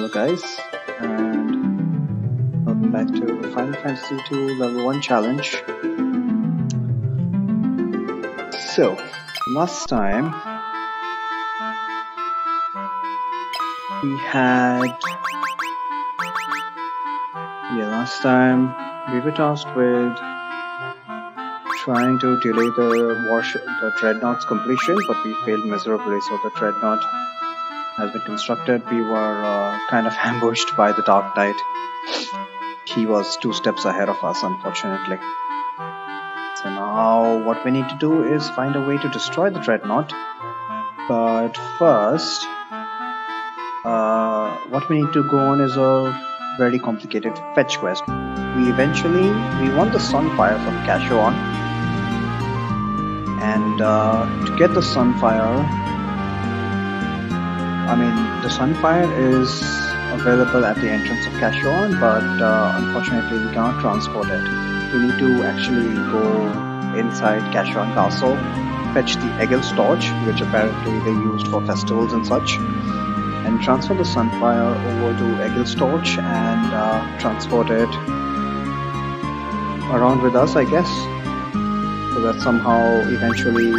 Hello guys, and welcome back to Final Fantasy 2 Level 1 Challenge. So, last time we were tasked with trying to delay the Dreadnought's completion, but we failed miserably, so the Dreadnought has been constructed. We were kind of ambushed by the Dark Knight. He was 2 steps ahead of us, unfortunately. So now what we need to do is find a way to destroy the Dreadnought. But first, what we need to go on is a very complicated fetch quest. We won the Sunfire from Cashoon, and to get the Sunfire, the Sunfire is available at the entrance of Cashoon, but unfortunately we cannot transport it. We need to actually go inside Cashoon Castle, fetch the Eagle's Torch, which apparently they used for festivals and such, and transfer the Sunfire over to Eagle's Torch and transport it around with us, I guess, so that somehow eventually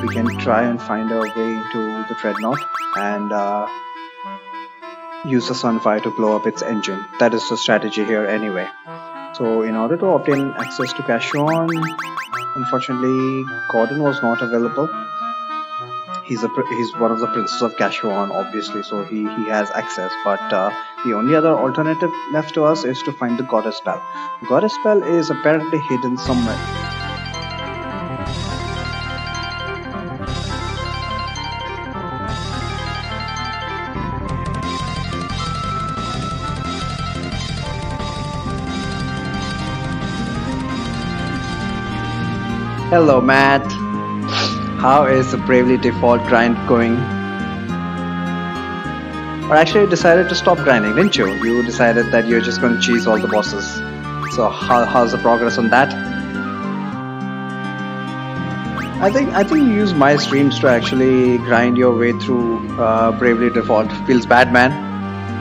we can try and find our way into the Dreadnought and use the Sunfire to blow up its engine. That is the strategy here anyway. So in order to obtain access to Cashoon, unfortunately Gordon was not available. He's one of the princes of Cashoon, obviously, so he has access, but the only other alternative left to us is to find the Goddess Spell. The Goddess Spell is apparently hidden somewhere. Hello, Matt. How is the Bravely Default grind going? Or actually, you decided to stop grinding, didn't you? You decided that you're just going to cheese all the bosses. So how's the progress on that? I think you use my streams to actually grind your way through Bravely Default. Feels bad, man.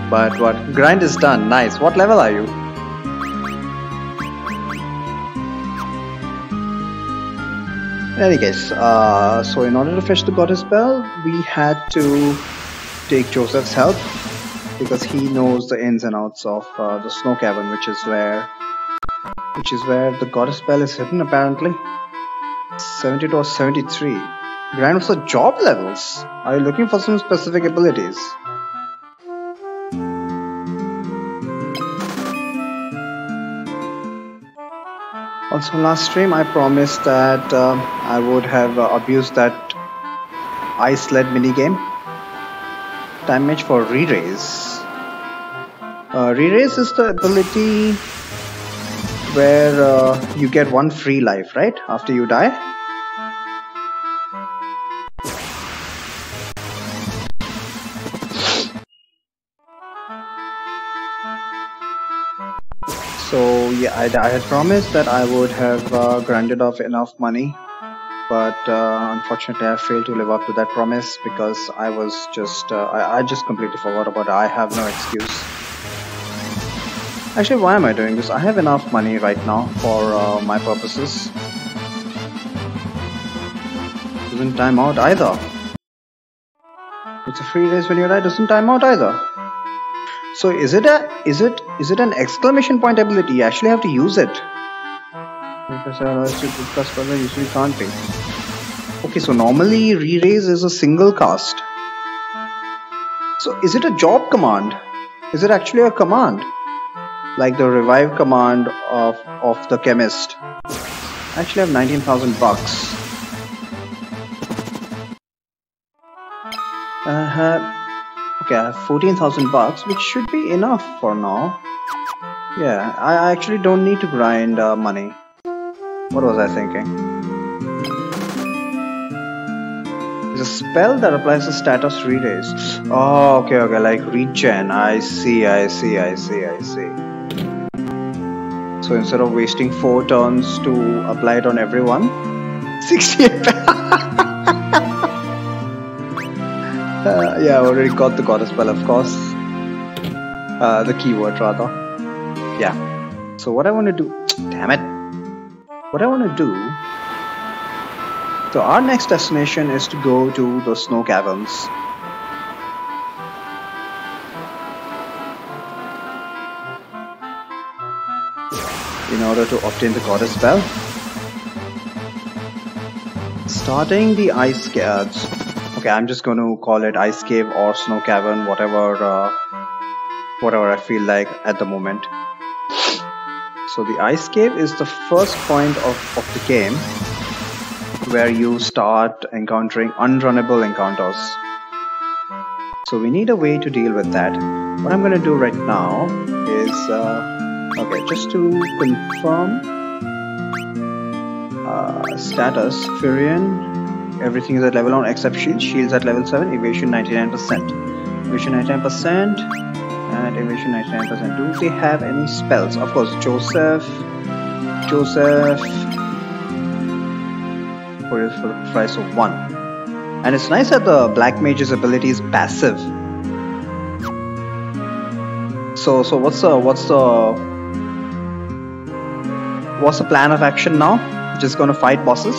But what? Grind is done. Nice. What level are you? In any case, so in order to fetch the Goddess Spell, we had to take Joseph's help because he knows the ins and outs of the Snow Cavern, which is where the Goddess Spell is hidden apparently. 72 or 73. Grind for job levels. Are you looking for some specific abilities? Also, last stream I promised that I would have abused that ice sled minigame. Damage for re-raise. Re-raise is the ability where you get 1 free life, right? After you die. So yeah, I had promised that I would have grinded off enough money, but unfortunately I failed to live up to that promise because I was just I just completely forgot about it. I have no excuse. Actually, why am I doing this? I have enough money right now for my purposes. Doesn't time out either. It's a free race when you die. Doesn't time out either. So is it an exclamation point ability? You actually have to use it. Because usually can't be. Okay, so normally re-raise is a single cast. So is it a job command? Is it actually a command? Like the revive command of the chemist. I actually have 19,000 bucks. Okay, I have 14,000 bucks, which should be enough for now. Yeah, I actually don't need to grind money. What was I thinking? It's a spell that applies the status re-raise. Oh, okay, like regen. I see. So instead of wasting 4 turns to apply it on everyone, 68. Yeah, I already got the Goddess Spell, of course. The keyword rather. Yeah. So what I want to do, damn it. What I want to do, so our next destination is to go to the snow caverns. In order to obtain the goddess spell. Starting the ice caves. Okay, I'm just going to call it ice cave or snow cavern, whatever I feel like at the moment. So the ice cave is the first point of the game where you start encountering unrunnable encounters. So we need a way to deal with that. What I'm going to do right now is, okay, just to confirm status, Furion, everything is at level 1 except shield. Shields at level 7, evasion 99%. Evasion 99%. And evasion 99%. Do they have any spells? Of course, Joseph for the price of 1. And it's nice that the Black Mage's ability is passive. So what's the plan of action now? Just gonna fight bosses?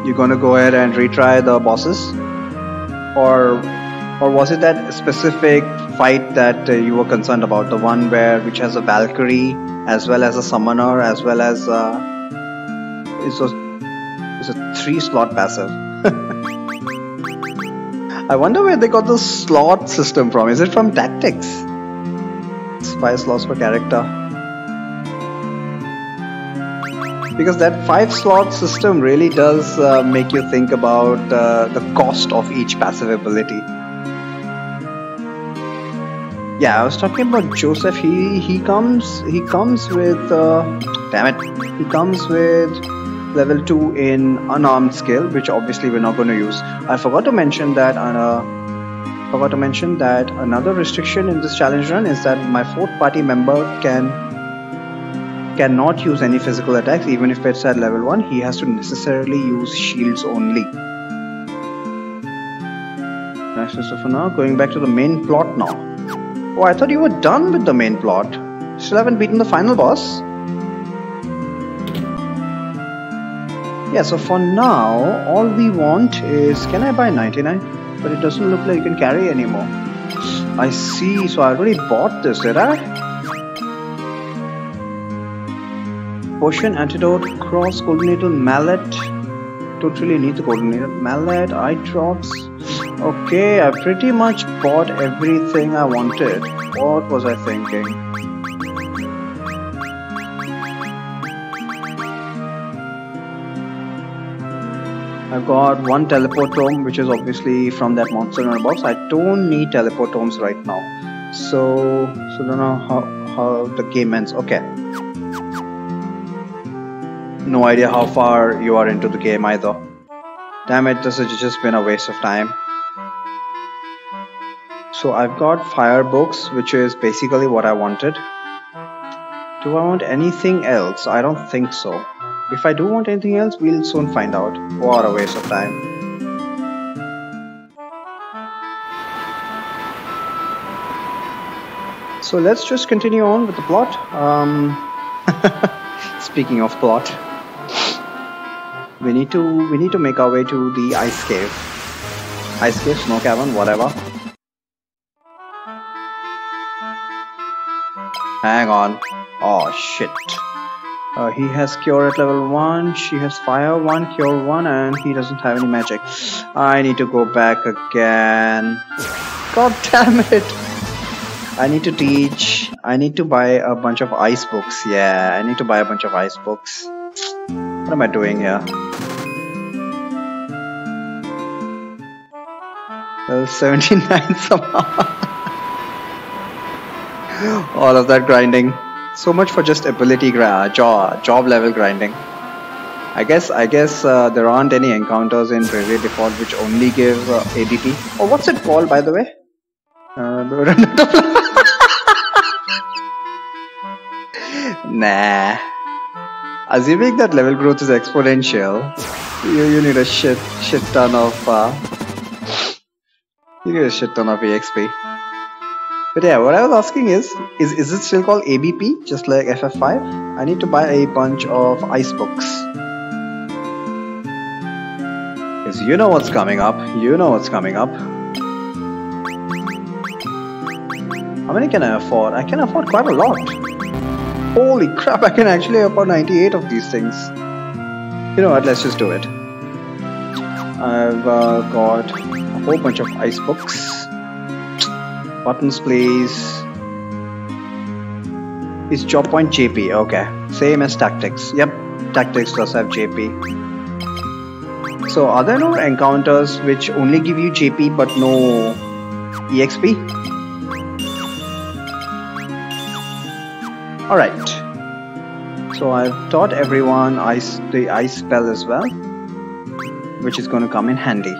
You're gonna go ahead and retry the bosses? Or was it that specific fight that you were concerned about, the one which has a Valkyrie as well as a summoner as well as it's a 3-slot passive. I wonder where they got the slot system from. Is it from Tactics? It's 5 slots per character. Because that 5-slot system really does make you think about the cost of each passive ability. Yeah, I was talking about Joseph. He comes with damn it. He comes with level 2 in unarmed skill, which obviously we're not going to use. I forgot to mention that another restriction in this challenge run is that my 4th party member cannot use any physical attacks. Even if it's at level 1, he has to necessarily use shields only. Nice. So for now, going back to the main plot now. Oh, I thought you were done with the main plot. Still haven't beaten the final boss? Yeah, so for now, all we want is... Can I buy 99? But it doesn't look like you can carry anymore. I see, so I already bought this, did I? Potion, antidote, cross, golden needle, mallet. Don't really need the golden needle. Mallet, eye drops. Okay, I pretty much bought everything I wanted. What was I thinking? I've got 1 teleport tome, which is obviously from that monster in a box. I don't need teleport tomes right now. So don't know how the game ends. Okay. No idea how far you are into the game either. Damn it, this has just been a waste of time. So I've got fire books, which is basically what I wanted. Do I want anything else? I don't think so. If I do want anything else, we'll soon find out. What a waste of time. So let's just continue on with the plot. Speaking of plot, we need to make our way to the ice cave, snow cavern, whatever. Hang on. Oh shit. He has cure at level 1, she has fire 1, cure 1, and he doesn't have any magic. I need to go back again. God damn it. I need to teach. I need to buy a bunch of ice books. Yeah, I need to buy a bunch of ice books. What am I doing here? Level 79 somehow. All of that grinding. So much for just ability job level grinding. I guess there aren't any encounters in Bravely Default which only give ADP. Oh, what's it called, by the way? Nah. Assuming that level growth is exponential, you need a shit ton of EXP. But yeah, what I was asking is it still called ABP, just like FF5? I need to buy a bunch of ice books. Because you know what's coming up. You know what's coming up. How many can I afford? I can afford quite a lot. Holy crap, I can actually afford 98 of these things. You know what, let's just do it. I've got a whole bunch of ice books. Buttons, please. Is job point JP? Okay. Same as tactics. Yep. Tactics does have JP. So are there no encounters which only give you JP but no EXP? Alright. So I've taught everyone the ice spell as well, which is going to come in handy.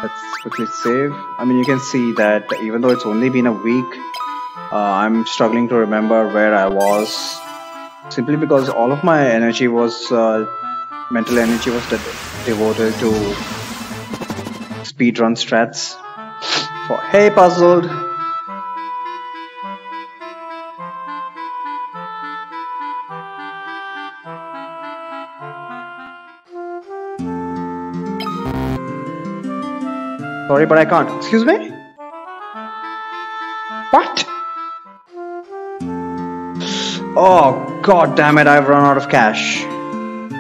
Let's quickly save. I mean, you can see that even though it's only been a week, I'm struggling to remember where I was, simply because all of my energy was, mental energy was devoted to speedrun strats. For hey, puzzled. Sorry, but I can't. Excuse me? What? Oh, god damn it, I've run out of cash.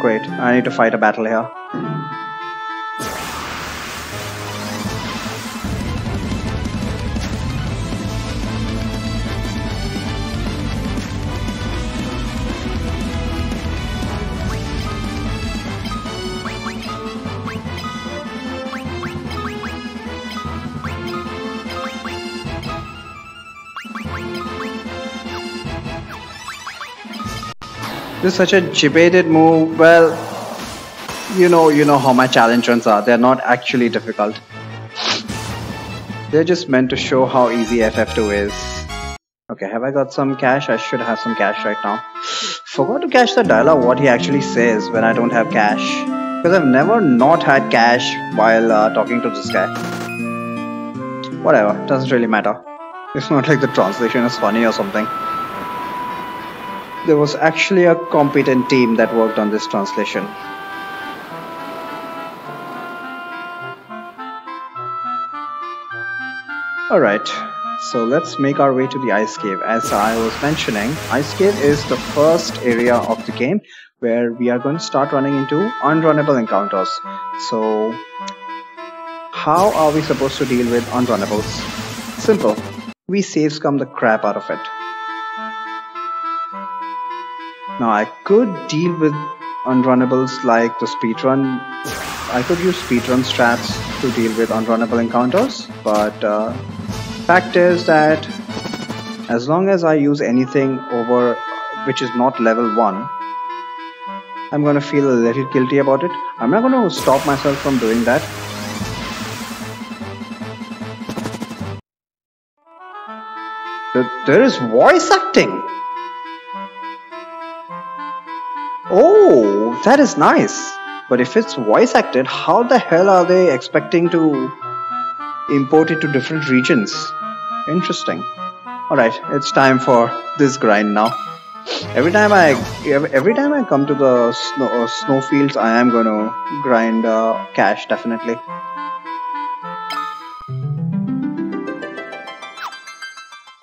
Great, I need to fight a battle here. This is such a debated move. Well, you know how my challenge runs are. They're not actually difficult. They're just meant to show how easy FF2 is. Okay, have I got some cash? I should have some cash right now. Forgot to catch the dialogue what he actually says when I don't have cash. Because I've never not had cash while talking to this guy. Whatever, doesn't really matter. It's not like the translation is funny or something. There was actually a competent team that worked on this translation. Alright, so let's make our way to the ice cave. As I was mentioning, ice cave is the first area of the game where we are going to start running into unrunnable encounters. So, how are we supposed to deal with unrunnables? Simple. We save scum the crap out of it. Now I could deal with unrunnables like the speedrun. I could use speedrun strats to deal with unrunnable encounters, but fact is that as long as I use anything over which is not level 1, I'm gonna feel a little guilty about it. I'm not gonna stop myself from doing that. There is voice acting! Oh, that is nice. But if it's voice acted, how the hell are they expecting to import it to different regions? Interesting. Alright, it's time for this grind now. Every time I come to the snowfields, I am going to grind cash, definitely.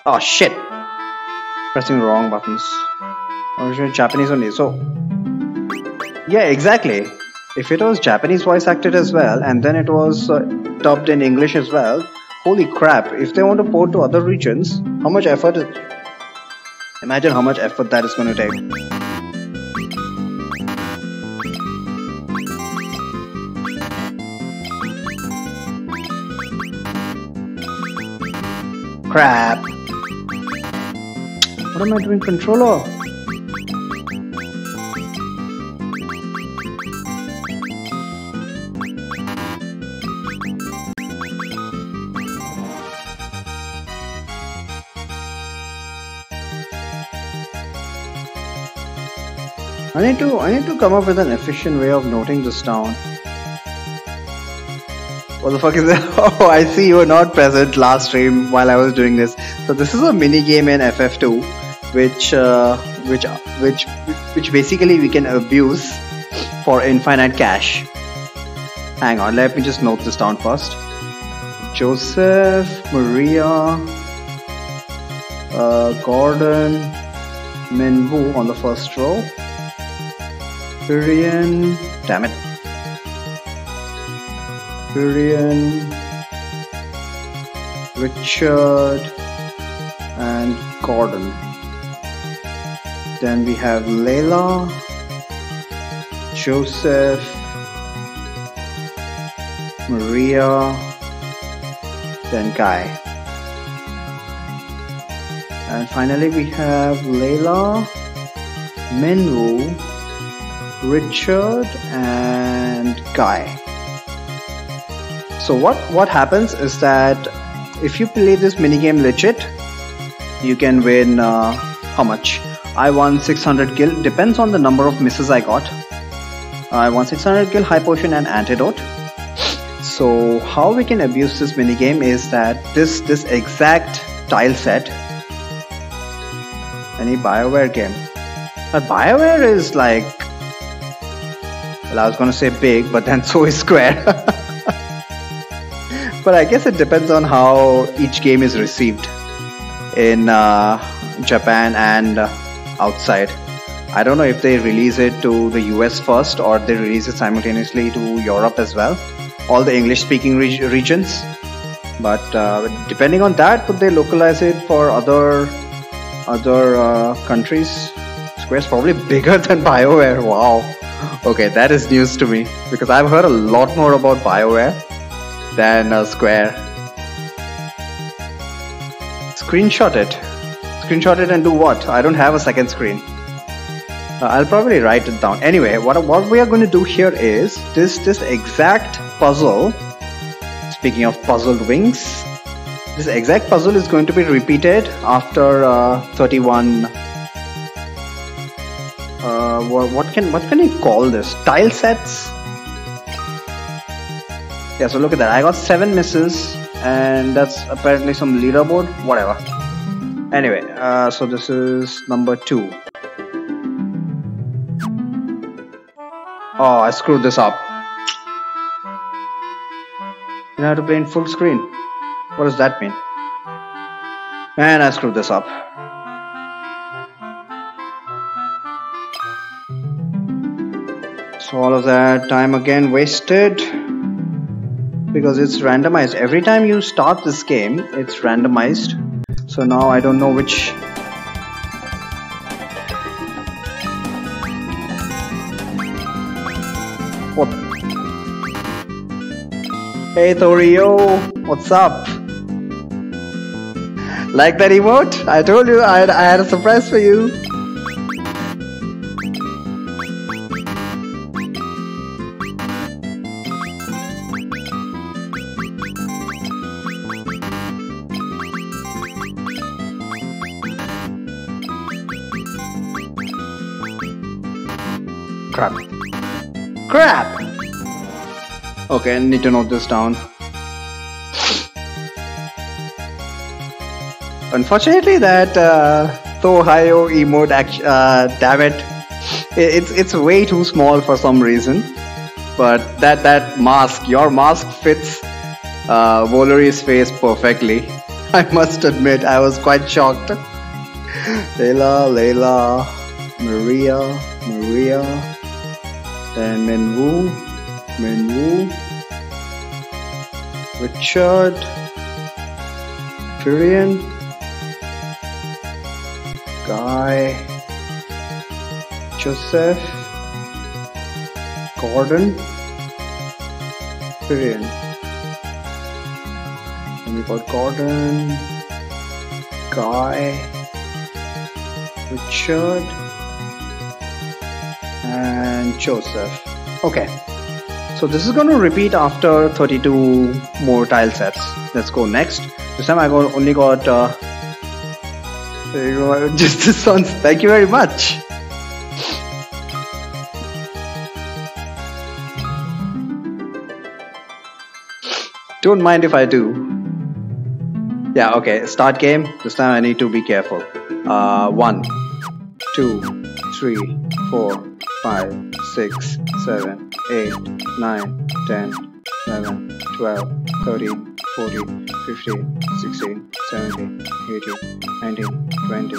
Oh shit! Pressing the wrong buttons. Original Japanese only. So, yeah, exactly. If it was Japanese voice acted as well, and then it was dubbed in English as well, holy crap! If they want to port to other regions, how much effort? Imagine how much effort that is going to take. Crap! What am I doing, controller? I need to come up with an efficient way of noting this down. What the fuck is that? Oh, I see you were not present last stream while I was doing this. So this is a mini game in FF2, which basically we can abuse for infinite cash. Hang on, let me just note this down first. Joseph, Maria, Gordon, Minwoo on the first row. Tyrion, damn it. Tyrion, Richard, and Gordon. Then we have Layla, Joseph, Maria, then Guy. And finally we have Layla, Minwoo, Richard, and Guy. So what happens is that if you play this minigame legit, you can win how much? I won 600 gil, depends on the number of misses I got. I won 600 gil, high potion and antidote. So how we can abuse this minigame is that this exact tile set, any BioWare game. But BioWare is like, well, I was gonna say big, but then so is Square. But I guess it depends on how each game is received in Japan and outside. I don't know if they release it to the US first or they release it simultaneously to Europe as well, all the English speaking regions. But depending on that, would they localize it for other countries? Square's probably bigger than BioWare. Wow. Okay, that is news to me because I've heard a lot more about BioWare than Square. Screenshot it and do what? I don't have a second screen. I'll probably write it down. Anyway, what we are going to do here is this exact puzzle. Speaking of puzzled wings, this exact puzzle is going to be repeated after 31. What can you call this? Tile sets. Yeah, so look at that. I got 7 misses, and that's apparently some leaderboard. Whatever. Anyway, so this is number 2. Oh, I screwed this up. You have to play in full screen. What does that mean? And I screwed this up. So all of that time again wasted. Because it's randomized. Every time you start this game, it's randomized. So now I don't know which. What? Hey Thorio, what's up? Like that emote? I told you I had a surprise for you. Crap! Okay, I need to note this down. Unfortunately, that Tohayo emote, damn it, it's way too small for some reason. But that mask, your mask fits Valery's face perfectly. I must admit, I was quite shocked. Layla, Maria, then Minwoo, Richard, Tyrion, Guy, Joseph, Gordon, Tyrion. Then we got Gordon, Guy, Richard, and Joseph. Okay, so this is going to repeat after 32 more tile sets. Let's go next. This time I only got just this one. Thank you very much. Don't mind if I do. Yeah, okay. Start game. This time I need to be careful. 1, 2, 3, 4, 5, 6, 7, 8, 9, 10, 11, 12, 13, 14, 15, 16, 17, 18, 19, 20,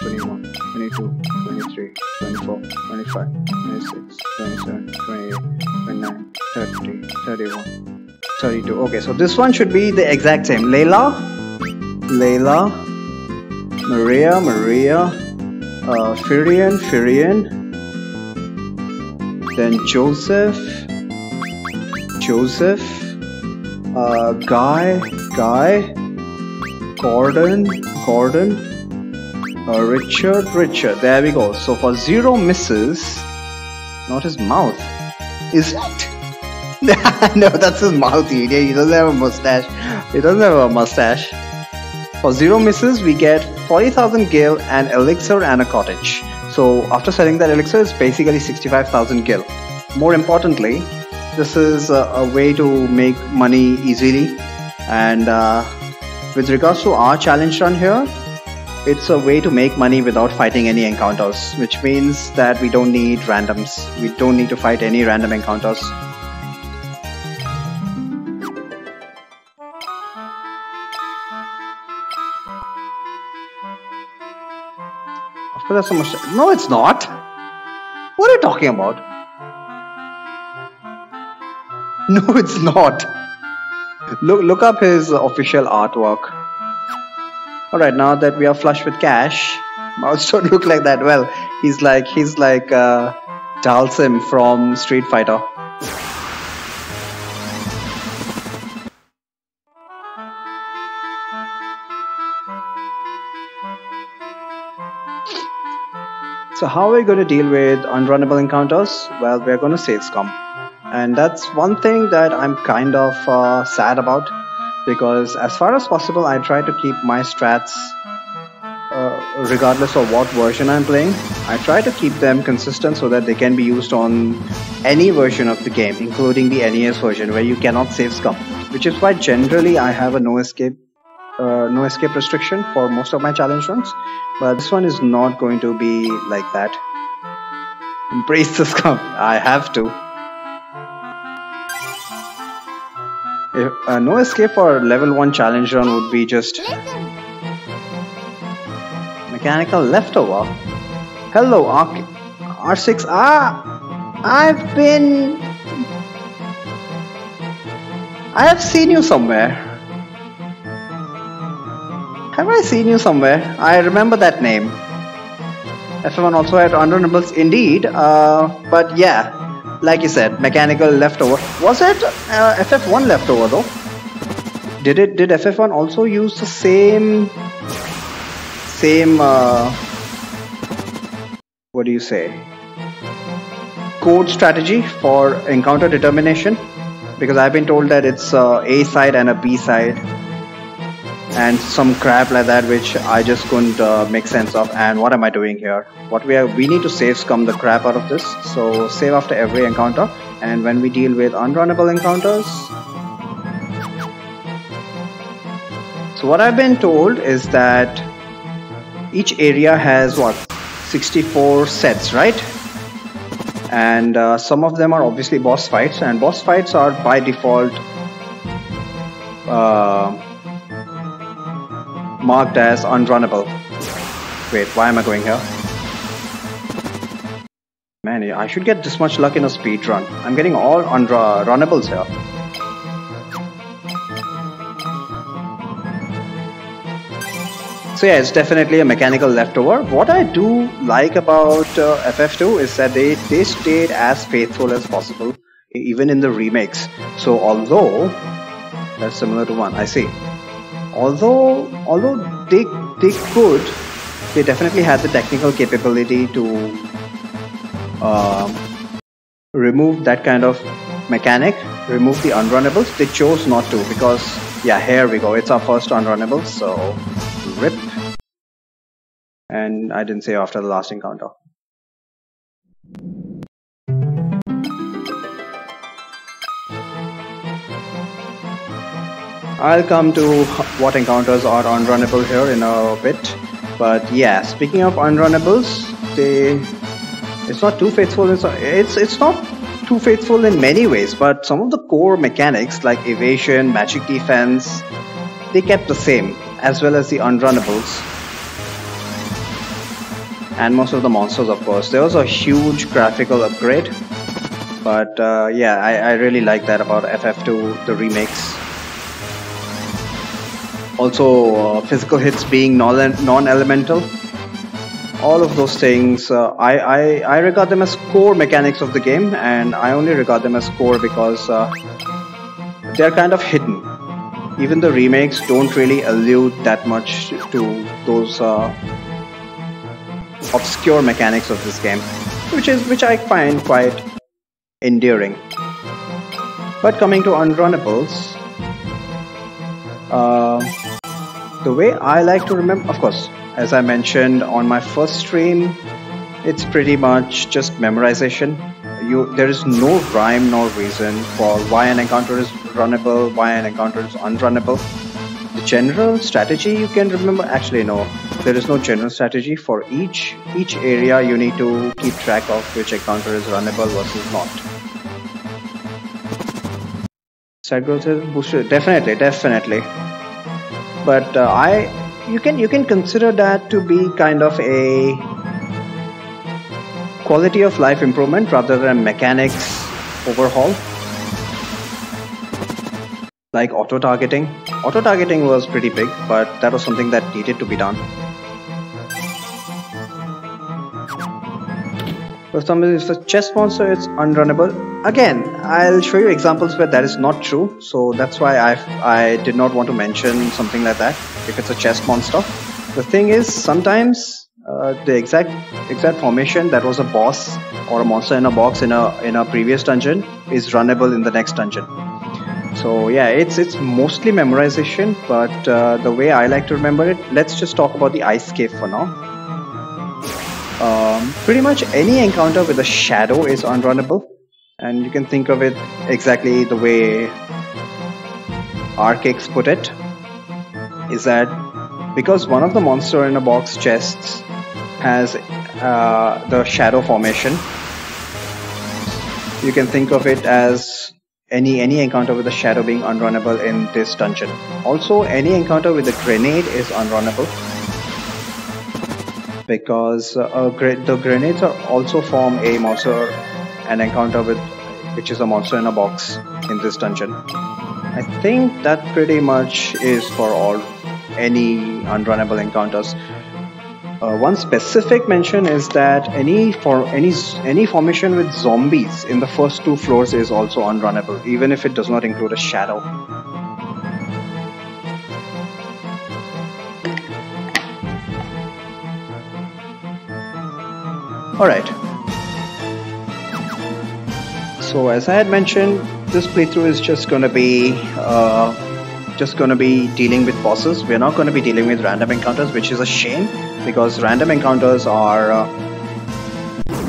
21, 22, 23, 24, 25, 26, 27, 28, 29, 30, 31, 32. Okay, so this one should be the exact same. Layla, Maria, Firian, then Joseph, Guy, Gordon, Richard. There we go. So for 0 misses, not his mouth. Is it? No, that's his mouth, you idiot. He doesn't have a mustache. For 0 misses, we get 40,000 gil, an elixir, and a cottage. So after selling that elixir, it's basically 65,000 gil. More importantly, this is a way to make money easily. And with regards to our challenge run here, it's a way to make money without fighting any encounters, which means that we don't need randoms. We don't need to fight any random encounters. That's so much. No, it's not. What are you talking about? No, it's not. Look up his official artwork. Alright, now that we are flush with cash, mouse don't look like that. Well, he's like Dalsim from Street Fighter. So how are we going to deal with unrunnable encounters? Well, we're going to save scum. And that's one thing that I'm kind of sad about, because as far as possible I try to keep my strats, regardless of what version I'm playing, I try to keep them consistent so that they can be used on any version of the game, including the NES version where you cannot save scum. Which is why generally I have a no escape restriction for most of my challenge runs, but this one is not going to be like that. Embrace the scum. I have to. If no escape for level 1 challenge run would be just mechanical leftover. Hello, R6. I have seen you somewhere. Have I seen you somewhere? I remember that name. FF1 also had unrunnables indeed, but yeah, like you said, mechanical leftover. Was it FF1 leftover though? Did FF1 also use the same what do you say, code strategy for encounter determination? Because I've been told that it's A side and a B side, and some crap like that which I just couldn't make sense of. And what am I doing here? We need to save scum the crap out of this. So save after every encounter, and when we deal with unrunnable encounters. So what I've been told is that each area has 64 sets, right? And some of them are obviously boss fights, and boss fights are by default marked as unrunnable. Wait, why am I going here? Man, I should get this much luck in a speed run. I'm getting all runnables here. So yeah, it's definitely a mechanical leftover. What I do like about FF2 is that they stayed as faithful as possible, even in the remakes. So although that's similar to 1, I see. Although they definitely had the technical capability to remove that kind of mechanic, remove the unrunnables. They chose not to, because yeah, here we go, it's our first unrunnable, so rip. And I didn't say after the last encounter. I'll come to what encounters are unrunnable here in a bit. But yeah, speaking of unrunnables, it's not too faithful. It's not too faithful in many ways, but some of the core mechanics like evasion, magic defense, they kept the same, as well as the unrunnables. And most of the monsters, of course. There was a huge graphical upgrade, but yeah, I really like that about FF2, the remakes. Also, physical hits being non-elemental. All of those things, I regard them as core mechanics of the game, and I only regard them as core because they're kind of hidden. Even the remakes don't really allude that much to those obscure mechanics of this game, which I find quite endearing. But coming to unrunnables, the way I like to remember, of course, as I mentioned on my first stream, it's pretty much just memorization. There is no rhyme nor reason for why an encounter is runnable, why an encounter is unrunnable. The general strategy you can remember, actually no, there is no general strategy. For each area you need to keep track of which encounter is runnable versus not. Side growth is boosted, definitely. But you can consider that to be kind of a quality of life improvement rather than mechanics overhaul. Like auto-targeting. Auto-targeting was pretty big, but that was something that needed to be done. For some reason, if it's a chest monster, it's unrunnable. Again, I'll show you examples where that is not true, so that's why I did not want to mention something like that if it's a chest monster. The thing is, sometimes the exact formation that was a boss or a monster in a box in a previous dungeon is runnable in the next dungeon. So yeah, it's mostly memorization, but the way I like to remember it, let's just talk about the ice cave for now. Pretty much any encounter with a shadow is unrunnable, and you can think of it exactly the way Arcix put it, is that because one of the monster in a box chests has the shadow formation, you can think of it as any encounter with a shadow being unrunnable in this dungeon. Also, any encounter with a grenade is unrunnable, because the grenades are also form a monster, an encounter which is a monster in a box in this dungeon. I think that pretty much is for any unrunnable encounters. One specific mention is that any formation with zombies in the first 2 floors is also unrunnable, even if it does not include a shadow. Alright, so as I had mentioned, this playthrough is just gonna be dealing with bosses. We're not gonna be dealing with random encounters, which is a shame, because random encounters are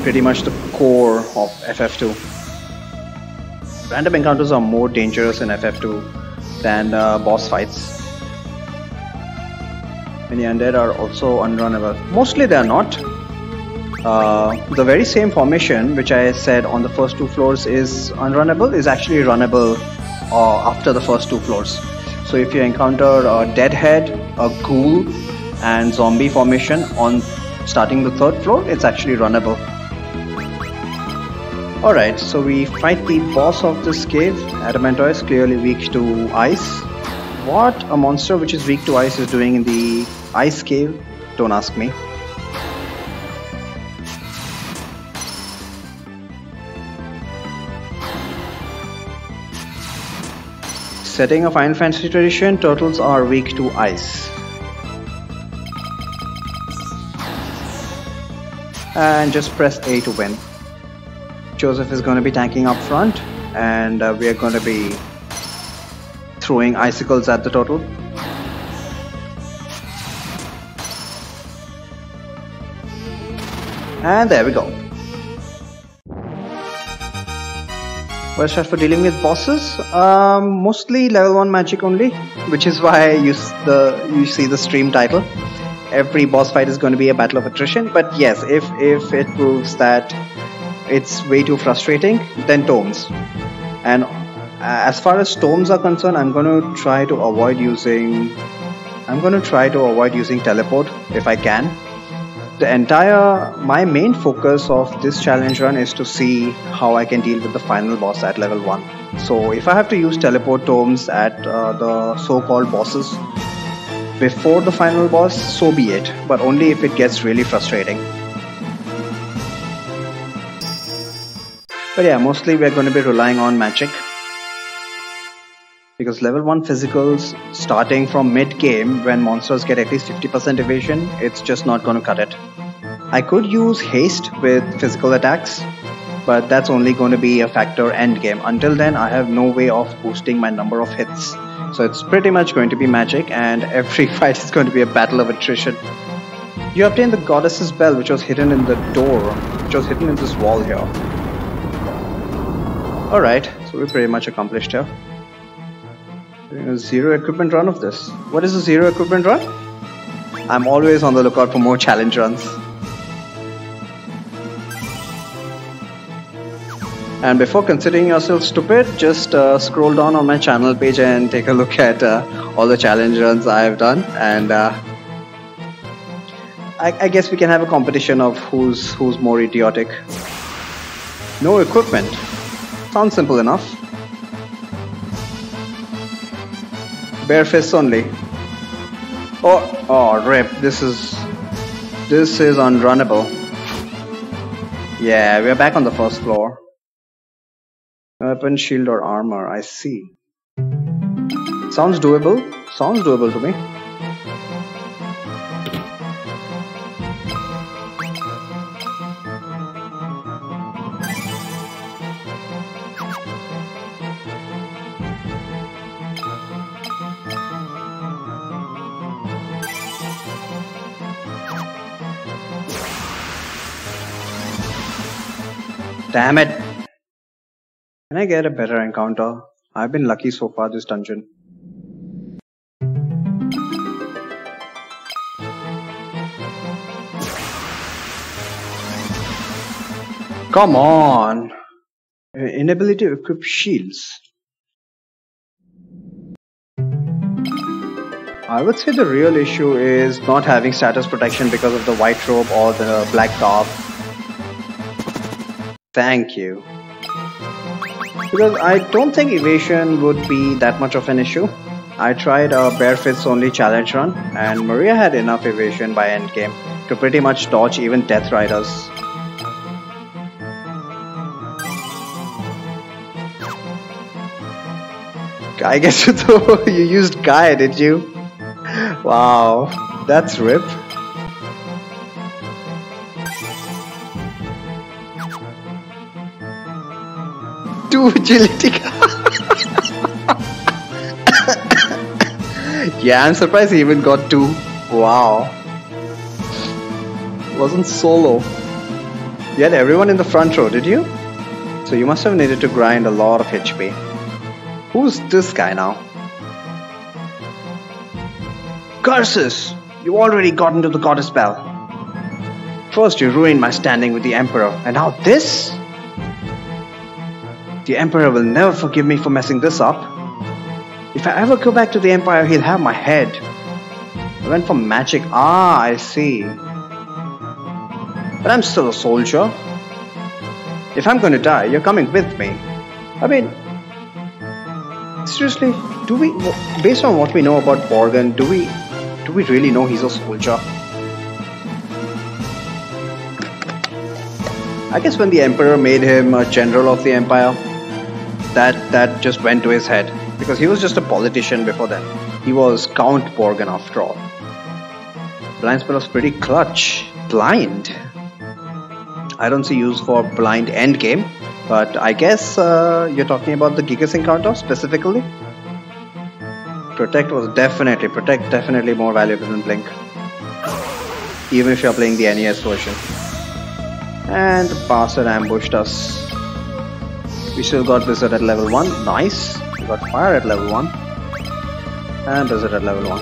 pretty much the core of FF2. Random encounters are more dangerous in FF2 than boss fights. Many undead are also unrunnable. Mostly they are not. The very same formation which I said on the first 2 floors is unrunnable is actually runnable after the first 2 floors. So if you encounter a deadhead, a ghoul and zombie formation on starting the 3rd floor, it's actually runnable. Alright, so we fight the boss of this cave. Adamantoise, clearly weak to ice. What a monster which is weak to ice is doing in the ice cave, don't ask me. Setting a Final Fantasy tradition, turtles are weak to ice. And just press A to win. Joseph is going to be tanking up front, and we are going to be throwing icicles at the turtle. And there we go. Worst strat for dealing with bosses? Mostly level 1 magic only, which is why you see the stream title. Every boss fight is going to be a battle of attrition, but yes, if it proves that it's way too frustrating, then tomes. And as far as tomes are concerned, I'm going to try to avoid using teleport if I can. My main focus of this challenge run is to see how I can deal with the final boss at level 1. So if I have to use teleport tomes at the so-called bosses before the final boss, so be it, but only if it gets really frustrating. But yeah, mostly we're going to be relying on magic, because level 1 physicals starting from mid-game when monsters get at least 50% evasion, it's just not going to cut it. I could use haste with physical attacks, but that's only going to be a factor end game. Until then, I have no way of boosting my number of hits. So it's pretty much going to be magic, and every fight is going to be a battle of attrition. You obtained the goddess's bell, which was hidden in the door, which was hidden in this wall here. Alright, so we pretty much accomplished here. Doing a zero equipment run of this. What is a zero equipment run? I'm always on the lookout for more challenge runs. And before considering yourself stupid, just scroll down on my channel page and take a look at all the challenge runs I've done. And I guess we can have a competition of who's more idiotic. No equipment. Sounds simple enough. Bare fists only. Oh, rip. This is unrunnable. Yeah, we're back on the first floor. Weapon, shield, or armor. I see. Sounds doable. Sounds doable to me. Damn it! Can I get a better encounter? I've been lucky so far this dungeon. Come on! Inability to equip shields. I would say the real issue is not having status protection because of the white robe or the black garb. Thank you. Because I don't think evasion would be that much of an issue. I tried a bare fists only challenge run, and Maria had enough evasion by endgame to pretty much dodge even Death Riders. I guess you used Guy, did you? Wow, that's ripped. Two agility. Yeah, I'm surprised he even got 2. Wow. Wasn't solo. You had everyone in the front row, did you? So you must have needed to grind a lot of HP. Who's this guy now? Curses! You already got into the goddess bell. First you ruined my standing with the Emperor, and now this? The Emperor will never forgive me for messing this up. If I ever go back to the Empire, he'll have my head. I went for magic. Ah, I see. But I'm still a soldier. If I'm going to die, you're coming with me. I mean, seriously, based on what we know about Borgen, do we really know he's a soldier? I guess when the Emperor made him a general of the Empire, that just went to his head, because he was just a politician before then. He was Count Borgen after all. Blind spell was pretty clutch. Blind. I don't see use for blind endgame, but I guess you're talking about the Gigas encounter specifically. Protect was definitely more valuable than Blink, even if you're playing the NES version. And the bastard ambushed us. We still got Blizzard at level 1. Nice. We got Fire at level 1. And Blizzard at level 1.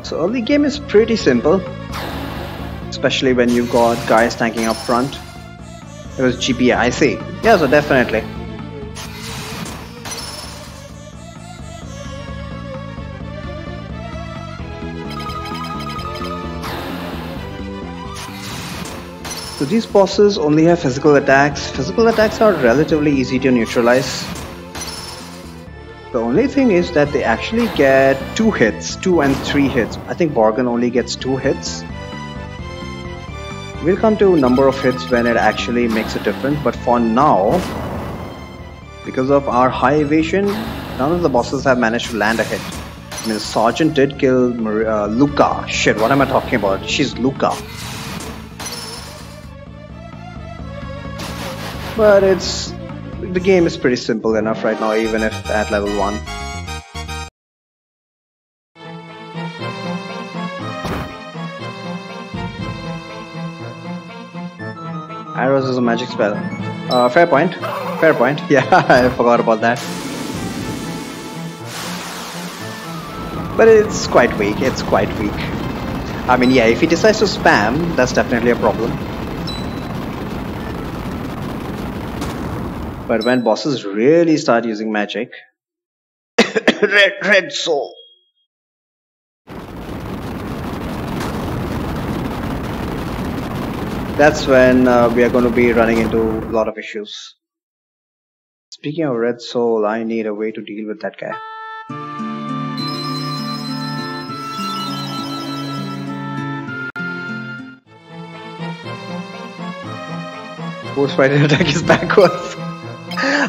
So early game is pretty simple. Especially when you've got guys tanking up front. It was GPA, I see. Yeah, so definitely. So these bosses only have physical attacks. Physical attacks are relatively easy to neutralize. The only thing is that they actually get 2 hits, 2 and 3 hits. I think Borgen only gets 2 hits. We'll come to number of hits when it actually makes a difference, but for now, because of our high evasion, none of the bosses have managed to land a hit. I mean, Sergeant did kill Luca. Shit, what am I talking about? She's Luca. But the game is pretty simple enough right now, even if at level 1. Arrows is a magic spell. Fair point. Fair point. Yeah, I forgot about that. But it's quite weak. It's quite weak. I mean, yeah, if he decides to spam, that's definitely a problem. But when bosses really start using magic... Red Soul! That's when we are going to be running into a lot of issues. Speaking of Red Soul, I need a way to deal with that guy. Ghost Fighter attack is backwards.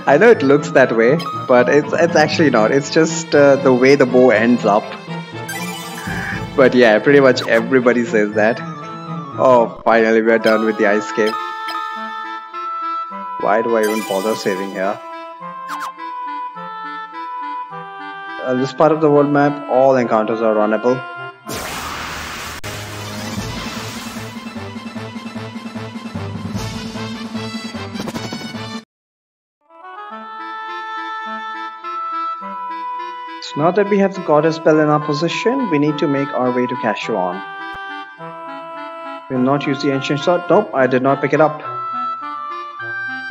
I know it looks that way, but it's actually not. It's just the way the bow ends up. But yeah, pretty much everybody says that. Oh, finally we are done with the ice cave. Why do I even bother saving here? This part of the world map, all encounters are runnable. So now that we have the goddess spell in our possession, we need to make our way to Kashuan. We'll not use the ancient sword. Nope, I did not pick it up.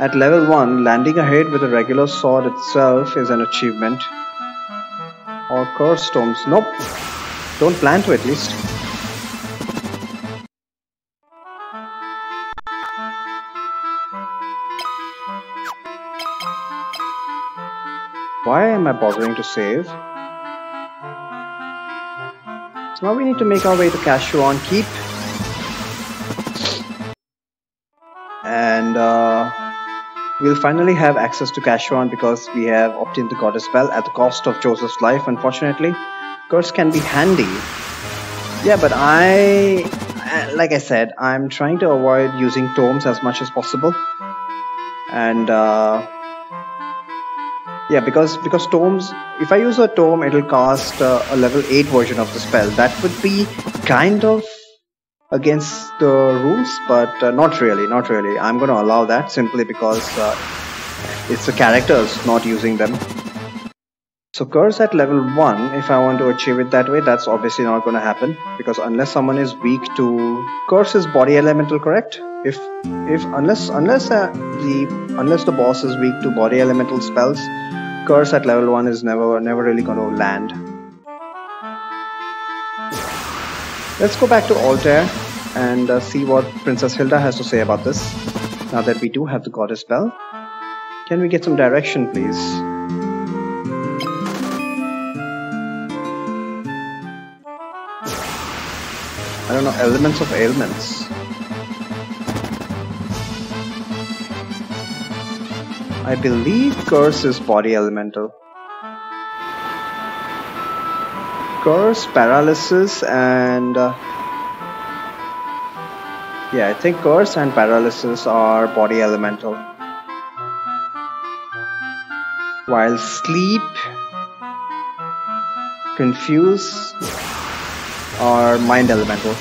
At level 1, landing a hit with a regular sword itself is an achievement. Or curse stones. Nope. Don't plan to at least. Why am I bothering to save? So now we need to make our way to Kashuan Keep. And we'll finally have access to Kashuan because we have obtained the goddess spell at the cost of Joseph's life, unfortunately. Curse can be handy. Yeah, but like I said, I'm trying to avoid using tomes as much as possible. And yeah, because tomes, if I use a tome, it'll cast a level 8 version of the spell. That would be kind of against the rules, but not really. I'm going to allow that simply because it's the characters not using them. So curse at level 1, if I want to achieve it that way, that's obviously not going to happen, because unless someone is weak to curse is body elemental, correct? Unless the boss is weak to body elemental spells, curse at level 1 is never really going to land. Let's go back to Altair and see what Princess Hilda has to say about this. Now that we do have the goddess spell, can we get some direction, please? I don't know, elements of ailments. I believe curse is body elemental. Curse, paralysis, and yeah, I think curse and paralysis are body elemental, while sleep, confuse are mind elemental.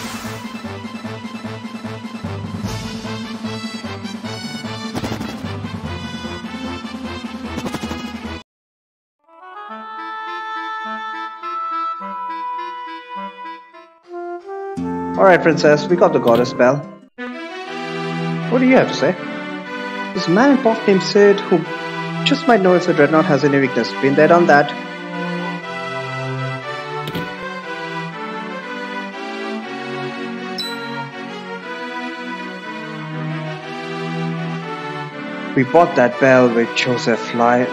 Alright, princess, we got the goddess spell. What do you have to say? This man in Puff named Sid, who just might know if the Dreadnought has any weakness. Been there, done that. We bought that bell with Joseph's life.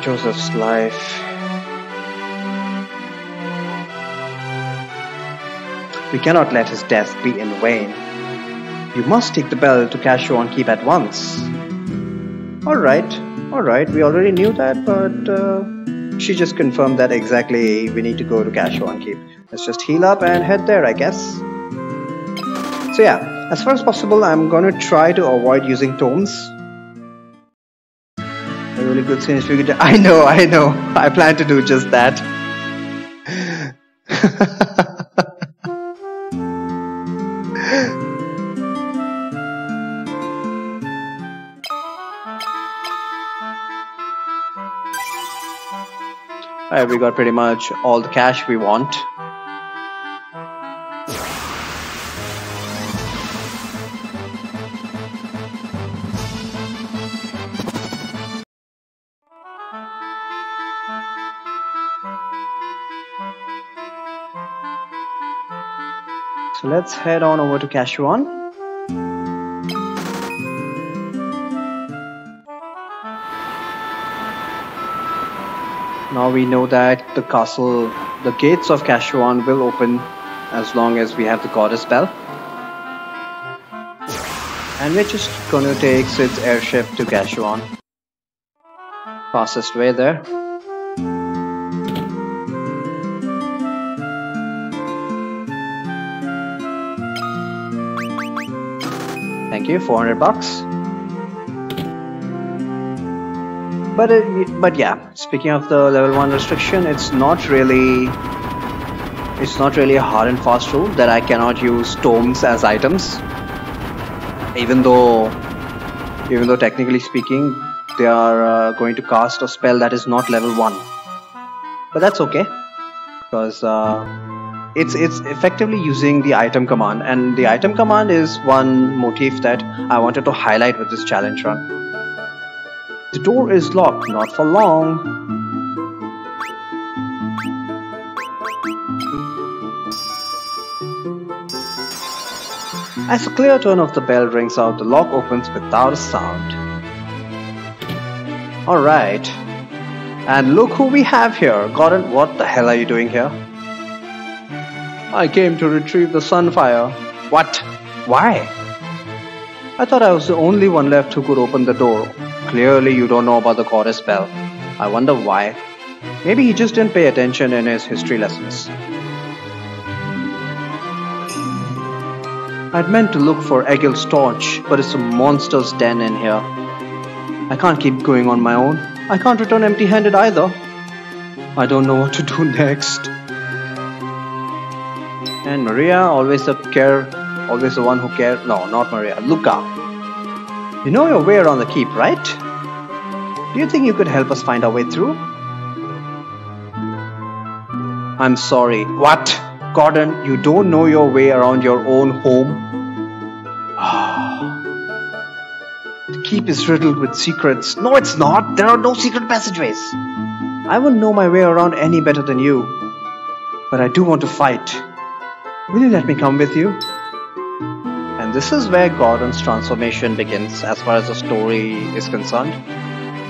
We cannot let his death be in vain. You must take the bell to Cashuan Keep at once. Alright, we already knew that, but she just confirmed that exactly we need to go to Cashuan Keep. Let's just heal up and head there, I guess. So yeah, as far as possible, I'm gonna try to avoid using tomes. A really good scene if you could. I know. I plan to do just that. Alright, we got pretty much all the cash we want. So let's head on over to Cashuan. Now we know that the castle, the gates of Cashuan will open as long as we have the goddess bell. And we're just gonna take Sid's airship to Cashuan. Fastest way there. Thank you, 400 bucks. But yeah, speaking of the level 1 restriction, it's not really a hard and fast rule that I cannot use tomes as items. Even though technically speaking, they are going to cast a spell that is not level 1. But that's okay, because it's effectively using the item command, and the item command is one motif that I wanted to highlight with this challenge run. The door is locked, not for long. As a clear tone of the bell rings out, the lock opens without a sound. Alright. And look who we have here. Gordon, what the hell are you doing here? I came to retrieve the Sunfire. What? Why? I thought I was the only one left who could open the door. Clearly you don't know about the goddess spell. I wonder why. Maybe he just didn't pay attention in his history lessons. I'd meant to look for Egil's torch, but it's a monster's den in here. I can't keep going on my own. I can't return empty-handed either. I don't know what to do next. And Maria, always the one who cares. No, not Maria. Luca. You know your way around the keep, right? Do you think you could help us find our way through? I'm sorry. What? Gordon, you don't know your way around your own home? The keep is riddled with secrets. No, it's not. There are no secret passageways. I wouldn't know my way around any better than you. But I do want to fight. Will you let me come with you? And this is where Gordon's transformation begins as far as the story is concerned.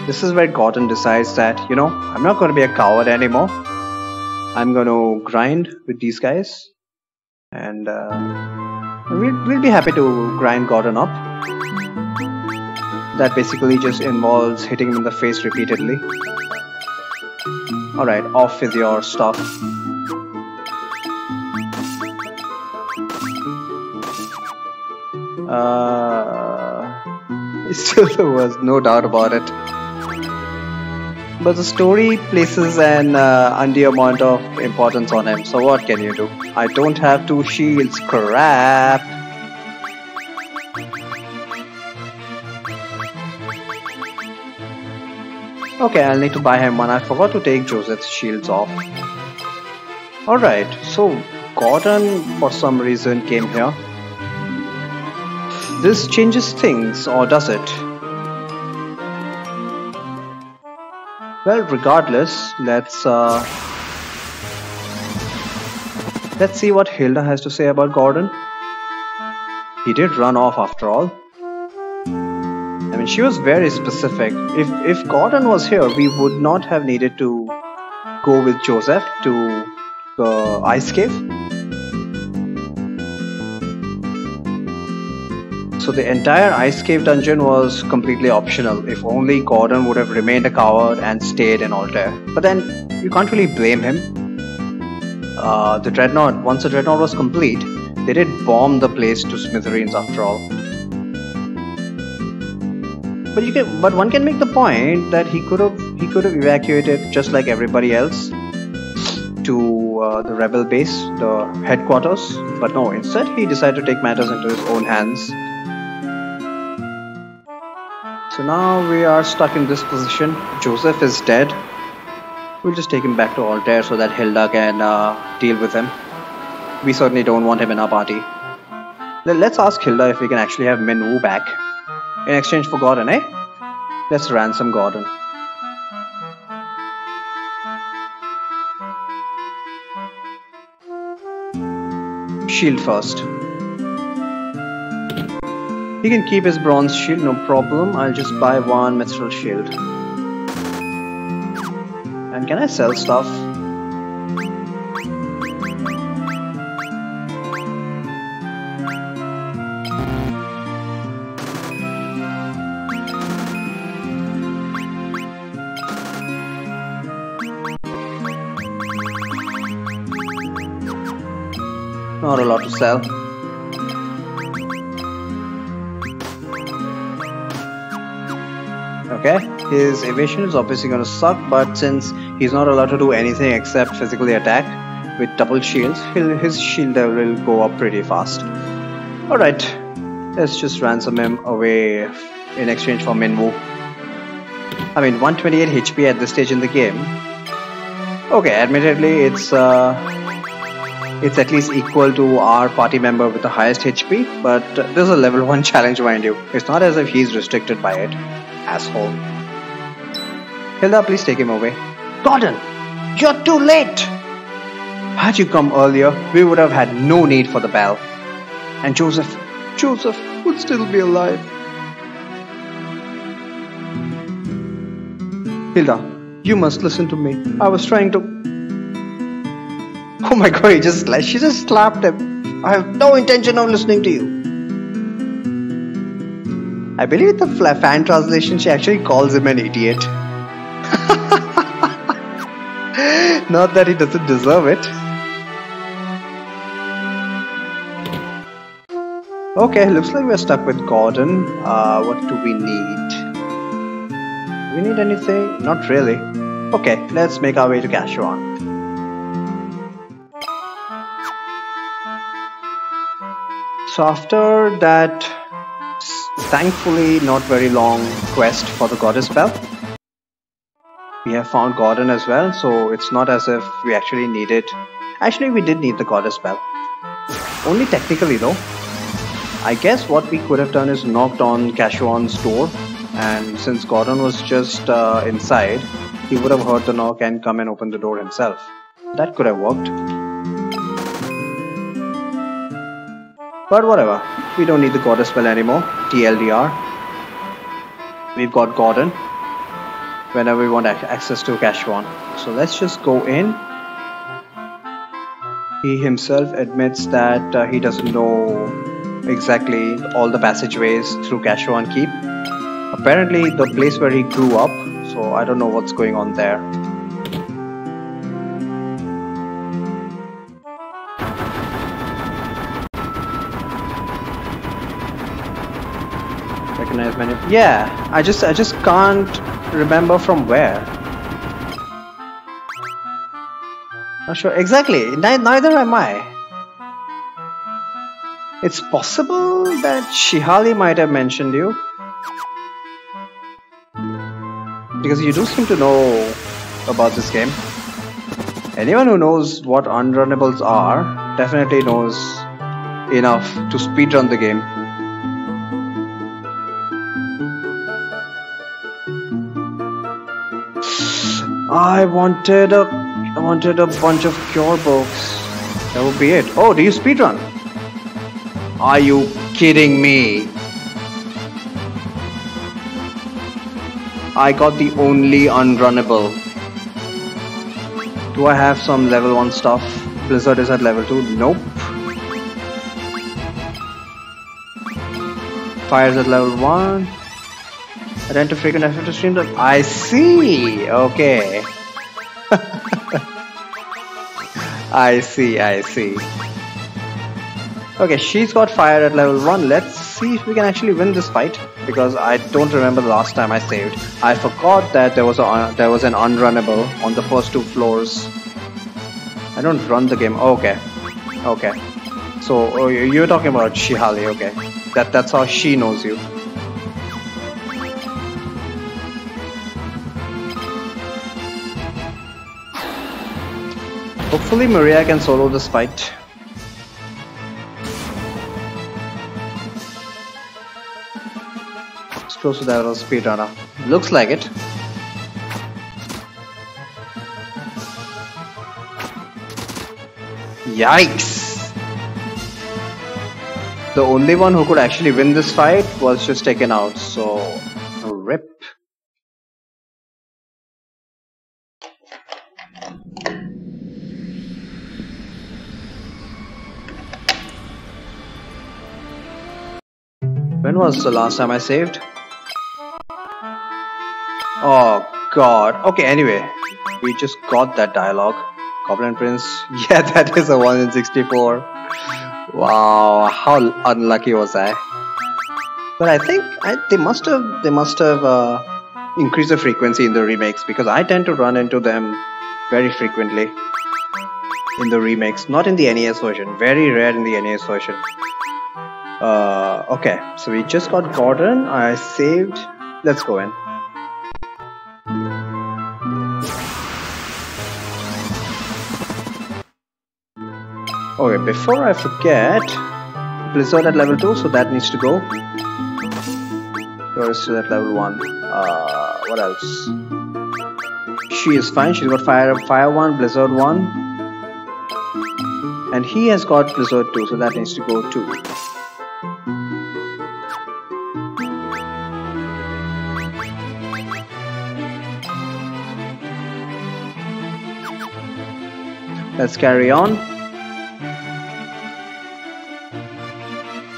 This is where Gordon decides that, you know, I'm not going to be a coward anymore. I'm going to grind with these guys. And we'll be happy to grind Gordon up. That basically just involves hitting him in the face repeatedly. Alright, off with your stuff. Still there was no doubt about it. But the story places an undue amount of importance on him, so what can you do? I don't have 2 shields, crap! Okay, I'll need to buy him one. I forgot to take Joseph's shields off. Alright, so Gordon for some reason came here. This changes things, or does it? Well, regardless, let's see what Hilda has to say about Gordon. He did run off after all. I mean, she was very specific. If Gordon was here, we would not have needed to go with Joseph to the ice cave. So the entire ice cave dungeon was completely optional. If only Gordon would have remained a coward and stayed in Altair. But then you can't really blame him. The dreadnought, once the dreadnought was complete, they did bomb the place to smithereens after all. But one can make the point that he could have evacuated just like everybody else to the rebel base, the headquarters. But no, instead he decided to take matters into his own hands. So now we are stuck in this position. Joseph is dead. We'll just take him back to Altair so that Hilda can deal with him. We certainly don't want him in our party. Let's ask Hilda if we can actually have Minwoo back in exchange for Gordon, eh? Let's ransom Gordon. Shield first. He can keep his bronze shield, no problem. I'll just buy one mithril shield. And can I sell stuff? Not a lot to sell. Okay, his evasion is obviously going to suck, but since he's not allowed to do anything except physically attack with double shields, his shield level will go up pretty fast. Alright, let's just ransom him away in exchange for Minwoo. I mean, 128 HP at this stage in the game. Okay, admittedly, it's at least equal to our party member with the highest HP, but this is a level 1 challenge, mind you. It's not as if he's restricted by it. Asshole. Hilda, please take him away. Gordon, you're too late! Had you come earlier, we would have had no need for the bell. And Joseph would still be alive. Hilda, you must listen to me. I was trying to... Oh my god, she just slapped him. I have no intention of listening to you. I believe the fan translation, she actually calls him an idiot. Not that he doesn't deserve it. Okay, looks like we're stuck with Gordon. What do we need? Do we need anything? Not really. Okay, let's make our way to Kashuan. So after that, thankfully not very long quest for the goddess bell, we have found Gordon as well, so it's not as if we actually need it. Actually, we did need the goddess bell. Only technically though. I guess what we could have done is knocked on Kashuan's door, and since Gordon was just inside, he would have heard the knock and come and open the door himself. That could have worked. But whatever, we don't need the goddess spell anymore, TLDR. We've got Gordon whenever we want access to Kashuan. So let's just go in. He himself admits that he doesn't know exactly all the passageways through Kashuan Keep. Apparently the place where he grew up, so I don't know what's going on there. Recognize many. Yeah, I just can't remember from where. Not sure exactly. Neither am I. It's possible that Shihali might have mentioned you, because you do seem to know about this game. Anyone who knows what unrunnables are definitely knows enough to speedrun the game. I wanted a bunch of cure books. That would be it. Oh, do you speedrun? Are you kidding me? I got the only unrunnable. Do I have some level 1 stuff? Blizzard is at level 2. Nope. Fire is at level 1. Attend to frequent effort to stream. I see. Okay. I see. Okay, she's got fire at level 1. Let's see if we can actually win this fight, because I don't remember the last time I saved. I forgot that there was an unrunnable on the first 2 floors. I don't run the game. Okay. So you're talking about Shihali. Okay, that's how she knows you. Hopefully Maria can solo this fight. It's close to that of speedrunner. Looks like it. Yikes! The only one who could actually win this fight was just taken out, so rip. When was the last time I saved? Oh god. Okay, anyway, we just got that dialogue. Goblin Prince. Yeah, that is a 1 in 64. Wow, how unlucky was I? But I think they must have increased the frequency in the remakes, because I tend to run into them very frequently in the remakes, not in the NES version. Very rare in the NES version. Okay, so we just got Gordon. I saved. Let's go in. Okay, before I forget, Blizzard at level 2, so that needs to go. You're still at level 1. What else? She is fine. She's got Fire 1, Blizzard 1. And he has got Blizzard 2, so that needs to go too. Let's carry on.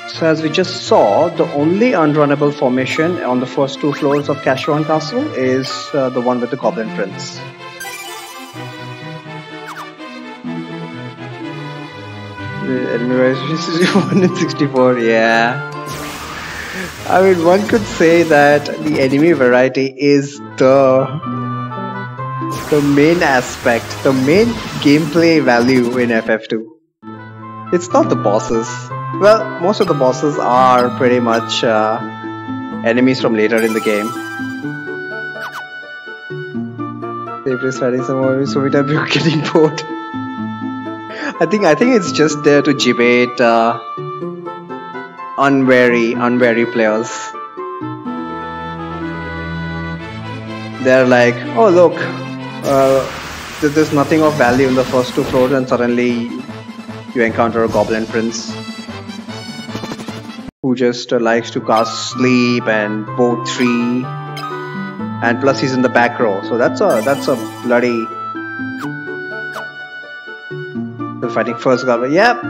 So as we just saw, the only unrunnable formation on the first 2 floors of Cashron Castle is the one with the Goblin Prince. The enemy variation is 1 in 64, yeah. I mean, one could say that the enemy variety is the main aspect, the main gameplay value in FF2. It's not the bosses. Well, most of the bosses are pretty much enemies from later in the game. They're just fighting some more, so we might be getting bored. I think it's just there to gibate unwary players. They're like, oh look, there's nothing of value in the first 2 floors, and suddenly you encounter a Goblin Prince who just likes to cast Sleep and Bow 3, and plus he's in the back row, so that's a bloody. The fighting first Goblin. Yep,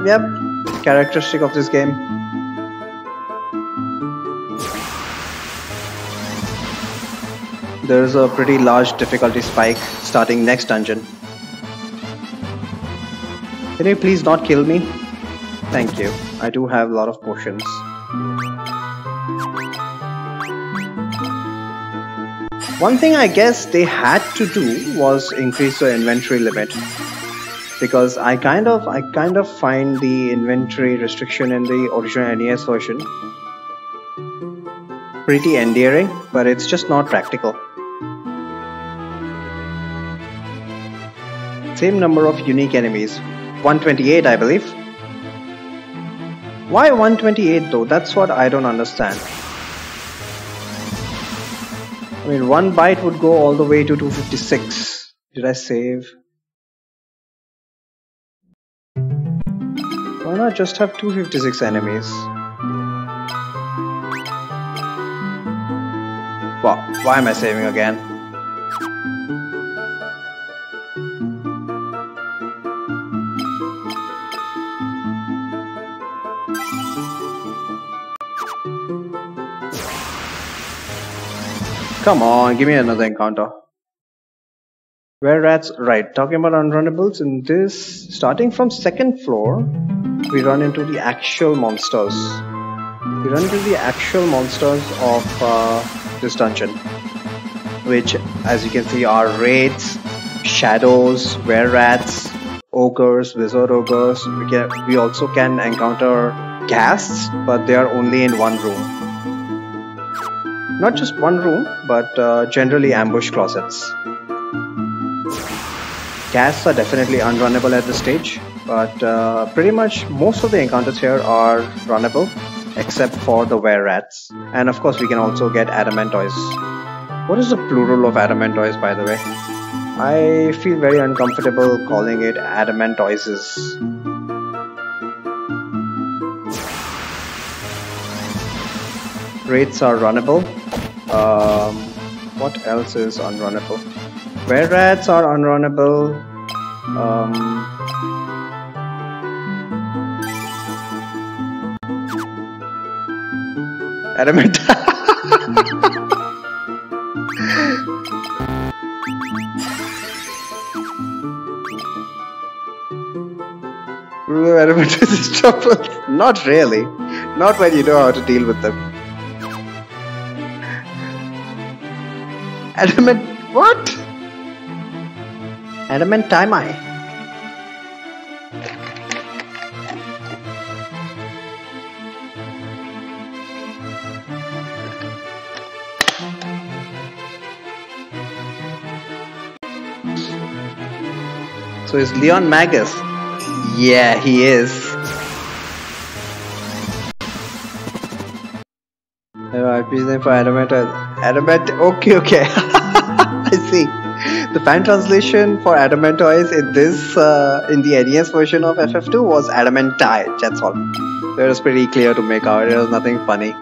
characteristic of this game. There's a pretty large difficulty spike starting next dungeon. Can you please not kill me? Thank you. I do have a lot of potions. One thing I guess they had to do was increase the inventory limit, because I kind of find the inventory restriction in the original NES version pretty endearing, but it's just not practical. Same number of unique enemies, 128 I believe. Why 128 though? That's what I don't understand. I mean, one byte would go all the way to 256. Did I save? Why not just have 256 enemies? Wow, why am I saving again? Come on, give me another encounter. Where rats? Right, talking about unrunnables, in this, starting from second floor, we run into the actual monsters. We run into the actual monsters of this dungeon, which, as you can see, are wraiths, shadows, were rats, ogres, wizard ogres. We also can encounter ghasts, but they are only in one room. Not just one room, but generally ambush closets. Ghasts are definitely unrunnable at this stage, but pretty much most of the encounters here are runnable, except for the were rats. And of course, we can also get adamantoids. What is the plural of adamantoids, by the way? I feel very uncomfortable calling it adamantoises. Wraiths are runnable. What else is unrunnable? Were rats are unrunnable. Adamant. Adamant is trouble. Not really. Not when you know how to deal with them. Adamant. What? Adamantimai. So is Leon Magus? Yeah, he is. RP's name for Adamant. Okay. I see. The fan translation for Adamantoise in this, in the NES version of FF2 was Adamantite. That's all. It was pretty clear to make out. It was nothing funny.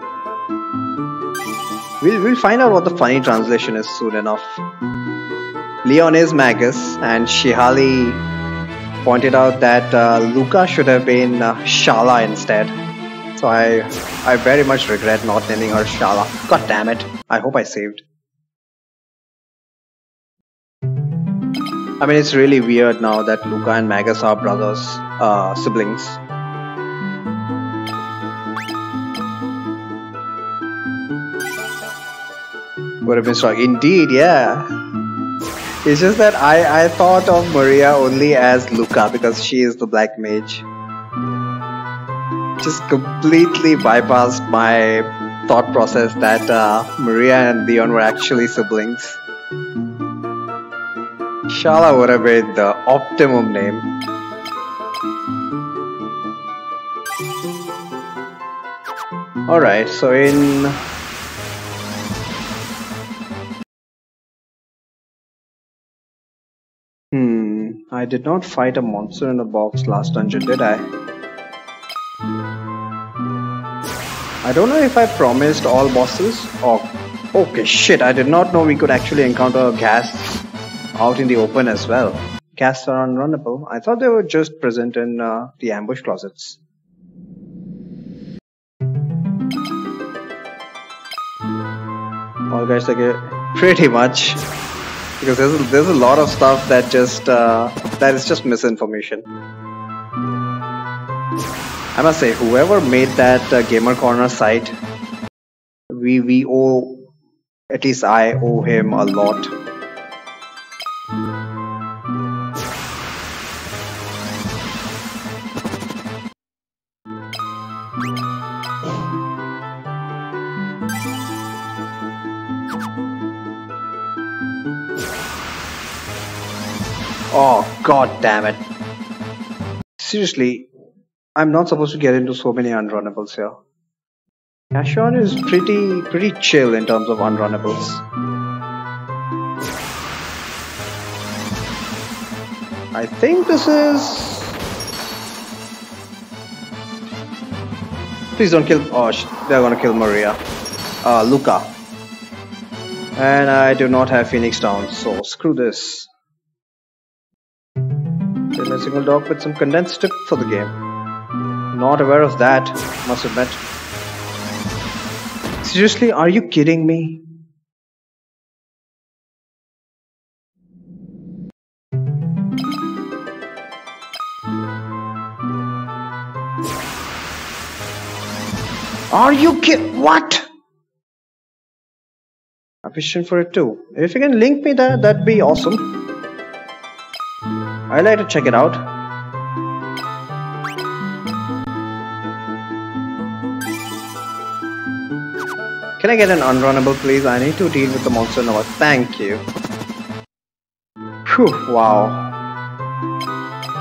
We'll find out what the funny translation is soon enough. Leon is Magus, and Shihali pointed out that Luca should have been Shala instead. So I very much regret not naming her Shala. God damn it. I hope I saved. I mean, it's really weird now that Luca and Magus are brothers, siblings. Would have been strong. Indeed, yeah. It's just that I thought of Maria only as Luca because she is the black mage. Just completely bypassed my thought process that Maria and Leon were actually siblings. Shala would have been the optimum name. Alright, so in... I did not fight a monster in a box last dungeon, did I? I don't know if I promised all bosses. Oh, okay, shit, I did not know we could actually encounter ghasts out in the open as well. Ghasts are unrunnable. I thought they were just present in the ambush closets. All guys, pretty much. Because there's a lot of stuff that just that is just misinformation. I must say, whoever made that Gamer Corner site, we owe, at least I owe him a lot. Oh, god damn it. Seriously, I'm not supposed to get into so many unrunnables here. Attrition is pretty chill in terms of unrunnables. I think this is... Please don't kill... Oh, they're gonna kill Maria. Luca. And I do not have Phoenix down, so screw this. Then a single dog with some condensed tip for the game. Not aware of that, must admit. Seriously, are you kidding me? Are you what? I'm fishing for it too. If you can link me that, that'd be awesome. I'd like to check it out. Can I get an unrunnable, please? I need to deal with the monster now. Thank you. Phew, wow.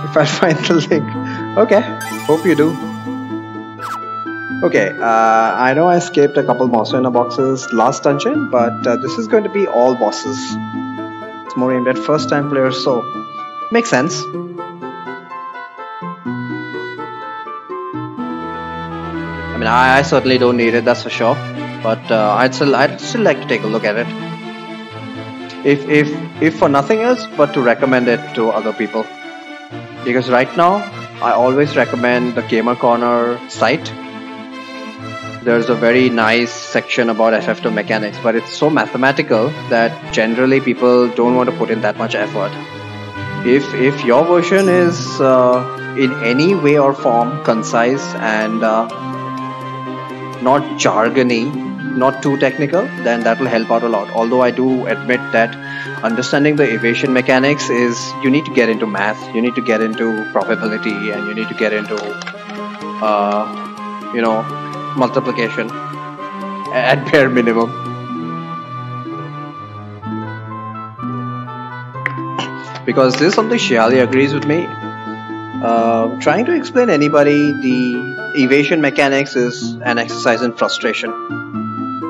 If I find the link. Okay, hope you do. Okay, I know I escaped a couple monster in a boxes last dungeon, but this is going to be all bosses. It's more aimed at first time players, so makes sense. I mean, I certainly don't need it, that's for sure. But I'd still like to take a look at it. If for nothing else, but to recommend it to other people. Because right now, I always recommend the Gamer Corner site. There's a very nice section about FF2 mechanics, but it's so mathematical that generally people don't want to put in that much effort. If your version is in any way or form concise and not jargony, not too technical, then that will help out a lot. Although I do admit that understanding the evasion mechanics is, you need to get into math, you need to get into probability, and you need to get into you know, multiplication at bare minimum. Because this is something Shiali agrees with me. Trying to explain anybody the evasion mechanics is an exercise in frustration.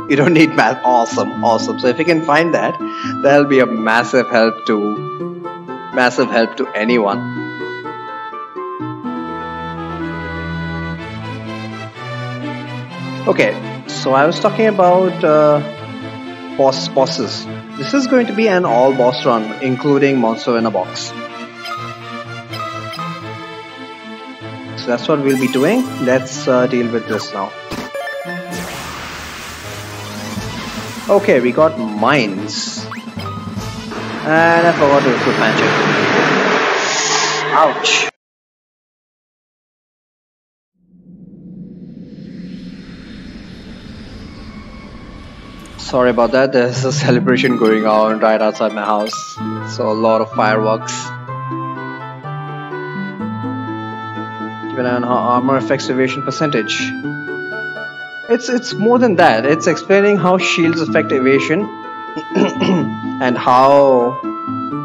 You don't need math. Awesome. So if you can find that, that'll be a massive help to anyone. Okay, so I was talking about bosses. This is going to be an all boss run, including monster in a box. So that's what we'll be doing. Let's deal with this now. Okay, we got mines. And I forgot to recruit magic. Ouch. Sorry about that, there's a celebration going on right outside my house. So a lot of fireworks. Keep an eye on how armor affects evasion percentage. It's more than that. It's explaining how shields affect evasion and how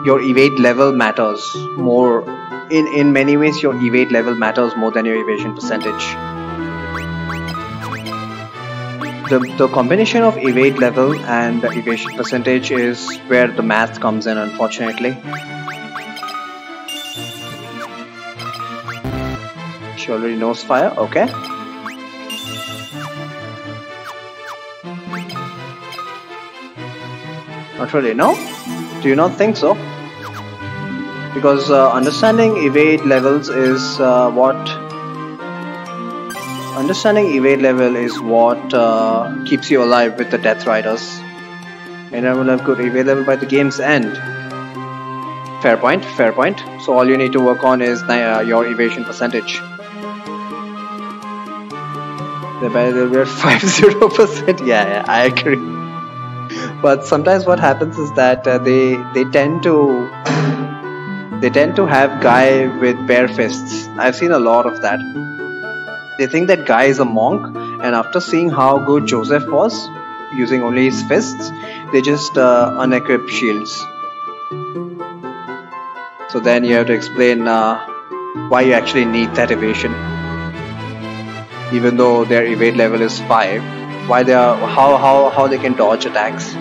your evade level matters more. In many ways, your evade level matters more than your evasion percentage. The combination of evade level and the evasion percentage is where the math comes in, unfortunately. She already knows fire, okay. Not really, no? Do you not think so? Because understanding evade levels is Understanding evade level is what keeps you alive with the Death Riders. And I will have good evade level by the game's end. Fair point, fair point. So all you need to work on is your evasion percentage. We're 50%. Yeah, I agree. But sometimes what happens is that they tend to have Guy with bare fists. I've seen a lot of that. They think that Guy is a monk, and after seeing how good Joseph was, using only his fists, they just unequip shields. So then you have to explain why you actually need that evasion. Even though their evade level is 5, why they are how they can dodge attacks.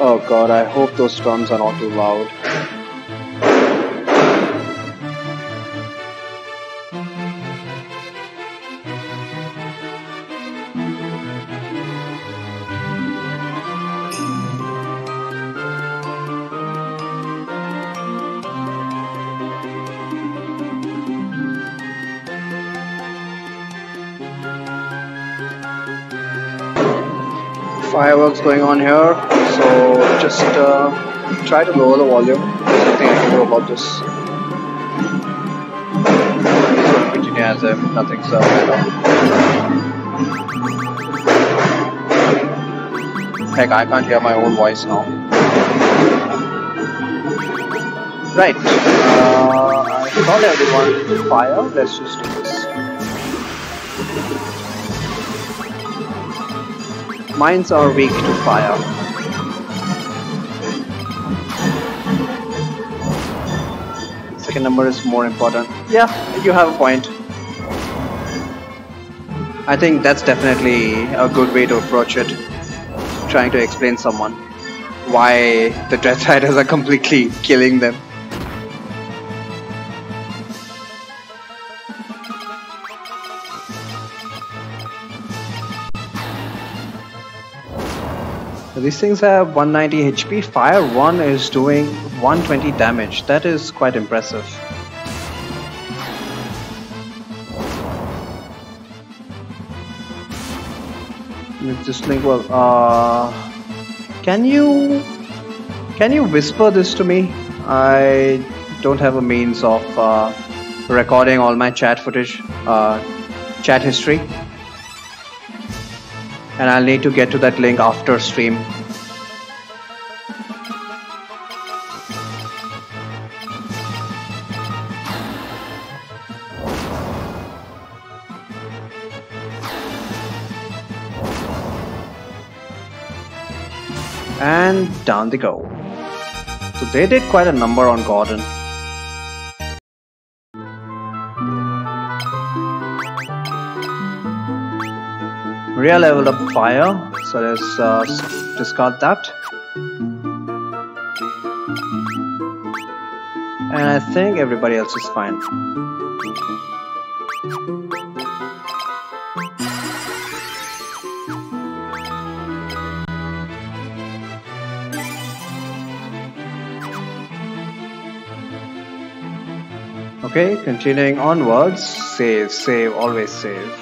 Oh god, I hope those drums are not too loud. Fireworks going on here, so just try to lower the volume. There's nothing I can do about this. So Virginia has nothing, so heck, I can't hear my own voice now. Right, I thought everyone fire. Let's just do this. Mines are weak to fire. Second number is more important. Yeah, you have a point. I think that's definitely a good way to approach it. Trying to explain someone why the Dread Riders are completely killing them. These things have 190 HP. Fire 1 is doing 120 damage. That is quite impressive. Just think, well, can you whisper this to me? I don't have a means of recording all my chat footage, chat history. And I'll need to get to that link after stream. And down they go. So they did quite a number on Gordon. Rhea leveled up fire, so let's discard that. And I think everybody else is fine. Okay, continuing onwards. Save, save, always save.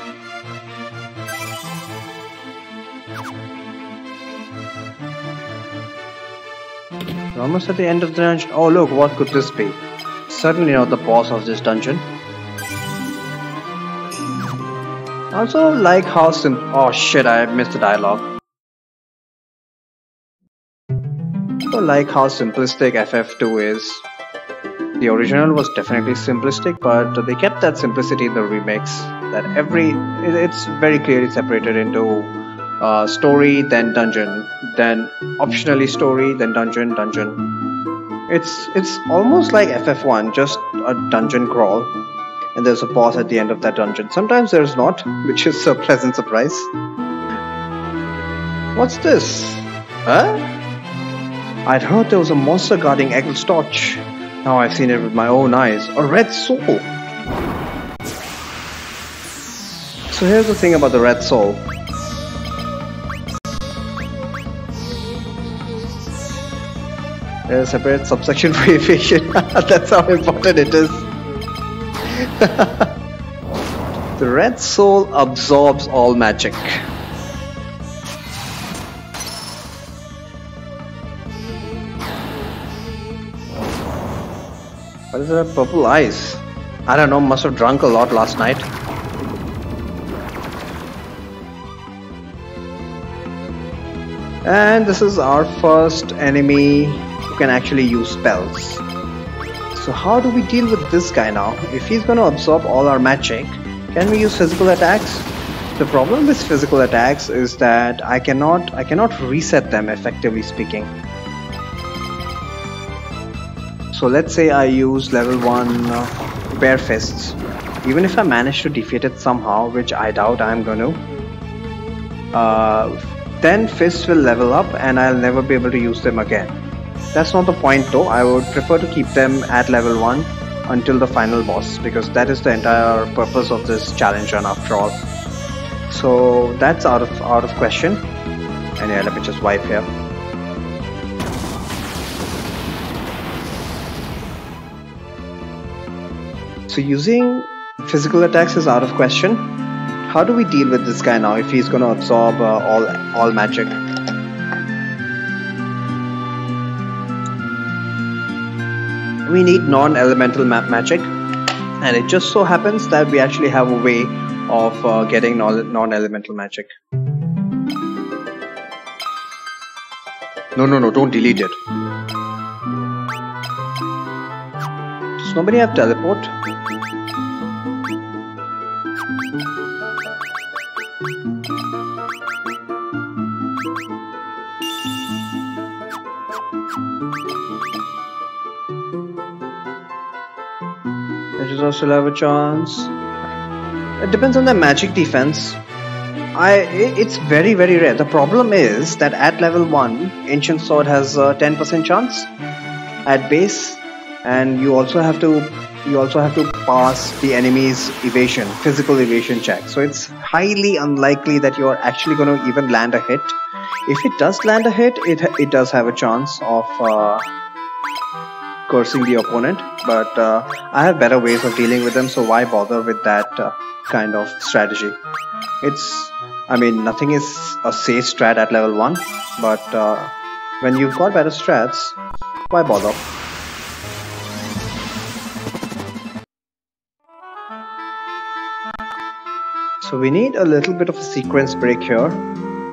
We're almost at the end of the dungeon. Oh look, what could this be? Certainly not the boss of this dungeon. I also like how oh shit, I missed the dialogue. I also like how simplistic FF2 is. The original was definitely simplistic, but they kept that simplicity in the remakes. That it's very clearly separated into story, then dungeon, then optionally story, then dungeon, dungeon. It's almost like FF1, just a dungeon crawl, and there's a boss at the end of that dungeon. Sometimes there's not, which is a pleasant surprise. What's this? Huh? I'd heard there was a monster guarding Eggel's torch. Now I've seen it with my own eyes. A red soul! So here's the thing about the red soul. There's a separate subsection for evasion. That's how important it is. The red soul absorbs all magic. What is that purple eyes? I don't know, must have drunk a lot last night. And this is our first enemy who can actually use spells. So how do we deal with this guy now? If he's going to absorb all our magic, can we use physical attacks? The problem with physical attacks is that I cannot reset them, effectively speaking. So let's say I use level 1 Bare Fists. Even if I manage to defeat it somehow, which I doubt I'm going to, then fists will level up and I'll never be able to use them again. That's not the point though. I would prefer to keep them at level 1 until the final boss, because that is the entire purpose of this challenge run after all. So that's out of question. And yeah, let me just wipe here. So using physical attacks is out of question. How do we deal with this guy now if he's gonna absorb all magic? We need non-elemental magic, and it just so happens that we actually have a way of getting non-elemental magic. No, don't delete it. Does nobody have teleport? I still have a chance. It depends on the magic defense. It's very rare. The problem is that at level 1, Ancient Sword has a 10% chance at base, and you also have to pass the enemy's physical evasion check. So it's highly unlikely that you are actually going to even land a hit. If it does land a hit, it does have a chance of cursing the opponent, but I have better ways of dealing with them, so why bother with that kind of strategy? Nothing is a safe strat at level 1, but when you've got better strats, why bother? So we need a little bit of a sequence break here,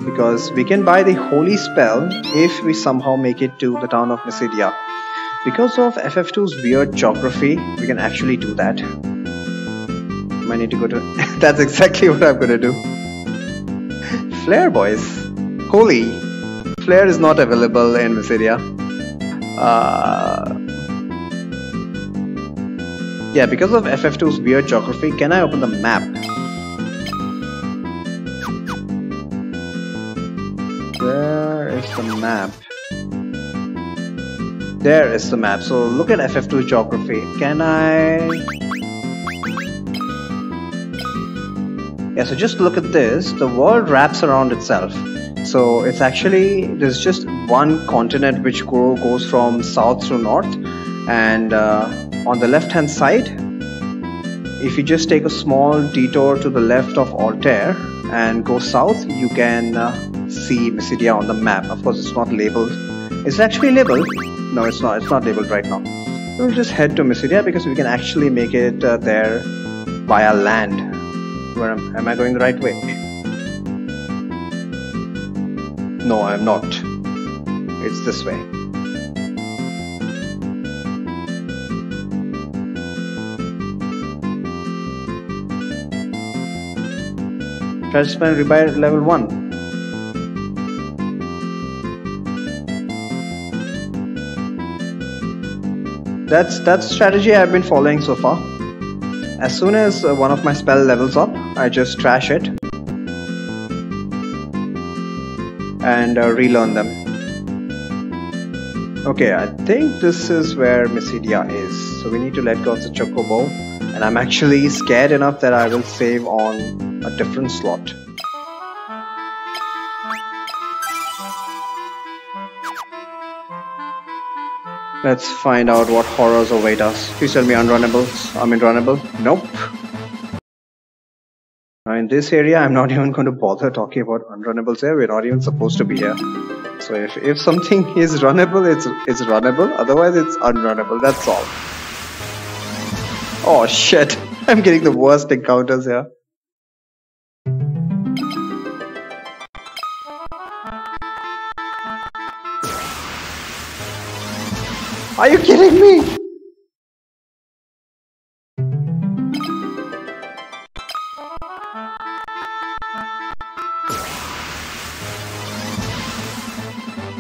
because we can buy the holy spell if we somehow make it to the town of Mysidia. Because of FF2's weird geography, we can actually do that. I need to go to... That's exactly what I'm gonna do. Flare, boys. Holy. Flare is not available in Mysidia. Yeah, because of FF2's weird geography, can I open the map? Where is the map? There is the map. So look at FF2 geography. Can I... Yeah, so just look at this. The world wraps around itself. So it's actually, there's just one continent which goes from south to north. And on the left hand side, if you just take a small detour to the left of Altair and go south, you can see Mysidia on the map. Of course, it's not labeled. It's actually labeled. No, it's not. It's not labeled right now. We'll just head to Mysidia because we can actually make it there via land. Where am I going the right way? No, I'm not. It's this way. Try to spend rebuy at level 1. That's the strategy I've been following so far. As soon as one of my spell levels up, I just trash it and relearn them. Okay, I think this is where Mysidia is. So we need to let go of the Chocobo, and I'm actually scared enough that I will save on a different slot. Let's find out what horrors await us. Please tell me unrunnables. I'm unrunnable. Nope. Now in this area, I'm not even going to bother talking about unrunnables here. We're not even supposed to be here. So if something is runnable, it's runnable. Otherwise, it's unrunnable. That's all. Oh shit! I'm getting the worst encounters here. Are you kidding me?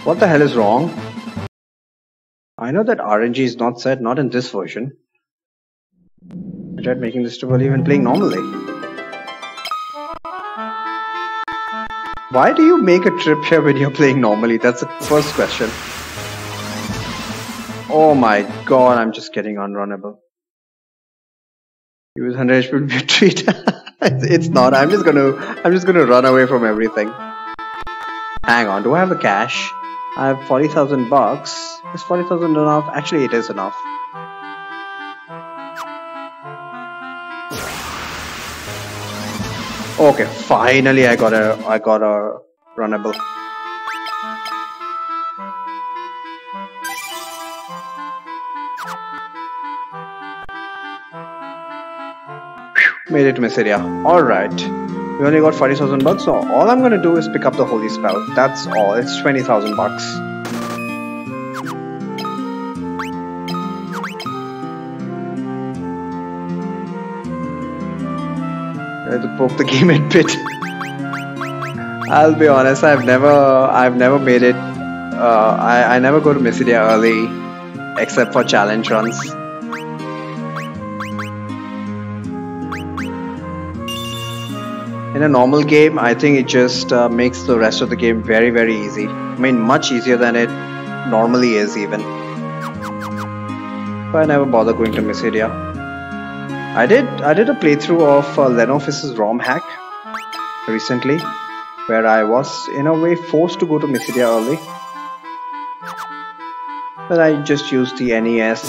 What the hell is wrong? I know that RNG is not set, not in this version. I tried making this to while even playing normally. Why do you make a trip here when you're playing normally? That's the first question. Oh my god, I'm just getting unrunnable. Use 100 HP would be a treat. It's not. I'm just gonna run away from everything. Hang on, do I have the cash? I have 40,000 bucks. Is 40,000 enough? Actually, it is enough. Okay, finally I got a runnable. Made it to Mysteria. Alright. We only got 40,000 bucks, so all I'm gonna do is pick up the holy spell. That's all. It's 20,000 bucks. I had to poke the game a bit. I'll be honest, I've never made it. I never go to Mysteria early, except for challenge runs. In a normal game, I think it just makes the rest of the game very, very easy. I mean, much easier than it normally is even. But I never bother going to Mysteria. I did a playthrough of Lenofis' ROM hack recently, where I was in a way forced to go to Mysteria early. But I just used the NES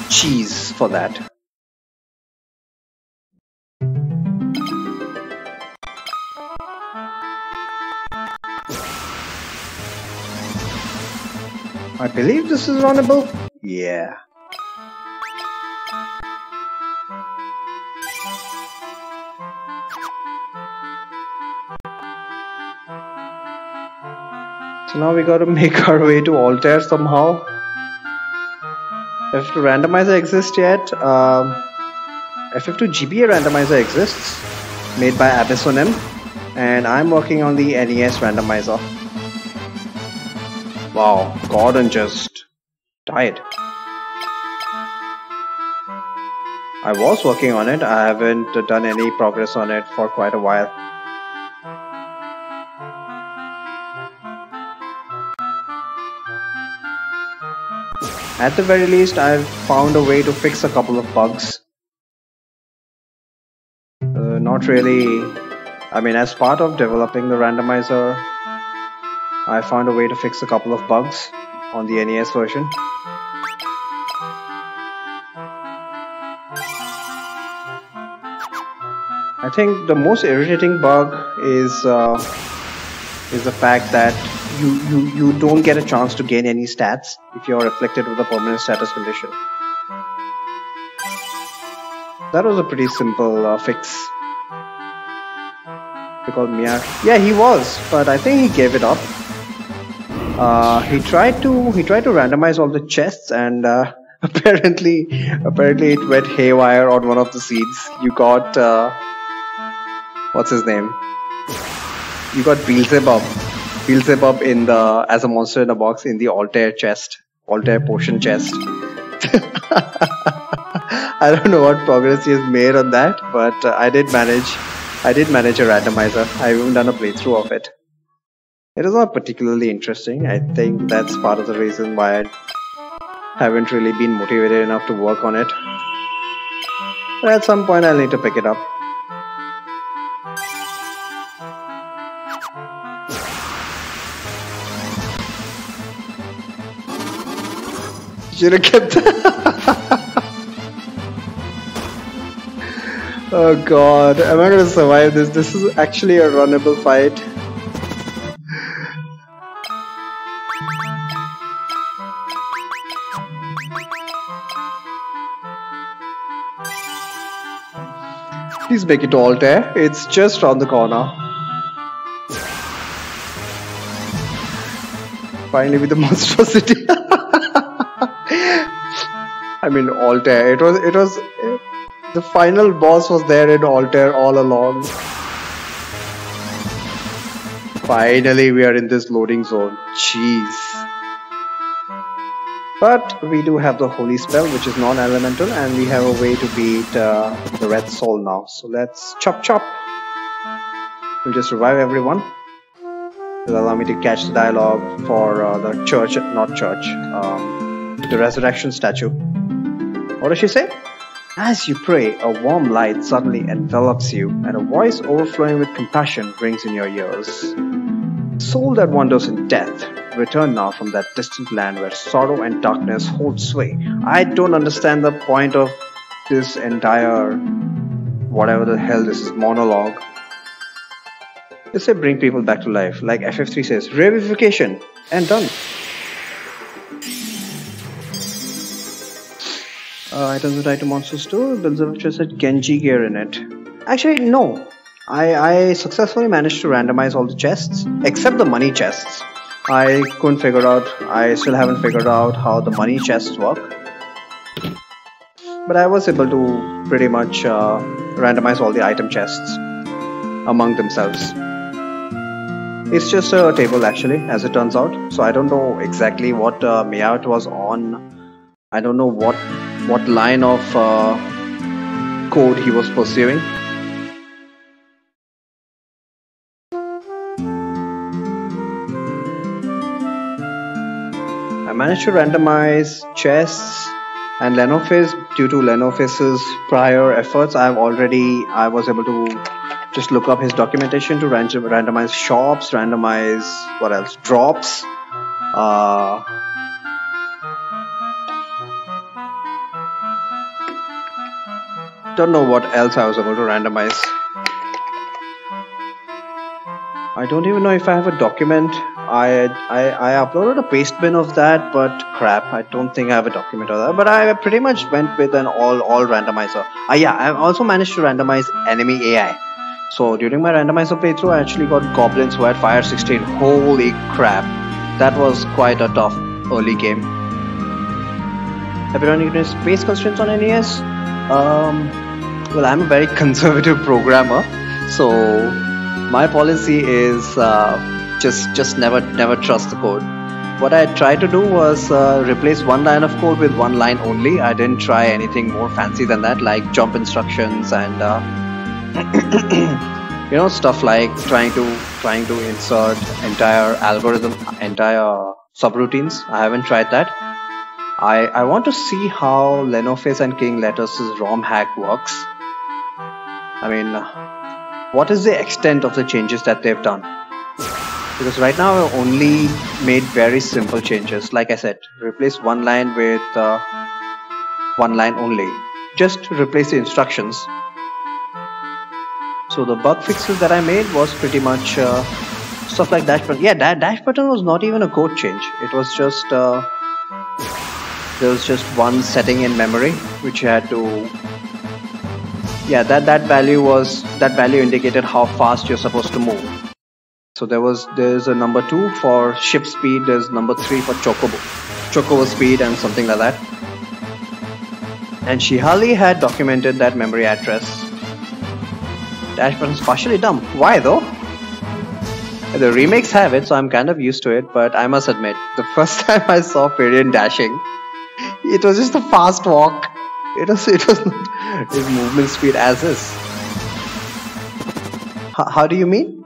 cheese for that. I believe this is runnable. Yeah. So now we gotta make our way to Altair somehow. If the randomizer exists yet, FF2 GBA randomizer exists, made by Abyssonim, and I'm working on the NES randomizer. Wow, Gordon just died. I was working on it, I haven't done any progress on it for quite a while. At the very least, I've found a way to fix a couple of bugs. Not really, I mean, as part of developing the randomizer, I found a way to fix a couple of bugs on the NES version. I think the most irritating bug is the fact that you don't get a chance to gain any stats if you're afflicted with a permanent status condition. That was a pretty simple fix. Because Mia, yeah, he was, but I think he gave it up. He tried to randomize all the chests, and apparently it went haywire on one of the seeds. You got what's his name? You got Beelzebub in the as a monster in a box in the Altair potion chest. I don't know what progress he has made on that, but I did manage a randomizer. I haven't done a playthrough of it. It is not particularly interesting. I think that's part of the reason why I haven't really been motivated enough to work on it. But at some point I'll need to pick it up. Should have kept that. Oh god, am I gonna survive this? This is actually a runnable fight. Please make it to Altair. It's just round the corner. Finally with the monstrosity. I mean Altair. It was the final boss was there in Altair all along. Finally we are in this loading zone. Jeez. But we do have the holy spell, which is non-elemental, and we have a way to beat the red soul now. So let's chop chop. Will just revive everyone. Will allow me to catch the dialogue for the church, not church, the resurrection statue. What does she say? As you pray, a warm light suddenly envelops you, and a voice overflowing with compassion rings in your ears. Soul that wanders in death, return now from that distant land where sorrow and darkness hold sway. I don't understand the point of this entire, whatever the hell this is, monologue. Just say bring people back to life, like FF3 says, revivification, and done. Items with item monsters too. Builds of just had Genji gear in it. Actually, no. I successfully managed to randomize all the chests, except the money chests. I couldn't figure out, I still haven't figured out how the money chests work. But I was able to pretty much randomize all the item chests among themselves. It's just a table actually, as it turns out. So I don't know exactly what Meowth was on. I don't know what line of code he was pursuing. I managed to randomize chests and Lenophis. Due to Lenophis's prior efforts, I was able to just look up his documentation to randomize shops, randomize what else? Drops. Don't know what else I was able to randomize. I don't even know if I have a document. I uploaded a paste bin of that, but crap, I don't think I have a document of that. But I pretty much went with an all randomizer. Yeah, I also managed to randomize enemy AI. So during my randomizer playthrough, I actually got goblins who had fire 16. Holy crap, that was quite a tough early game. Have you run into space constraints on NES? Well, I'm a very conservative programmer, so my policy is just never trust the code. What I tried to do was replace one line of code with one line only. I didn't try anything more fancy than that, like jump instructions and you know, stuff like trying to insert entire algorithm, entire subroutines. I haven't tried that. I want to see how Lenophis and King Letus' ROM hack works. I mean, what is the extent of the changes that they've done? Because right now I've only made very simple changes. Like I said, replace one line with one line only. Just replace the instructions. So the bug fixes that I made was pretty much stuff like dash button. Yeah, dash button was not even a code change. It was just there was just one setting in memory which you had to. Yeah, that value indicated how fast you're supposed to move. So there's a number 2 for ship speed. There's number 3 for chocobo speed and something like that. And Shihali had documented that memory address. Dash button's partially dumb. Why though? The remakes have it, so I'm kind of used to it. But I must admit, the first time I saw Farian dashing, it was just a fast walk. It was not his movement speed as is. How do you mean?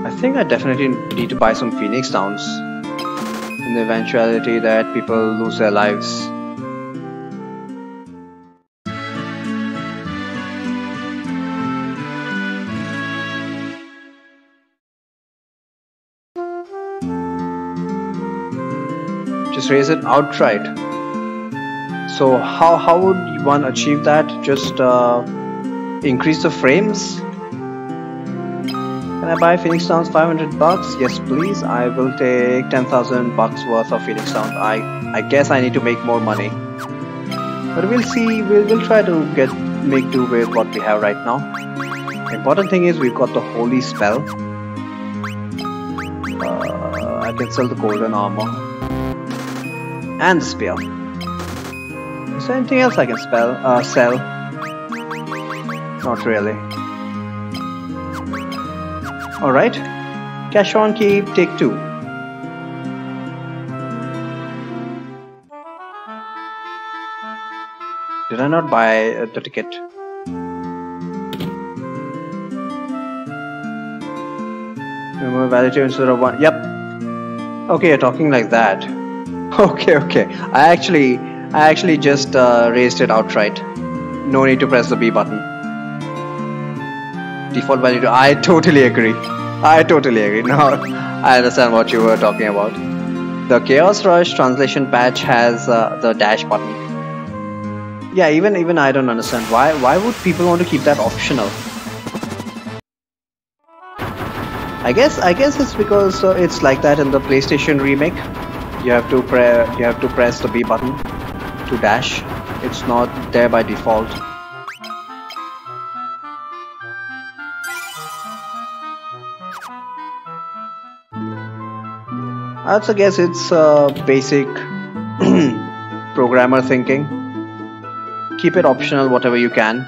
I think I definitely need to buy some Phoenix Downs in the eventuality that people lose their lives. Just raise it outright. So how would one achieve that? Just increase the frames? Can I buy Phoenix Downs $500? Yes please. I will take 10,000 bucks worth of Phoenix Downs. I guess I need to make more money. But we'll see. We'll try to make do with what we have right now. The important thing is we've got the holy spell. I can sell the golden armor. And the spear. Is there anything else I can sell? Not really. Alright. Cash on keep, take 2. Did I not buy the ticket? Remove value instead of 1. Yep. Okay, you're talking like that. Okay. I actually just raised it outright. No need to press the B button. Default value. I totally agree. Now I understand what you were talking about. The Chaos Rush translation patch has the dash button. Yeah, even I don't understand why would people want to keep that optional. I guess it's because it's like that in the PlayStation remake. You have to press the B button to dash. It's not there by default. I also guess it's basic programmer thinking. Keep it optional whatever you can.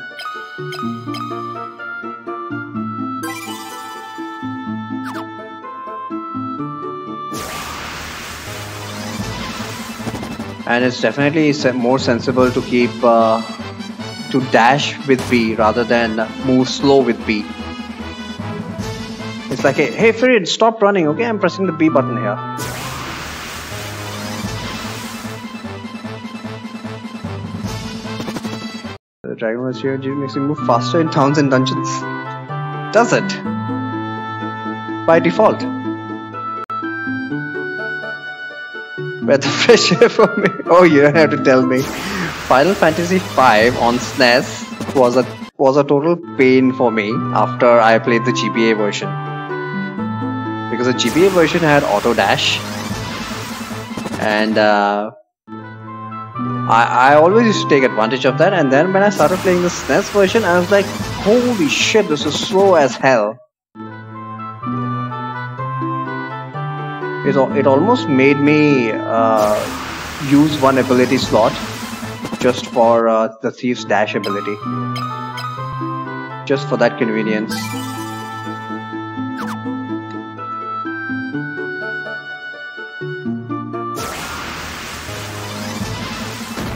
And it's definitely more sensible to keep to dash with B rather than move slow with B. It's like, hey Farid, stop running, okay? I'm pressing the B button here. The Dragon was here makes me move faster in towns and dungeons. Does it? By default. Where the fresh air for me. Oh, you don't have to tell me. Final Fantasy V on SNES was a total pain for me after I played the GBA version. Because the GBA version had auto dash, and I always used to take advantage of that. And then when I started playing the SNES version, I was like, holy shit, this is slow as hell. It almost made me use one ability slot just for the thief's dash ability, just for that convenience.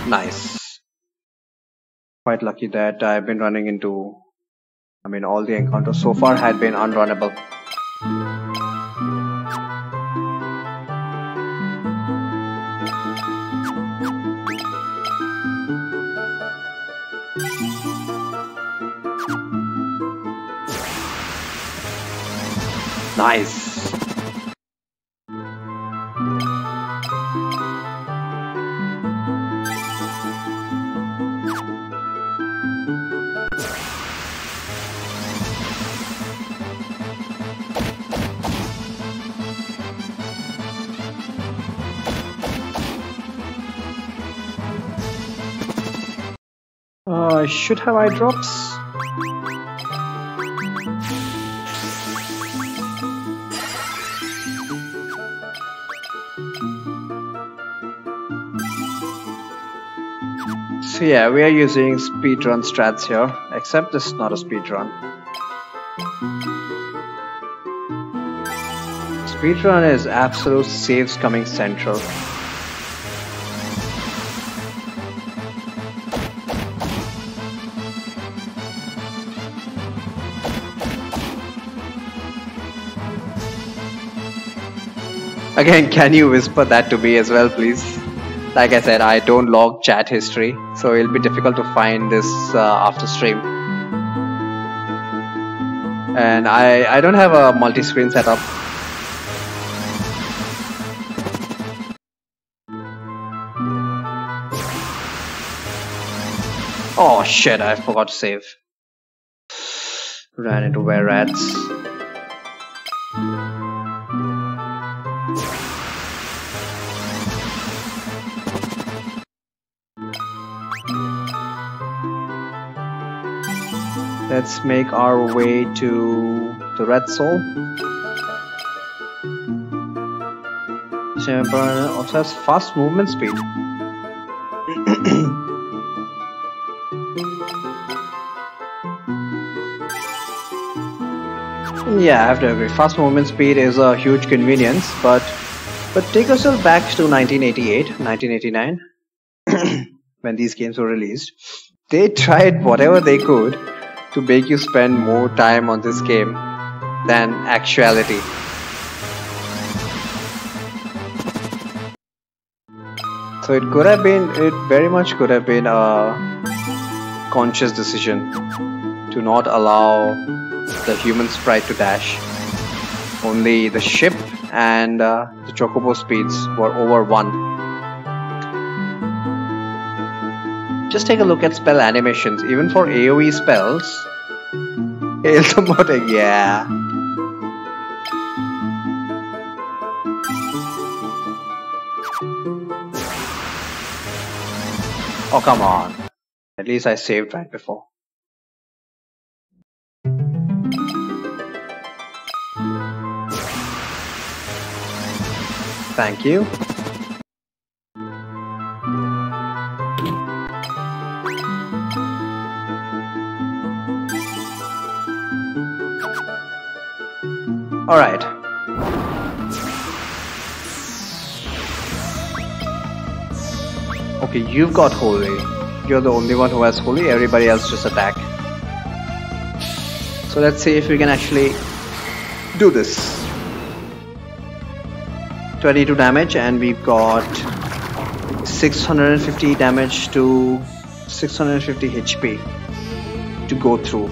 Nice. Quite lucky that I've been running into, all the encounters so far had been unrunnable. Nice. I should have eye drops. So yeah, we are using speedrun strats here, except this is not a speedrun. Speedrun is absolute saves coming central. Again, can you whisper that to me as well, please? Like I said, I don't log chat history, so it'll be difficult to find this after stream. And I don't have a multi-screen setup. Oh shit, I forgot to save. Ran into were rats. Let's make our way to the Red Soul. Also has fast movement speed. Yeah, I have to agree. Fast movement speed is a huge convenience, but take yourself back to 1988, 1989, when these games were released. They tried whatever they could to make you spend more time on this game than actuality. So it very much could have been a conscious decision to not allow the human sprite to dash. Only the ship and the chocobo speeds were over 1. Just take a look at spell animations. Even for AoE spells, it's about a yeah. Oh come on! At least I saved right before. Thank you. Alright. Okay, you've got Holy. You're the only one who has Holy, everybody else just attack. So let's see if we can actually do this. 22 damage and we've got 650 damage to 650 HP to go through.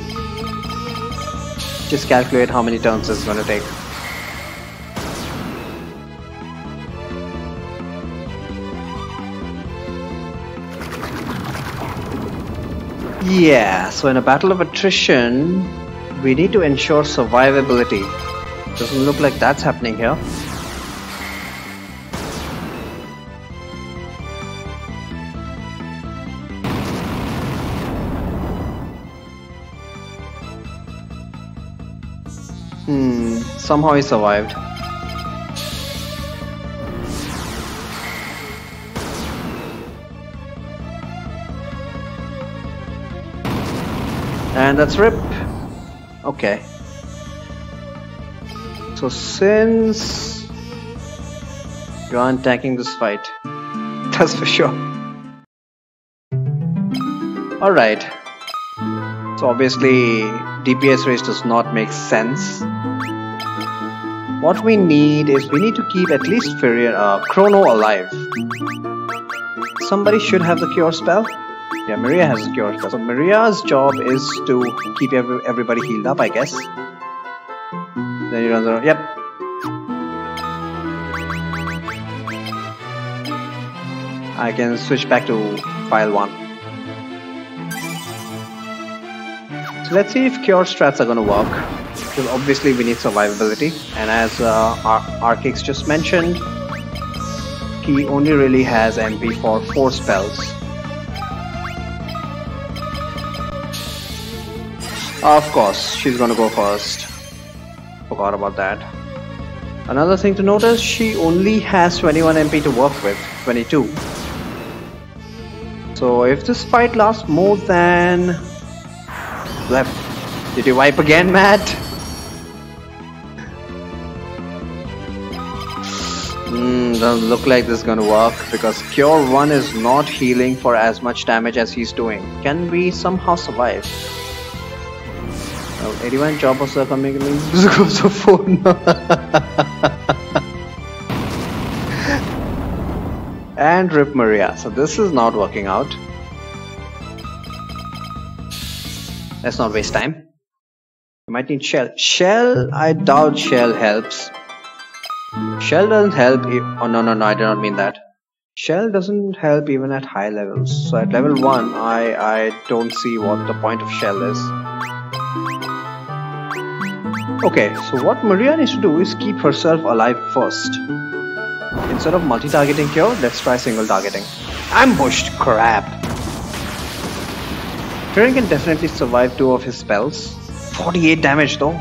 Just calculate how many turns it's going to take. Yeah, so in a battle of attrition, we need to ensure survivability. Doesn't look like that's happening here. Somehow he survived. And that's Rip. Okay. So since you aren't tanking this fight, that's for sure. Alright. So obviously DPS race does not make sense. What we need is we need to keep at least Chrono alive. Somebody should have the cure spell. Yeah, Maria has the cure spell. So Maria's job is to keep everybody healed up, I guess. Then he runs around. Yep. I can switch back to file 1. So let's see if cure strats are gonna work. Because obviously we need survivability, and as Arkix just mentioned, he only really has MP for 4 spells. Of course, she's gonna go first. Forgot about that. Another thing to notice, she only has 21 MP to work with, 22. So if this fight lasts more than... Did you wipe again, Matt? Doesn't look like this is gonna work because Cure 1 is not healing for as much damage as he's doing. Can we somehow survive? Well, 81 choppers are coming in. This goes to 4 now. And Rip Maria. So this is not working out. Let's not waste time. We might need Shell. Shell, I doubt Shell helps. Shell doesn't help. Oh no, I did not mean that. Shell doesn't help even at high levels. So at level 1, I don't see what the point of Shell is. Okay, so what Maria needs to do is keep herself alive first. Instead of multi-targeting Cure, let's try single targeting. Ambushed! Crap! Tyrion can definitely survive 2 of his spells. 48 damage though.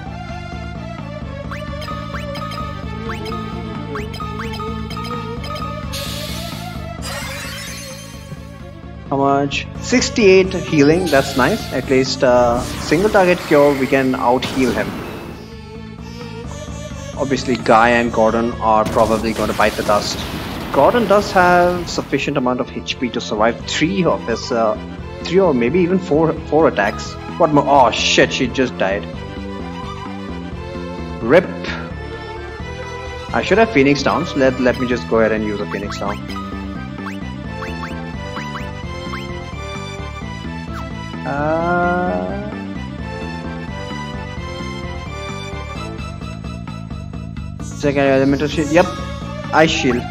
How much? 68 healing, that's nice. At least single target cure, we can out heal him. Obviously, Guy and Gordon are probably going to bite the dust. Gordon does have sufficient amount of HP to survive three of his, three or maybe even four attacks. What more? Oh shit! She just died. Rip. I should have Phoenix Downs. Let me just go ahead and use a Phoenix Down. Second elemental shield. Yep, Ice Shield.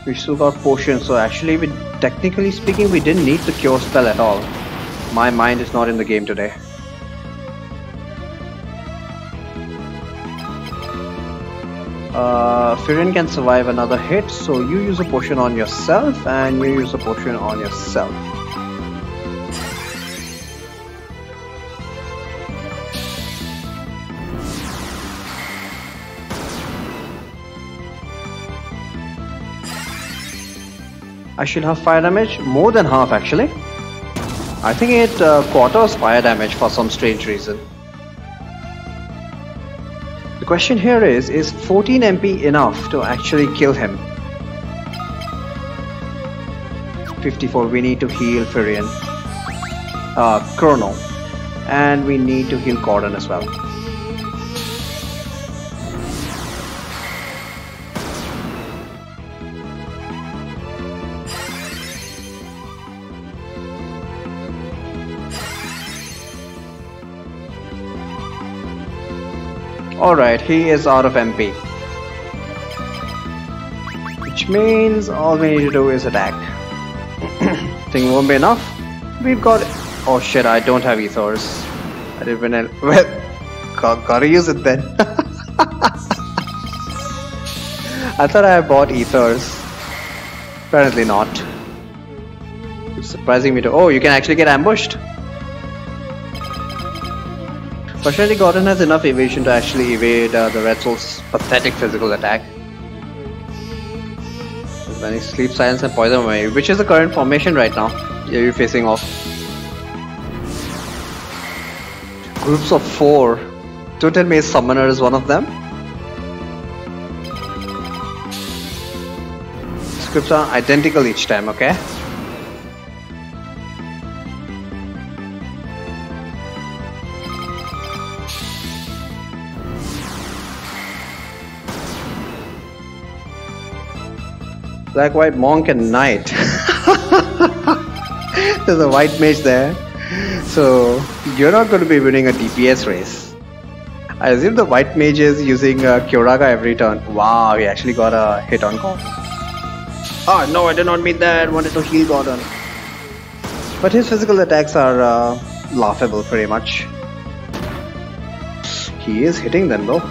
We still got potions, so actually, technically speaking, we didn't need the cure spell at all. My mind is not in the game today. Firion can survive another hit, so you use a potion on yourself and you use a potion on yourself. I should have fire damage, more than half actually. I think it quarters fire damage for some strange reason. The question here is 14 MP enough to actually kill him? 54, we need to heal Firion, Chrono, and we need to heal Gordon as well. Alright, he is out of MP. Which means all we need to do is attack. Think it won't be enough? We've got... Oh shit, I don't have ethers. I didn't... Well, gotta use it then. I thought I bought ethers. Apparently not. It's surprising me to... Oh, you can actually get ambushed. Fortunately, Gordon has enough evasion to actually evade the Red Soul's pathetic physical attack. Banning Sleep, Silence and Poison away, which is the current formation right now you're facing off. Groups of 4. Don't tell me Summoner is one of them. Scripts are identical each time, okay? Black, White, Monk and Knight. There's a white mage there. So you're not going to be winning a DPS race. I assume the white mage is using Kyoraga every turn. Wow, he actually got a hit on Gordon. Oh no, I did not mean that. I wanted to heal Gordon. But his physical attacks are laughable pretty much. He is hitting them though.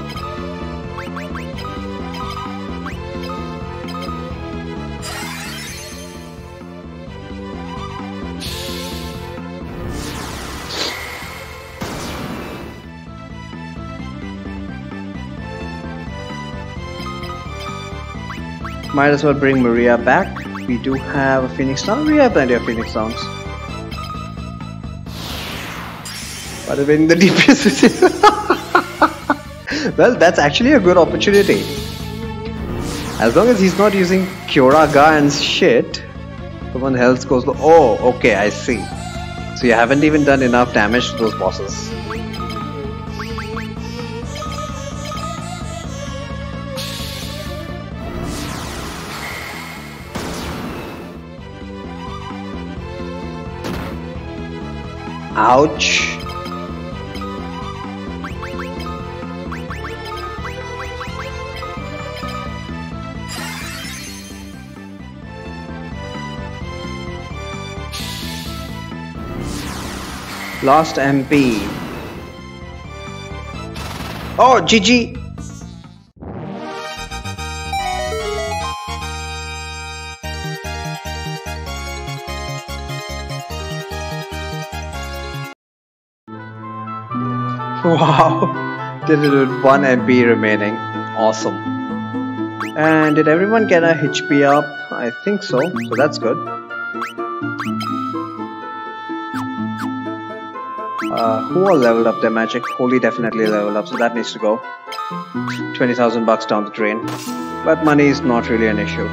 Might as well bring Maria back. We do have a Phoenix Down. We have plenty of Phoenix Downs. But winning the DPS is... Well, that's actually a good opportunity. As long as he's not using Kyoraga and shit, someone else goes... Oh, okay, I see. So you haven't even done enough damage to those bosses. Ouch. Lost MP. Oh, GG. Wow, did it with 1 MP remaining. Awesome. And did everyone get a HP up? I think so. So that's good. Who all leveled up their magic? Holy definitely leveled up, so that needs to go. 20,000 bucks down the drain. But money is not really an issue.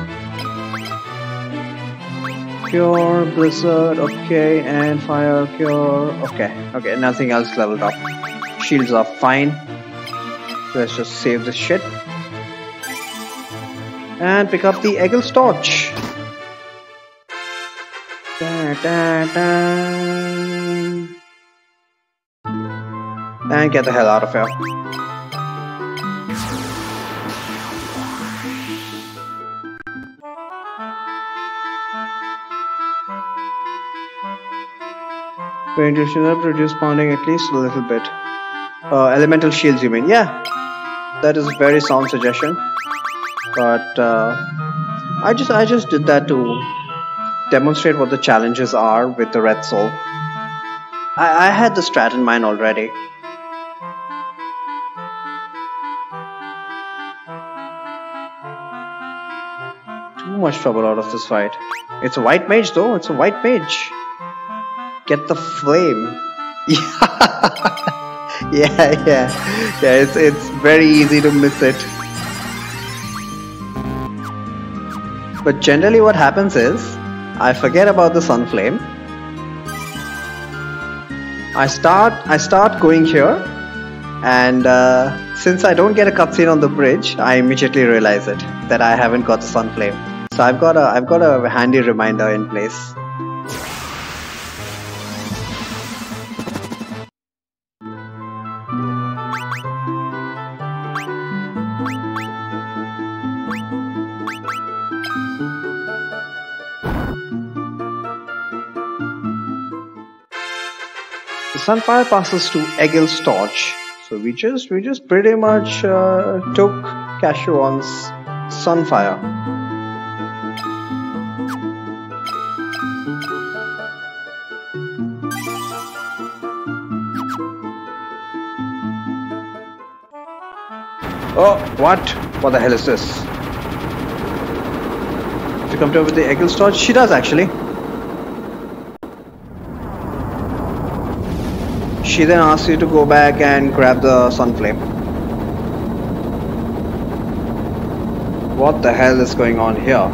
Cure, Blizzard, okay, and Fire, Cure, okay, nothing else leveled up. Shields are fine. Let's just save this shit. And pick up the Eagle's Torch. And get the hell out of here. Range should have reduced pounding at least a little bit. Elemental shields, you mean? Yeah, that is a very sound suggestion. But I just did that to demonstrate what the challenges are with the Red Soul. I had the strat in mind already. Too much trouble out of this fight. It's a white mage though. It's a white mage. Get the flame. Yeah. It's very easy to miss it. But generally what happens is, I forget about the sun flame. I start going here, and since I don't get a cutscene on the bridge, I immediately realize it that I haven't got the sun flame. So I've got a handy reminder in place. Sunfire passes to Eagle's Torch, so we just pretty much took Cashuan's Sunfire. Oh, what the hell is this? To come to her with the Eagle's Torch, she does actually. She then asks you to go back and grab the sun flame. What the hell is going on here?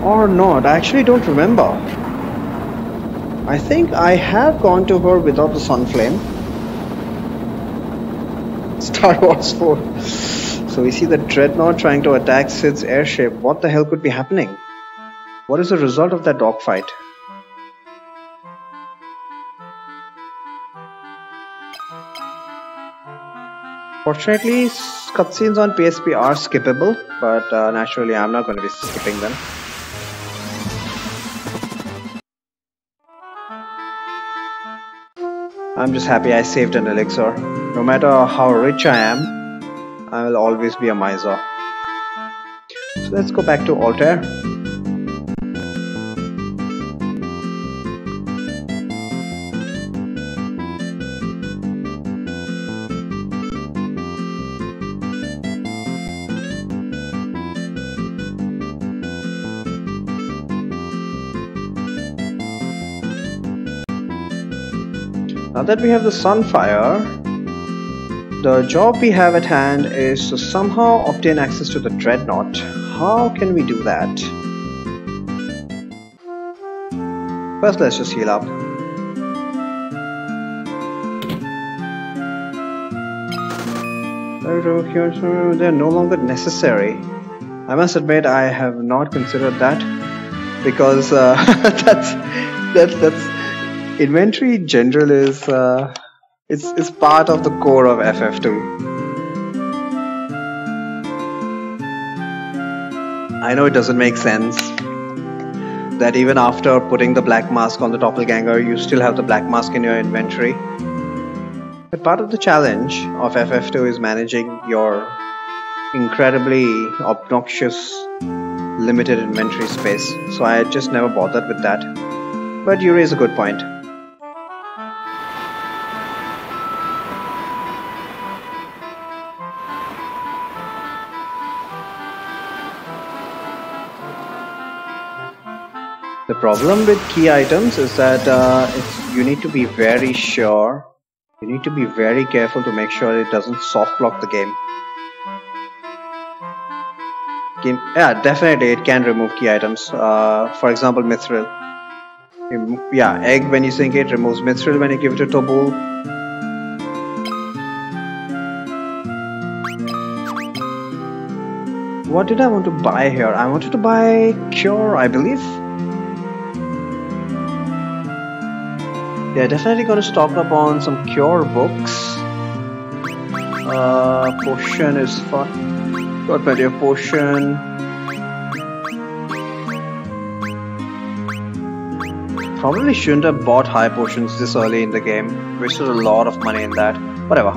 Or not, I actually don't remember. I think I have gone to her without the sun flame. Star Wars 4. So we see the Dreadnought trying to attack Sid's airship. What the hell could be happening? What is the result of that dogfight? Fortunately, cutscenes on PSP are skippable, but naturally I'm not going to be skipping them. I'm just happy I saved an elixir. No matter how rich I am, I will always be a miser. So let's go back to Altair. Now that we have the Sunfire, the job we have at hand is to somehow obtain access to the Dreadnought. How can we do that? First, let's just heal up. They're no longer necessary. I must admit I have not considered that, because that's inventory in general is it's part of the core of FF2. I know it doesn't make sense that even after putting the black mask on the doppelganger, you still have the black mask in your inventory. But part of the challenge of FF2 is managing your incredibly obnoxious limited inventory space. So I just never bothered with that. But you raise a good point. The problem with key items is that you need to be very sure. You need to be very careful to make sure it doesn't soft lock the game. Yeah, definitely it can remove key items. For example, mithril. Yeah, egg when you sink it removes mithril when you give it to a bull. What did I want to buy here? I wanted to buy cure, I believe. Yeah, definitely gonna stock up on some cure books. Potion is fun. Got plenty of potion. Probably shouldn't have bought high potions this early in the game. Wasted a lot of money in that. Whatever.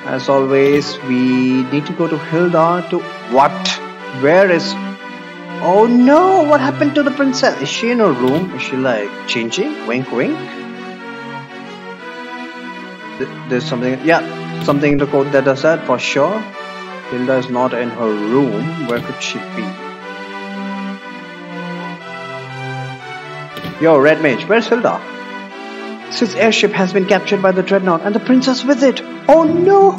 As always, we need to go to Hilda to... What? Where is... Oh no! What happened to the princess? Is she in her room? Is she like changing? Wink wink? There's something... Yeah, something in the code that does that for sure. Hilda is not in her room. Where could she be? Yo, Red Mage, where's Hilda? Sid's airship has been captured by the Dreadnought and the princess with it. Oh no!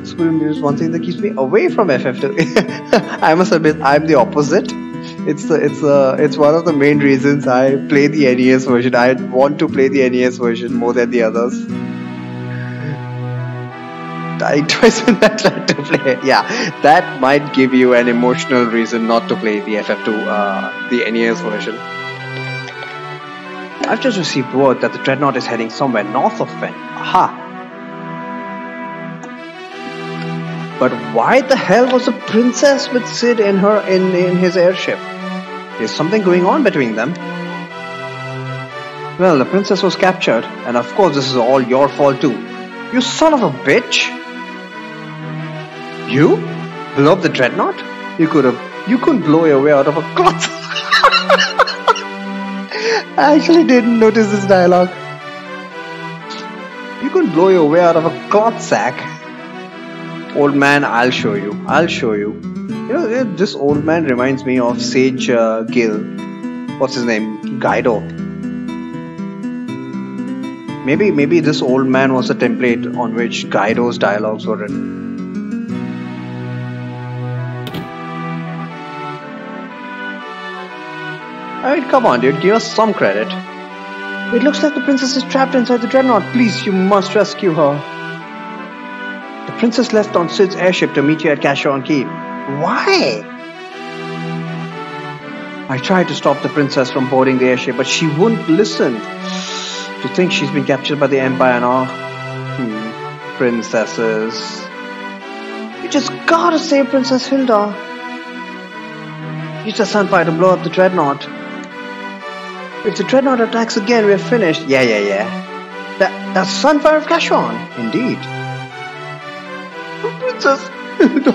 So there's one thing that keeps me away from FF2. I must admit, I'm the opposite. It's one of the main reasons I play the NES version. I want to play the NES version more than the others. Dying twice when I tried to play it. Yeah, that might give you an emotional reason not to play the FF2, the NES version. I've just received word that the Dreadnought is heading somewhere north of Fen. Aha! But why the hell was the princess with Sid in his airship? Is something going on between them? Well, the princess was captured, and of course this is all your fault too. You son of a bitch! You? Blow up the Dreadnought? You couldn't blow your way out of a cloth. I actually didn't notice this dialogue. You couldn't blow your way out of a cloth sack. Old man, I'll show you. I'll show you. You know, this old man reminds me of Sage Gill. What's his name? Guido. Maybe this old man was a template on which Guido's dialogues were written. I mean, come on, dude, give us some credit. It looks like the princess is trapped inside the Dreadnought. Please, you must rescue her. The princess left on Sid's airship to meet you at Casheron Key. Why? I tried to stop the princess from boarding the airship, but she wouldn't listen. To think she's been captured by the Empire now. Princesses. You just gotta save Princess Hilda. Use the Sunfire to blow up the Dreadnought. If the Dreadnought attacks again, we're finished. Yeah. That's Sunfire of Casheron. Indeed. Princess Hilda.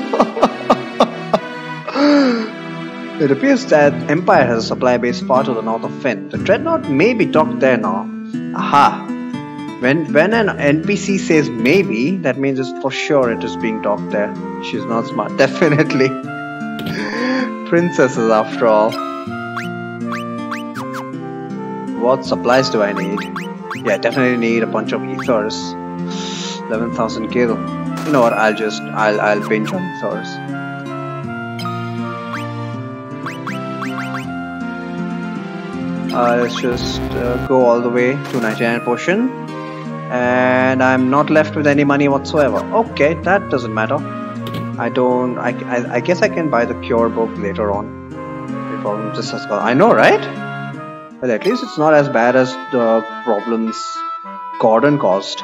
It appears that Empire has a supply base far to the north of Fen. The Dreadnought may be docked there now. Aha! When an NPC says maybe, that means it's for sure it is being docked there. She's not smart. Definitely. Princesses after all. What supplies do I need? Yeah, I definitely need a bunch of ethers. 11,000 gil. You know what, I'll binge on ethers. Let's just go all the way to 99 potion. And I'm not left with any money whatsoever. Okay, that doesn't matter. I guess I can buy the cure book later on. The problem just as well. I know, right? Well, at least it's not as bad as the problems Gordon caused.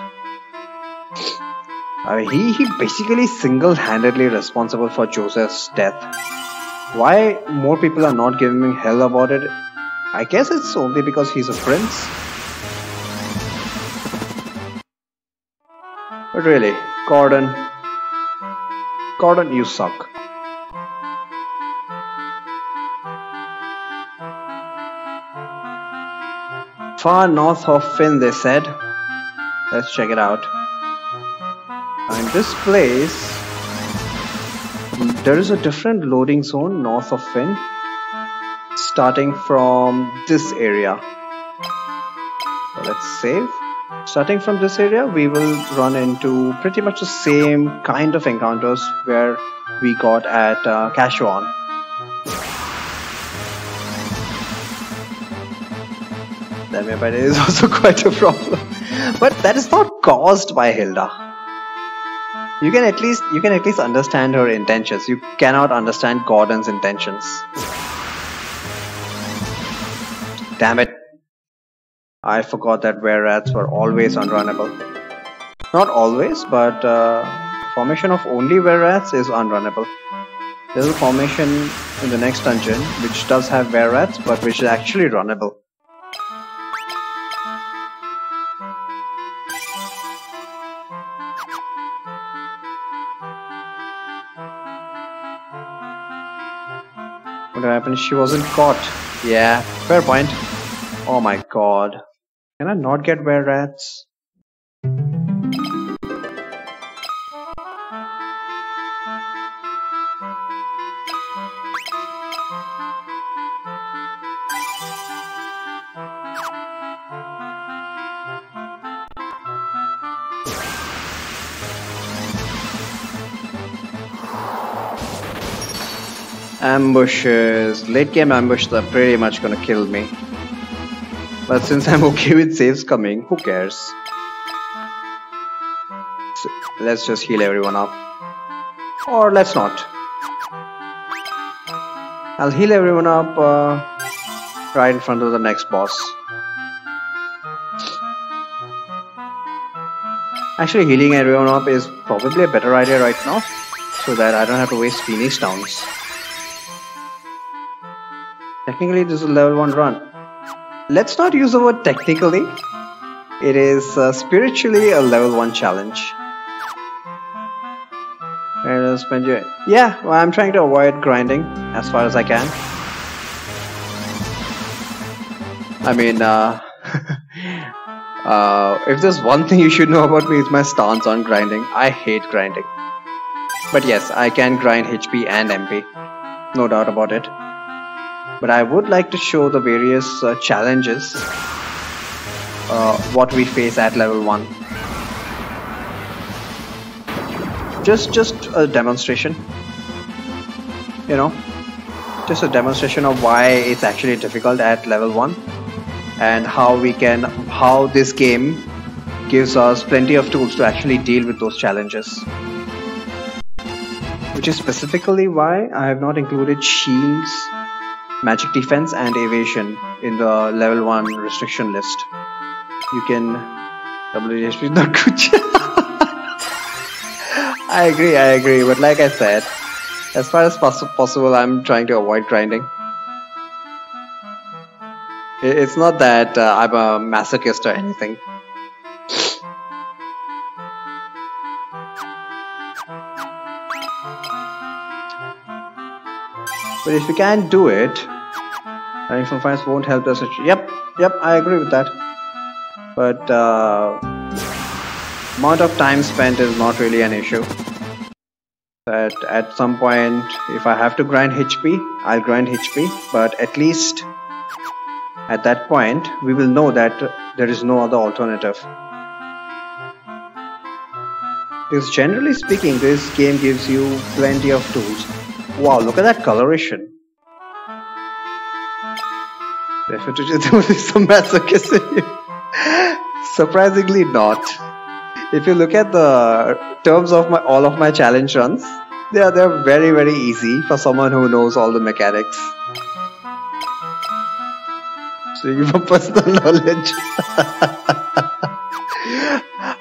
He basically single-handedly responsible for Joseph's death. Why more people are not giving me hell about it? I guess it's only because he's a prince. But really, Gordon, you suck. Far north of Finn, they said. Let's check it out. And this place there is a different loading zone north of Finn, starting from this area. So let's save. Starting from this area, we will run into pretty much the same kind of encounters where we got at Cashuan. But it is also quite a problem. But that is not caused by Hilda. You can at least understand her intentions. You cannot understand Gordon's intentions. Damn it. I forgot that were-rats were always unrunnable. Not always, but formation of only were-rats is unrunnable. There's a formation in the next dungeon which does have were-rats, but which is actually runnable. What happened? She wasn't caught. Yeah, fair point. Oh my god. Can I not get were-rats? Ambushes. Late game ambushes are pretty much gonna kill me. But since I'm okay with saves coming, who cares? So let's just heal everyone up. Or let's not. I'll heal everyone up right in front of the next boss. Actually, healing everyone up is probably a better idea right now, so that I don't have to waste Phoenix Downs. Technically, this is a level 1 run. Let's not use the word technically. It is spiritually a level 1 challenge. Yeah, well, I'm trying to avoid grinding as far as I can. I mean, if there's one thing you should know about me, it's my stance on grinding. I hate grinding. But yes, I can grind HP and MP. No doubt about it. But I would like to show the various challenges what we face at level 1. Just a demonstration, you know, just a demonstration of why it's actually difficult at level 1 and how this game gives us plenty of tools to actually deal with those challenges. Which is specifically why I have not included shields, magic defense and evasion in the level 1 restriction list. You can WHP not good. I agree, but like I said, as far as possible, I'm trying to avoid grinding. It's not that I'm a masochist or anything. But if we can't do it, running from fires won't help us. Yep, I agree with that. But amount of time spent is not really an issue. That at some point, if I have to grind HP, I'll grind HP. But at least at that point, we will know that there is no other alternative. Because generally speaking, this game gives you plenty of tools. Wow, look at that coloration. Definitely some masochism. Surprisingly not. If you look at the terms of all of my challenge runs, they're very, very easy for someone who knows all the mechanics. So you have personal knowledge.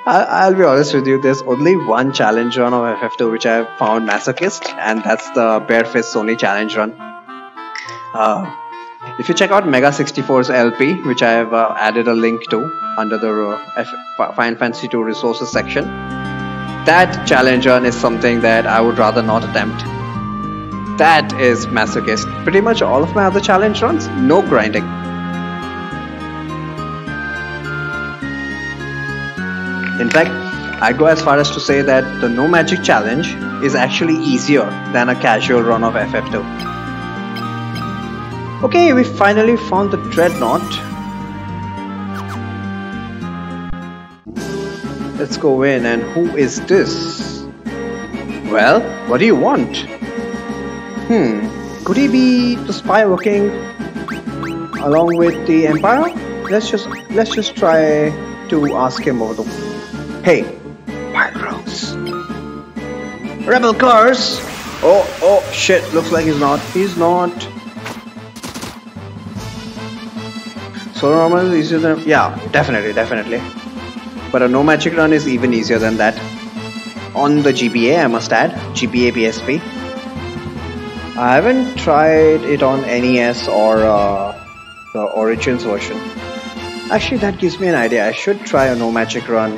I'll be honest with you, there's only one challenge run of FF2 which I have found masochist, and that's the Barefist Sony challenge run. If you check out Mega 64's LP, which I have added a link to under the Final Fantasy II resources section, that challenge run is something that I would rather not attempt. That is masochist. Pretty much all of my other challenge runs, no grinding. In fact, I'd go as far as to say that the no magic challenge is actually easier than a casual run of FF2. Okay, we finally found the dreadnought. Let's go in. And who is this? Well, what do you want? Could he be the spy working along with the Empire? Let's just try to ask him over the... Hey, Wild Rose. Rebel cars! Oh shit, looks like he's not. He's not. Solar armor is easier than... Yeah, definitely. But a no magic run is even easier than that. On the GBA, I must add. GBA PSP. I haven't tried it on NES or the Origins version. Actually, that gives me an idea. I should try a no magic run.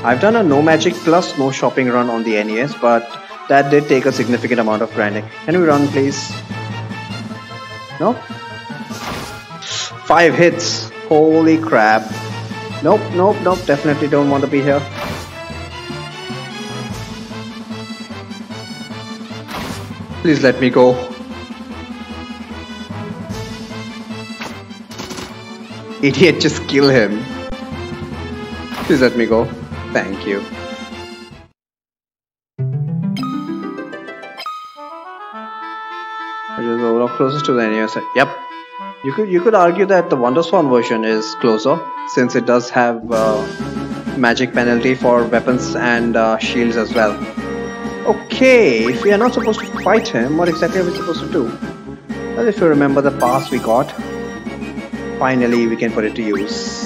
I've done a no magic plus no shopping run on the NES, but that did take a significant amount of grinding. Can we run, please? No? 5 hits. Holy crap. Nope. Definitely don't want to be here. Please let me go. Idiot, just kill him. Please let me go. Thank you. It is overall closest to the NES. Yep. You could argue that the WonderSwan version is closer, since it does have magic penalty for weapons and shields as well. Okay, if we are not supposed to fight him, what exactly are we supposed to do? Well, if you remember the pass we got, finally we can put it to use.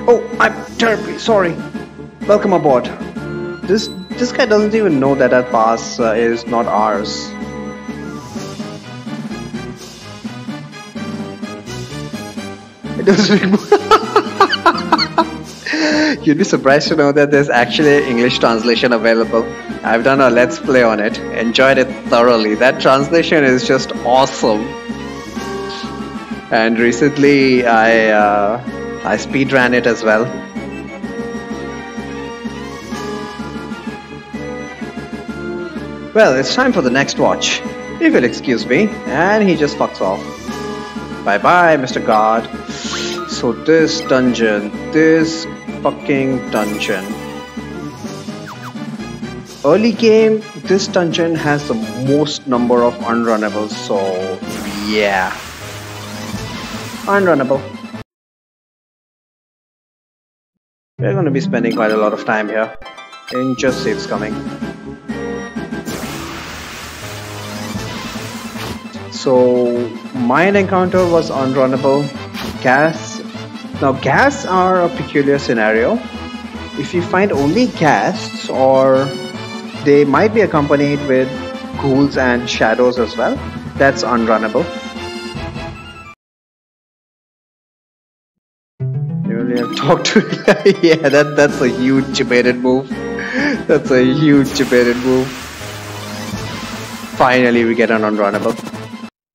Oh, I'm terribly sorry. Welcome aboard. This guy doesn't even know that that pass is not ours. It doesn't. You'd be surprised to know that there's actually an English translation available. I've done a let's play on it, enjoyed it thoroughly. That translation is just awesome. And recently I speedran it as well. Well, it's time for the next watch, if you'll excuse me. And he just fucks off. Bye bye, Mr. God. So this fucking dungeon. Early game, this dungeon has the most number of unrunnables, so yeah. Unrunnable. We're going to be spending quite a lot of time here. Just saves coming. So mine encounter was unrunnable. Gas. Now gas are a peculiar scenario. If you find only ghasts, or they might be accompanied with ghouls and shadows as well, that's unrunnable. You only have to talk to yeah, that's a huge debated move. That's a huge debated move. Finally we get an unrunnable.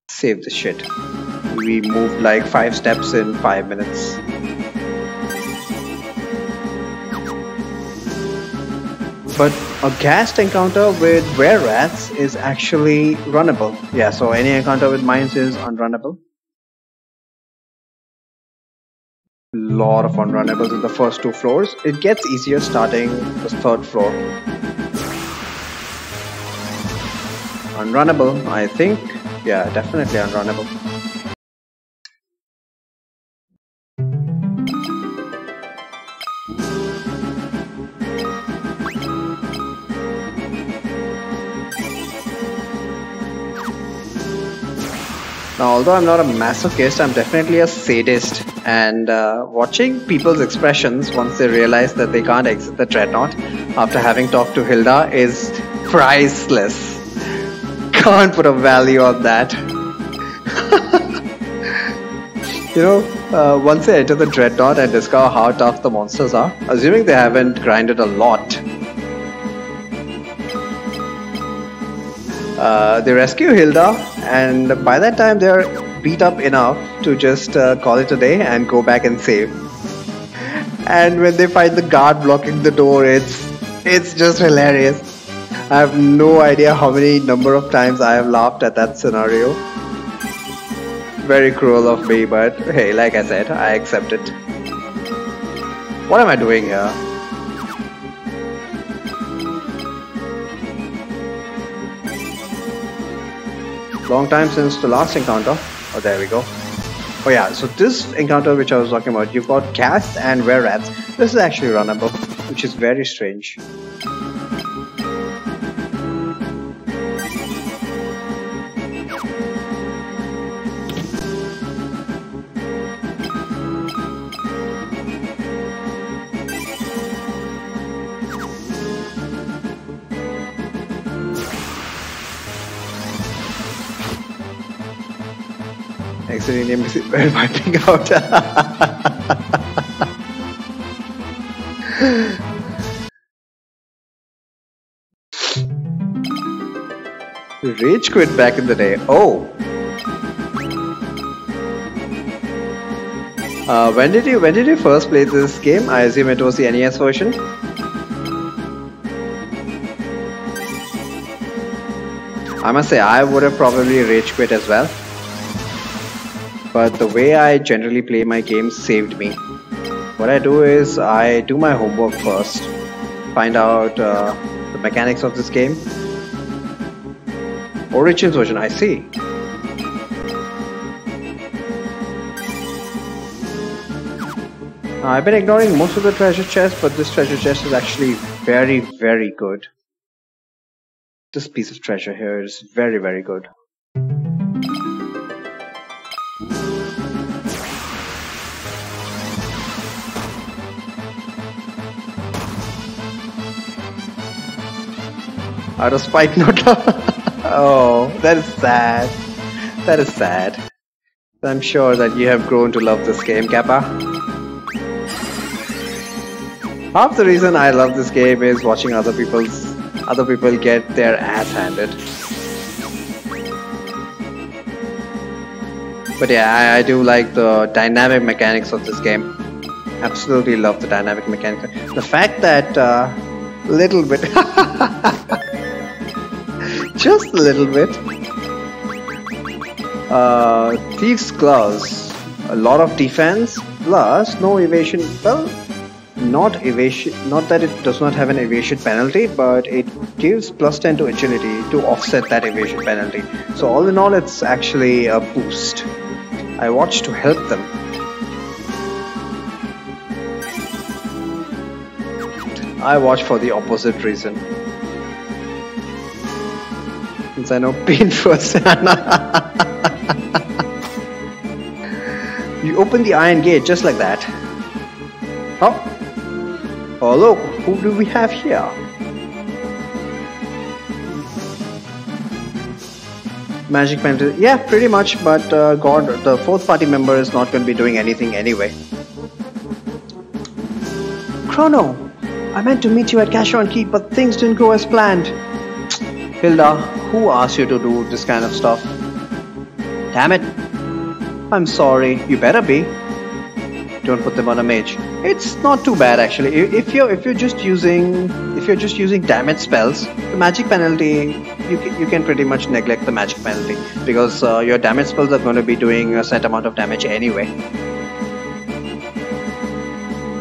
Save the shit. We moved like 5 steps in 5 minutes. But a ghast encounter with were-rats is actually runnable. Yeah, so any encounter with mines is unrunnable. Lot of unrunnables in the first 2 floors. It gets easier starting the 3rd floor. Unrunnable, I think. Yeah, definitely unrunnable. Now, although I'm not a masochist, I'm definitely a sadist, and watching people's expressions once they realize that they can't exit the dreadnought after having talked to Hilda is priceless. Can't put a value on that. You know, once they enter the dreadnought and discover how tough the monsters are, assuming they haven't grinded a lot, They rescue Hilda, and by that time they're beat up enough to just call it a day and go back and save. And when they find the guard blocking the door, it's just hilarious. I have no idea how many number of times I have laughed at that scenario. Very cruel of me, but hey, like I said, I accept it. What am I doing here? Long time since the last encounter. Oh, there we go. Oh yeah, so this encounter which I was talking about, you've got cats and were rats. This is actually runnable, which is very strange. Accidentally wiping out. Rage quit back in the day. Oh. When did you first play this game? I assume it was the NES version. I must say I would have probably rage quit as well. But the way I generally play my games saved me. What I do is I do my homework first, find out the mechanics of this game. Origins version, I see. I've been ignoring most of the treasure chests, but this treasure chest is actually very, very good. This piece of treasure here is very, very good. Out of spite, not oh, that is sad. That is sad. I'm sure that you have grown to love this game, Kappa. Half the reason I love this game is watching other people get their ass handed. But yeah, I do like the dynamic mechanics of this game. Absolutely love the dynamic mechanics. The fact that little bit just a little bit. Thieves' Gloves, a lot of defense plus no evasion. Well, not evasion. Not that it does not have an evasion penalty, but it gives +10 to agility to offset that evasion penalty. So all in all, it's actually a boost. I watch to help them. I watch for the opposite reason. Since I know pain firsthand. You open the iron gate just like that. Oh. Oh look, who do we have here? Magic penalty. Yeah, pretty much, but God, the fourth party member is not going to be doing anything anyway. Chrono, I meant to meet you at Cash on Keep, but things didn't go as planned. Hilda, who asked you to do this kind of stuff? Damn it. I'm sorry, you better be. Don't put them on a mage. It's not too bad actually. If you're just using damage spells, the magic penalty you can pretty much neglect the magic penalty because your damage spells are going to be doing a set amount of damage anyway.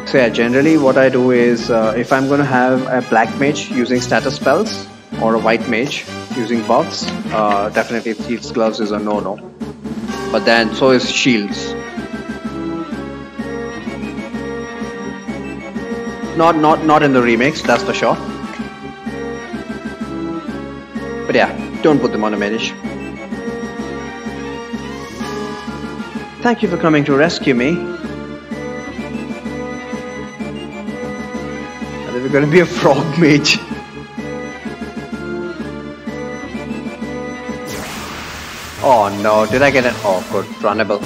So yeah, generally what I do is if I'm going to have a black mage using status spells or a white mage using buffs, definitely Thieves' Gloves is a no-no. But then so is shields. Not in the remakes, that's for sure. But yeah, don't put them on a mage. Thank you for coming to rescue me. And then we're gonna be a frog mage. Oh no, did I get an... Oh good, runnable.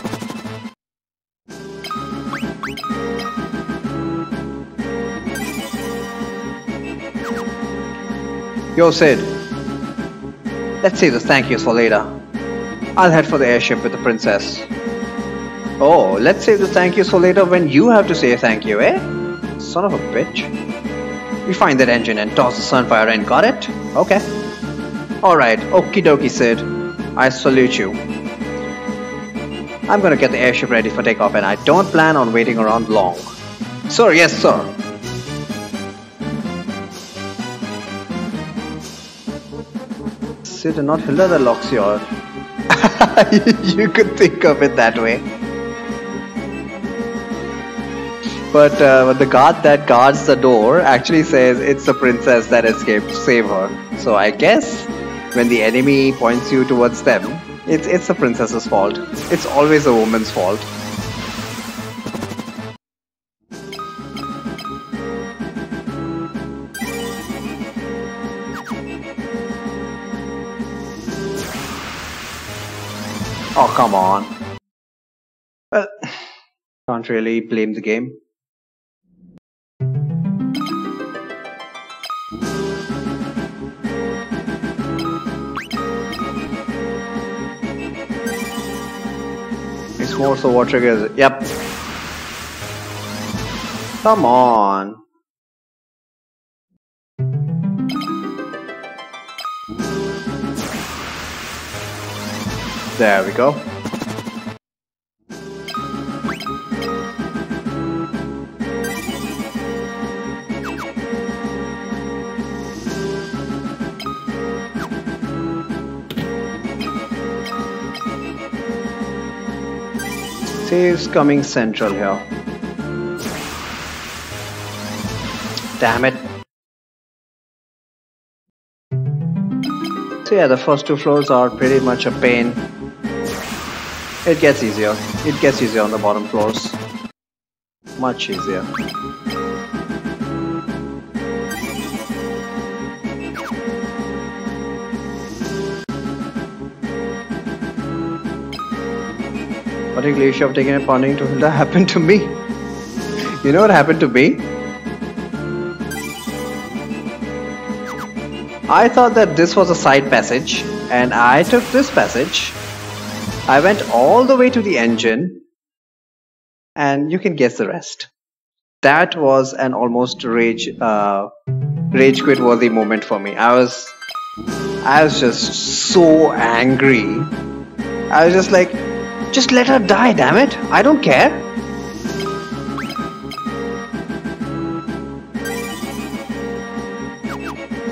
Yo Sid, Let's save those thank yous for later. I'll head for the airship with the princess. Oh, let's save the thank yous for later when you have to say thank you, eh? Son of a bitch. We find that engine and toss the Sunfire in, got it? Okay. Alright, okie dokie Sid. I salute you. I'm gonna get the airship ready for takeoff and I don't plan on waiting around long. Sir, yes sir. Sid and not Hilda that locks you out. You could think of it that way. But the guard that guards the door actually says it's the princess that escaped to save her. So I guess when the enemy points you towards them, it's the princess's fault. It's always a woman's fault. Oh, come on. Well, can't really blame the game. It's more so what triggers it. Yep. Come on. There we go. Saves coming central here. Damn it. So yeah, the first two floors are pretty much a pain. It gets easier. It gets easier on the bottom floors. Much easier. Particularly issue of taking a pounding to Hilda happened to me. You know what happened to me? I thought that this was a side passage and I took this passage. I went all the way to the engine and you can guess the rest. That was an almost rage quit worthy moment for me. I was just so angry. I was just like, just let her die, damn it. I don't care.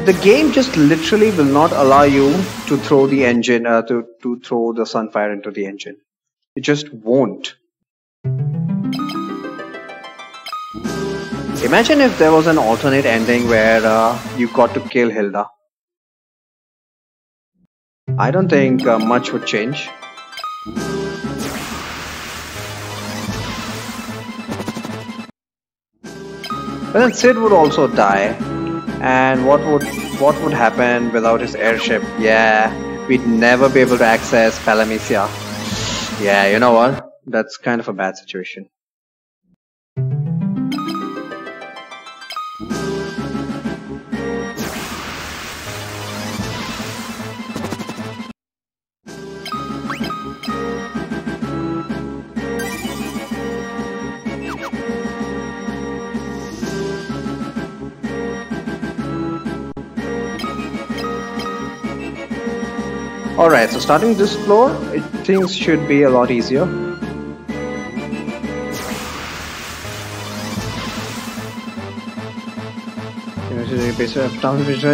The game just literally will not allow you to throw the engine, to throw the Sunfire into the engine. It just won't. Imagine if there was an alternate ending where you got to kill Hilda. I don't think much would change. But then Sid would also die. And what would happen without his airship? Yeah, we'd never be able to access Palamecia. Yeah, you know what? That's kind of a bad situation. Alright, so starting this floor, things should be a lot easier.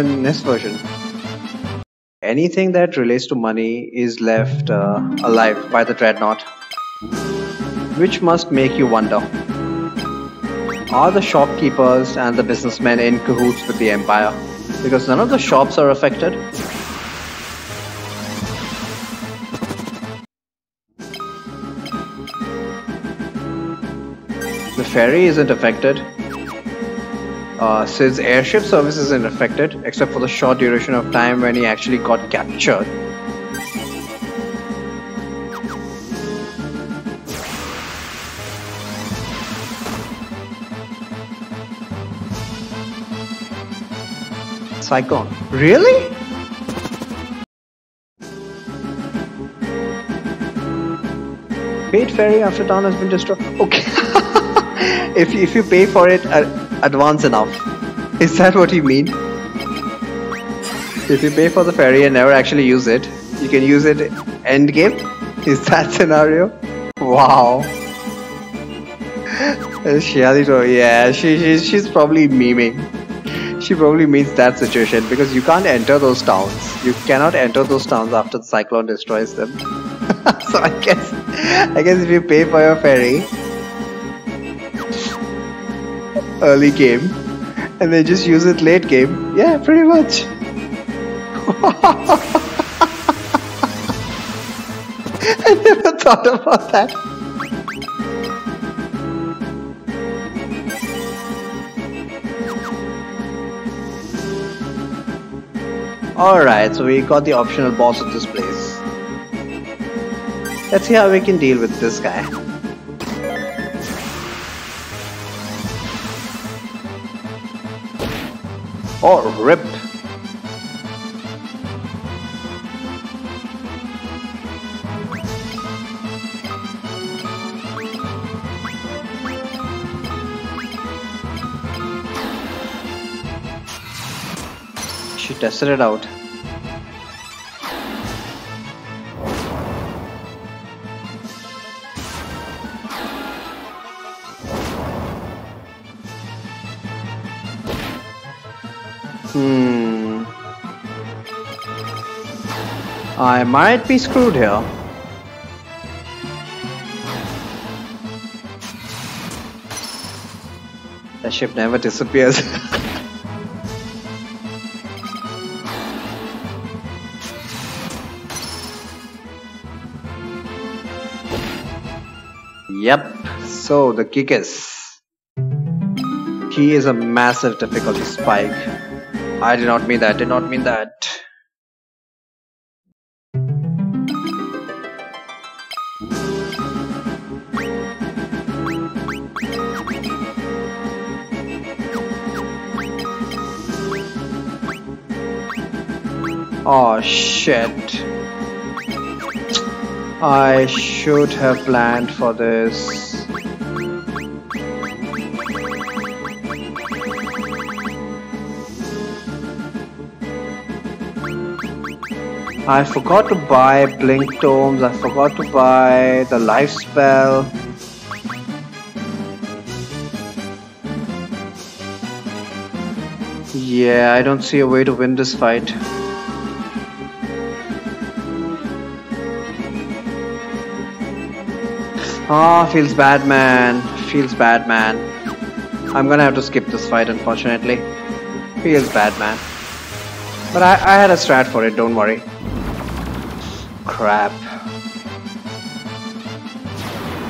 Next version. Anything that relates to money is left alive by the dreadnought, which must make you wonder: are the shopkeepers and the businessmen in cahoots with the Empire? Because none of the shops are affected. The ferry isn't affected. Sid's airship service isn't affected, except for the short duration of time when he actually got captured. Cyclone. Really? Wait ferry after town has been destroyed. Okay. if you pay for it advance enough. Is that what you mean? If you pay for the ferry and never actually use it, you can use it end game? Is that scenario? Wow. Yeah, she's probably memeing. She probably means that situation because you can't enter those towns. You cannot enter those towns after the cyclone destroys them. So I guess if you pay for your ferry early game and then just use it late game, yeah, pretty much. I never thought about that. Alright, so we got the optional boss of this place. Let's see how we can deal with this guy. Oh, rip! She tested it out. I might be screwed here. That ship never disappears. Yep, so the Gigas. He is a massive difficulty spike. I did not mean that, Oh shit. I should have planned for this. I forgot to buy Blink Tomes, I forgot to buy the Life Spell. Yeah, I don't see a way to win this fight. Ah, feels bad, man. Feels bad, man. I'm gonna have to skip this fight, unfortunately. Feels bad, man. But I had a strat for it, don't worry. Crap.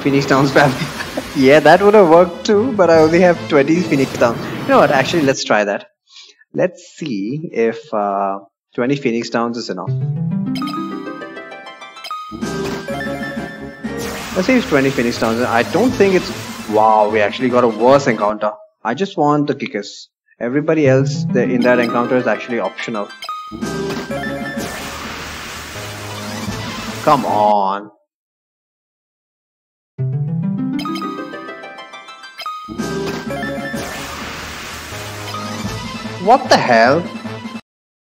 Phoenix Downs family. Yeah, that would have worked too, but I only have 20 Phoenix Downs. You know what, actually, let's try that. Let's see if 20 Phoenix Downs is enough. Let's see if 20 Phoenix Downs. I don't think it's... Wow, we actually got a worse encounter. I just want the Kickers. Everybody else in that encounter is actually optional. Come on. What the hell?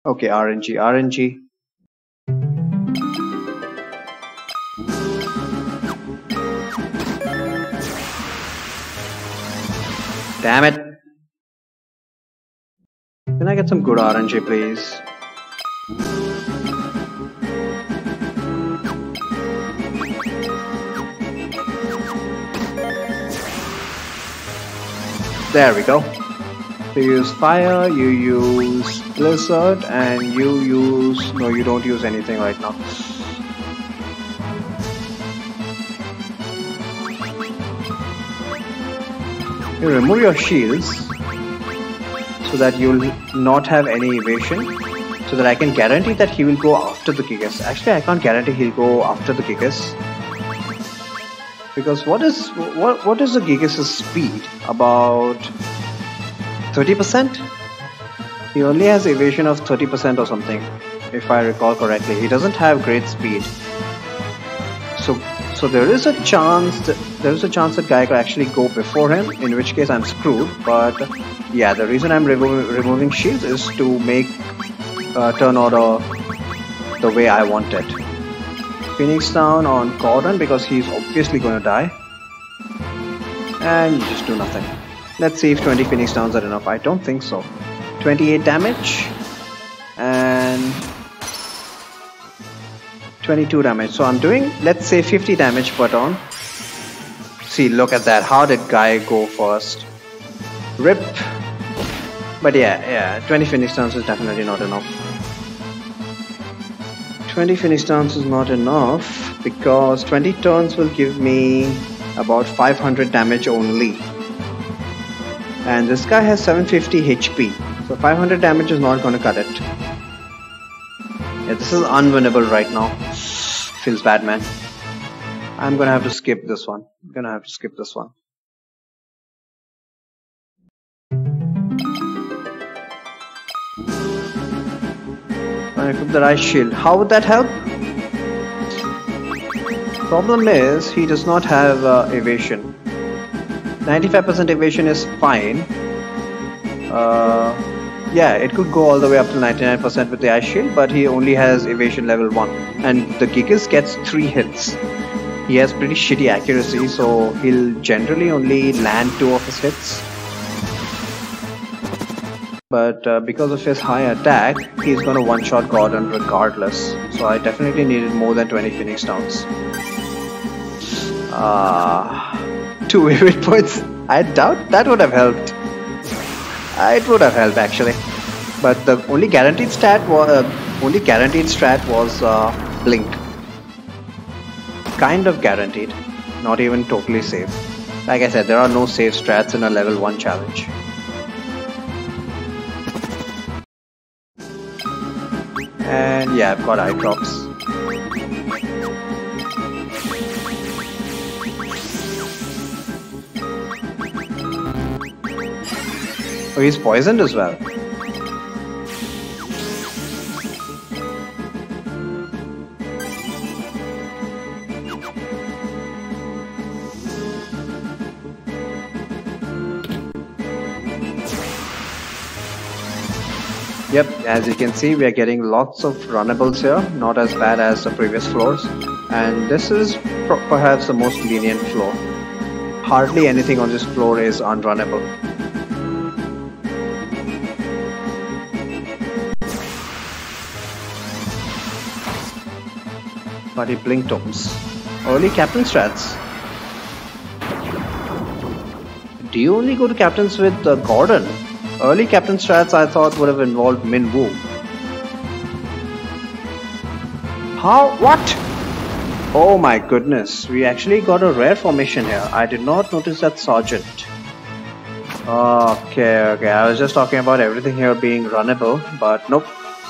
Okay, RNG. Damn it. Can I get some good RNG, please? There we go. You use fire, you use blizzard, and you use... No, you don't use anything right now. You remove your shields so that you'll not have any evasion, so that I can guarantee that he will go after the Gigas. Actually, I can't guarantee he'll go after the Gigas, because what is the Gigas' speed? About 30%? He only has evasion of 30% or something, if I recall correctly. He doesn't have great speed. So So there is a chance that guy could actually go before him, in which case I'm screwed. But yeah, the reason I'm removing shields is to make turn order the way I want it. Phoenix down on Gordon because he's obviously going to die. And you just do nothing. Let's see if 20 Phoenix downs are enough. I don't think so. 28 damage and 22 damage. So I'm doing, let's say, 50 damage per turn. See, look at that. How did guy go first? Rip. But yeah, 20 Phoenix downs is definitely not enough. 20 Phoenix downs is not enough because 20 turns will give me about 500 damage only. And this guy has 750 HP. So 500 damage is not going to cut it. Yeah, this is unwinnable right now. Feels bad, man. I'm gonna have to skip this one. I equip the right shield. How would that help? Problem is, he does not have evasion. 95% evasion is fine. Yeah, it could go all the way up to 99% with the ice shield, but he only has evasion level 1. And the Gigas gets 3 hits. He has pretty shitty accuracy, so he'll generally only land 2 of his hits. But because of his high attack, he's gonna one-shot Gordon regardless. So I definitely needed more than 20 Phoenix downs. 2 evade points. I doubt that would have helped. It would have helped actually, but the only guaranteed strat was blink. Kind of guaranteed, not even totally safe. Like I said, there are no safe strats in a level 1 challenge. And yeah, I've got eye drops. Oh, he's poisoned as well. Yep, as you can see, we are getting lots of runnables here, not as bad as the previous floors. And this is perhaps the most lenient floor. Hardly anything on this floor is unrunnable. But he blink tokens. Early captain strats. Do you only go to captains with Gordon? Early captain strats I thought would have involved Min Woo. How? What? Oh my goodness. We actually got a rare formation here. I did not notice that Sergeant. Okay. I was just talking about everything here being runnable, but nope.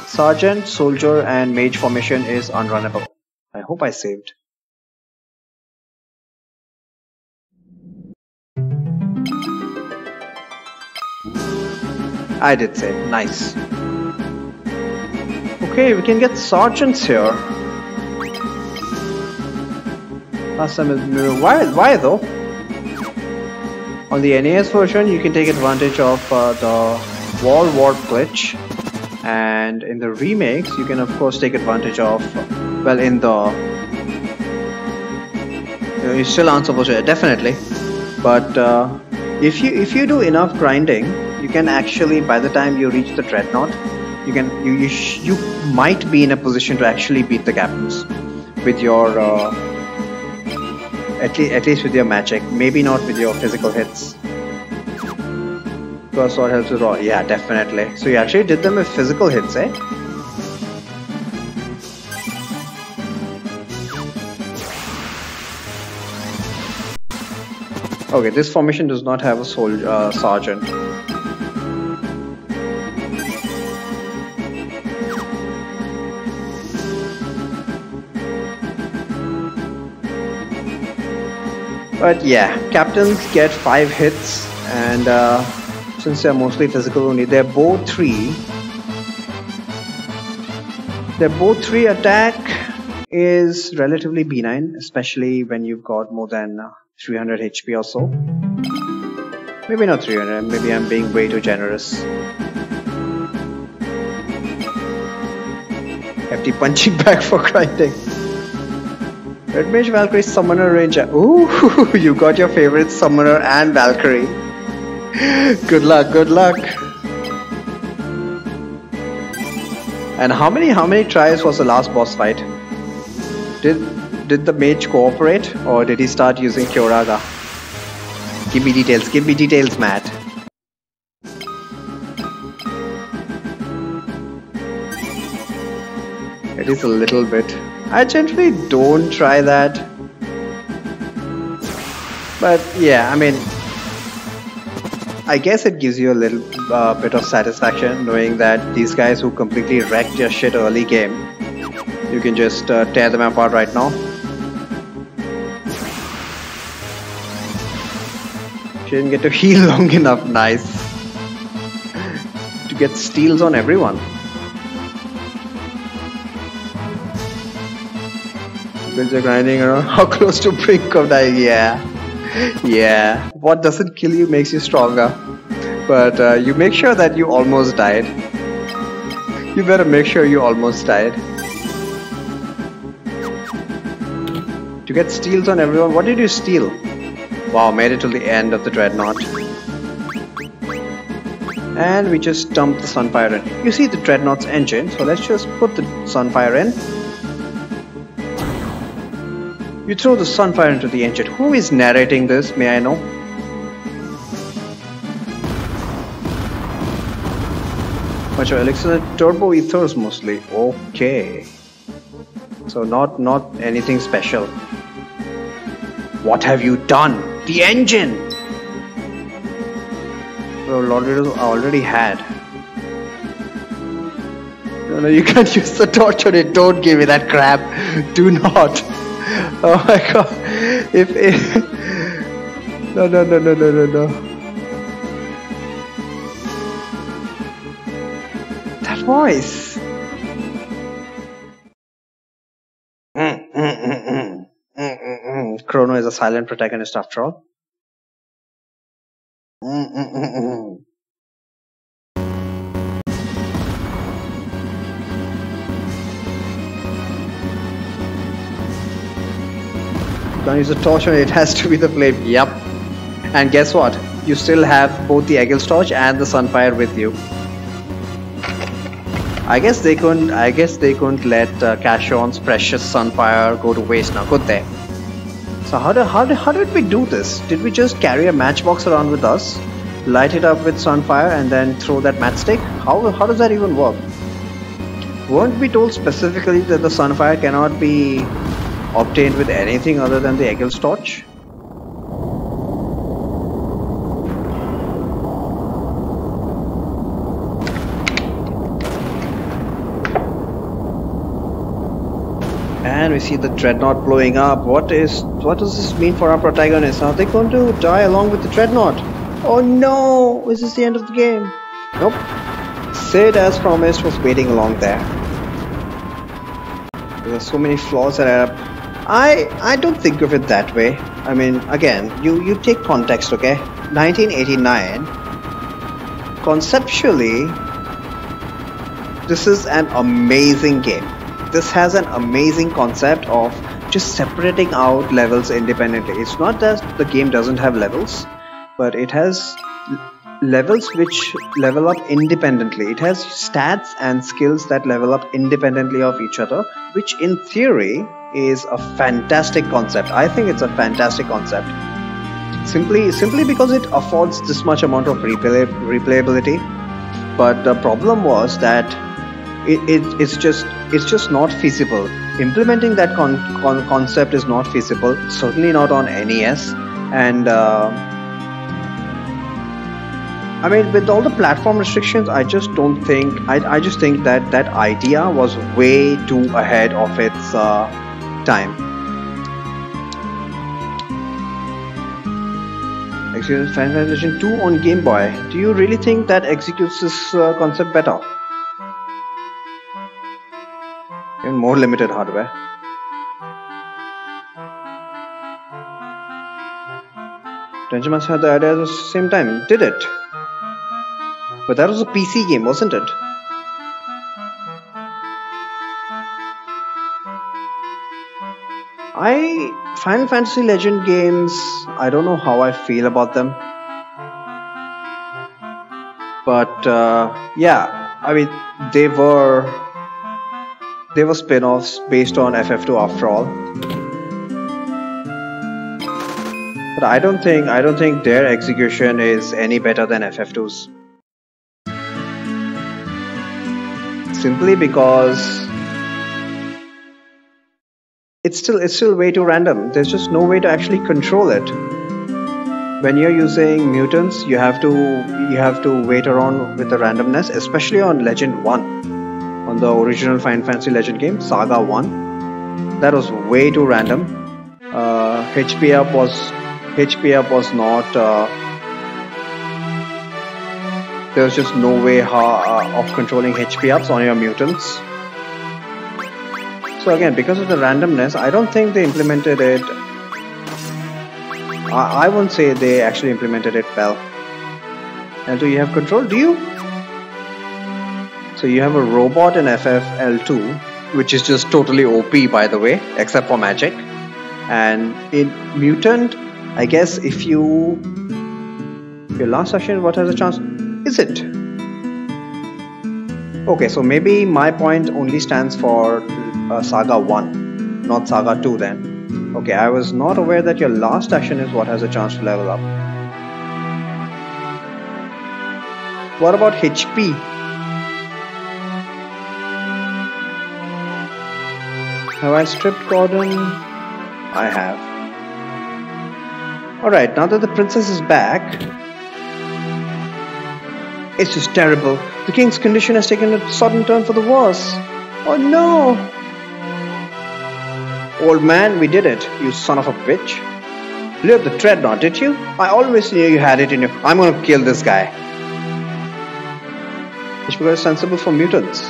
Sergeant, Soldier and Mage formation is unrunnable. I hope I saved. I did save. Nice. Okay, we can get sergeants here. Why though? On the NES version, you can take advantage of the wall warp glitch, and in the remakes, you can of course take advantage of. Well, in the you still aren't supposed to, definitely, but if you do enough grinding, you can actually, by the time you reach the dreadnought, you might be in a position to actually beat the captains with your at least with your magic, maybe not with your physical hits. Because what helps with raw? Yeah, definitely. So you actually did them with physical hits, eh? Okay, this formation does not have a sergeant. But yeah, captains get 5 hits, and since they're mostly physical only, they're both 3 attack is relatively benign, especially when you've got more than 300 HP or so. Maybe not 300, maybe I'm being way too generous. Hefty punching bag for grinding. Red Mage Valkyrie Summoner Ranger. Ooh, you got your favorite Summoner and Valkyrie. Good luck, good luck. And how many tries was the last boss fight? Did the mage cooperate, or did he start using Kyoraga? Give me details, Matt. It is a little bit. I generally don't try that. But yeah, I mean, I guess it gives you a little bit of satisfaction knowing that these guys who completely wrecked your shit early game, you can just tear them apart right now. She didn't get to heal long enough. Nice. To get steals on everyone. Builds are grinding around. How close to brink of dying? Yeah. What doesn't kill you makes you stronger. But you make sure that you almost died. You better make sure you almost died. To get steals on everyone. What did you steal? Wow, made it to the end of the Dreadnought. And we just dumped the Sunfire in. You see the Dreadnought's engine, so let's just put the Sunfire in. You throw the Sunfire into the engine. Who is narrating this, may I know? Much of elixir, turbo ethers mostly. Okay. So not anything special. What have you done? The engine! Well, Lord I already had. No, you can't use the torch on it. Don't give me that crap. Do not. Oh my god. No. That voice. Chrono is a silent protagonist after all. Can't use a torch on it, it has to be the flame. Yep. And guess what? You still have both the Eagle's torch and the Sunfire with you. I guess they couldn't let Cashon's precious Sunfire go to waste now, could they? So how did we do this? Did we just carry a matchbox around with us, light it up with Sunfire, and then throw that matchstick? How does that even work? Weren't we told specifically that the Sunfire cannot be obtained with anything other than the Eagle's torch? And we see the Dreadnought blowing up. What does this mean for our protagonists? Are they going to die along with the Dreadnought? Oh no! Is this the end of the game? Nope. Sid, as promised, was waiting along there. There are so many flaws that I don't think of it that way. I mean, again, you take context, okay? 1989. Conceptually, this is an amazing game. This has an amazing concept of just separating out levels independently. It's not that the game doesn't have levels, but it has levels which level up independently. It has stats and skills that level up independently of each other, which in theory is a fantastic concept. I think it's a fantastic concept. Simply because it affords this much amount of replayability. But the problem was that it's just not feasible. Implementing that concept is not feasible, certainly not on NES. And I mean, with all the platform restrictions, I just don't think, I just think that that idea was way too ahead of its time. Executes Final Fantasy 2 on Game Boy. Do you really think that executes this concept better? Even more limited hardware. Dungeon Master had the idea at the same time, did it? But that was a PC game, wasn't it? Final Fantasy Legend games, I don't know how I feel about them. But yeah, I mean, they were spin-offs based on FF2 after all. But I don't think their execution is any better than FF2's. Simply because it's still way too random. There's just no way to actually control it. When you're using mutants, you have to wait around with the randomness, especially on Legend 1, on the original Final Fantasy Legend game, Saga 1. That was way too random. HP up was not. There was just no way of controlling HP ups on your mutants. So again, because of the randomness, I don't think they implemented it. I won't say they actually implemented it well. And do you have control? Do you? So you have a robot in FFL2, which is just totally OP, by the way, except for magic. And in mutant, I guess if your last action, what has a chance? Is it? Okay, so maybe my point only stands for Saga 1, not Saga 2 then. Okay, I was not aware that your last action is what has a chance to level up. What about HP? Have I stripped Gordon? I have. Alright, now that the princess is back, it's just terrible. The king's condition has taken a sudden turn for the worse. Oh no! Old man, we did it, you son of a bitch. Leave the dreadnought, did you? I always knew you had it in your... I'm gonna kill this guy. HP is sensible for mutants.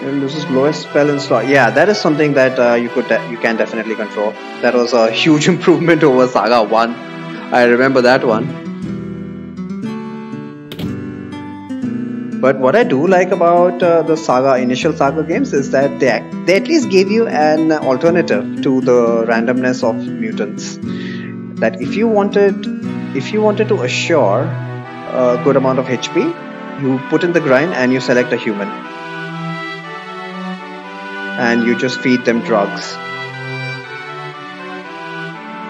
And this is lowest spell in slot. Yeah, that is something that you can definitely control. That was a huge improvement over Saga 1. I remember that one. But what I do like about the initial Saga games is that they at least gave you an alternative to the randomness of mutants. That if you wanted to assure a good amount of HP, you put in the grind and you select a human. And you just feed them drugs.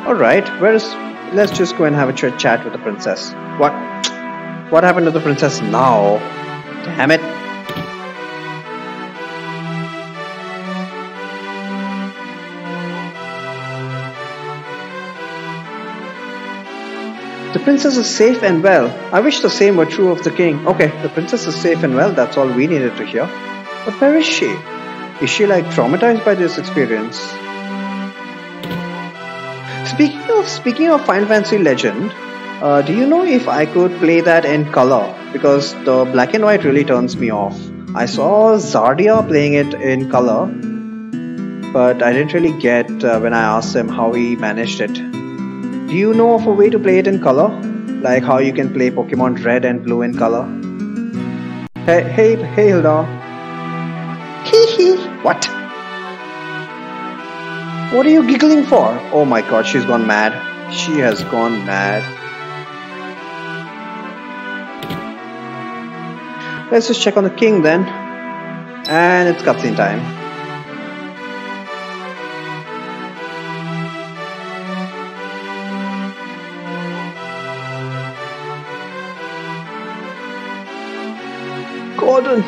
Alright, let's just go and have a chat with the princess. What happened to the princess now? Damn it. The princess is safe and well. I wish the same were true of the king. Okay, the princess is safe and well, that's all we needed to hear. But where is she? Is she like traumatized by this experience? Speaking of Final Fantasy Legend, do you know if I could play that in color? Because the black and white really turns me off. I saw Zardia playing it in color, but I didn't really get when I asked him how he managed it. Do you know of a way to play it in color? Like how you can play Pokemon Red and Blue in color? Hey Hilda. Hee. What? What are you giggling for? Oh my god, she's gone mad. She has gone mad. Let's just check on the king then. And it's cutscene time. Gordon,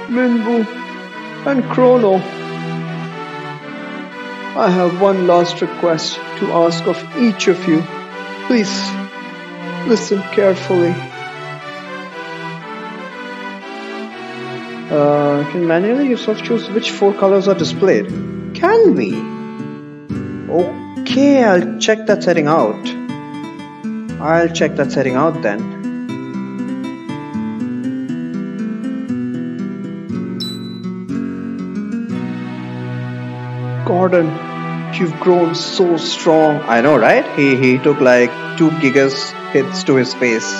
Minbu, and Chrono. I have one last request to ask of each of you. Please, listen carefully. Can manually yourself choose which 4 colors are displayed? Can we? Okay, I'll check that setting out. Then. Gordon, You've grown so strong. I know, right? He took like 2 gigas hits to his face.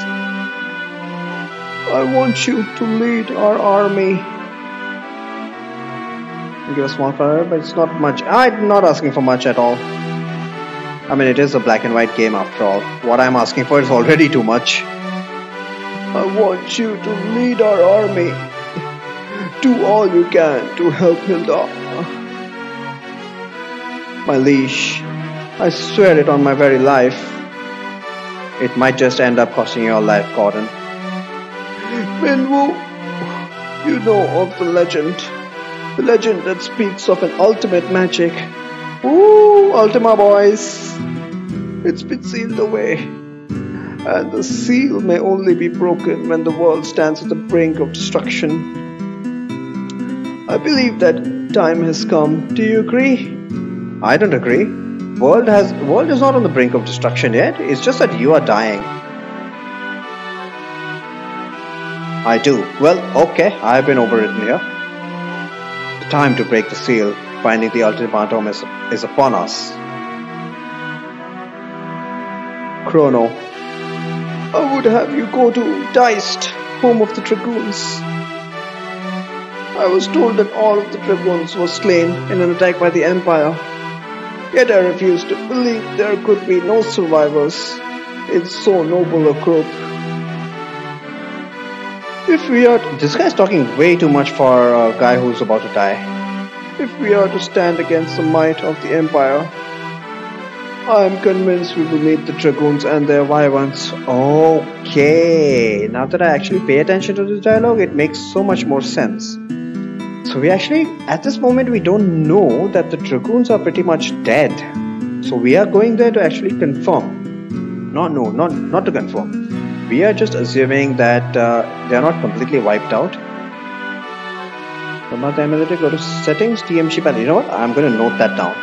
I want you to lead our army. Give a small power, but it's not much. I'm not asking for much at all. I mean, it is a black and white game after all. What I'm asking for is already too much. I want you to lead our army. Do all you can to help Hilda. My liege, I swear it on my very life. It might just end up costing your life, Gordon. Minwoo, you know of the legend. The legend that speaks of an ultimate magic. Ooh, Ultima boys. It's been sealed away. And the seal may only be broken when the world stands at the brink of destruction. I believe that time has come. Do you agree? I don't agree. World is not on the brink of destruction yet. It's just that you are dying. I do. Well, okay. I've been overridden here. The time to break the seal, finding the ultimatum is upon us. Chrono, I would have you go to Deist, home of the Dragoons. I was told that all of the Dragoons were slain in an attack by the Empire. Yet I refuse to believe there could be no survivors in so noble a group. If we are... This guy's talking way too much for a guy who's about to die. If we are to stand against the might of the Empire, I am convinced we will need the Dragoons and their Wyverns. Okay, now that I actually pay attention to this dialogue, it makes so much more sense. So we actually, at this moment, we don't know that the Dragoons are pretty much dead. So we are going there to actually confirm. Not to confirm. We are just assuming that they are not completely wiped out. About the emulator, go to settings, TMG panel. You know what? I'm going to note that down.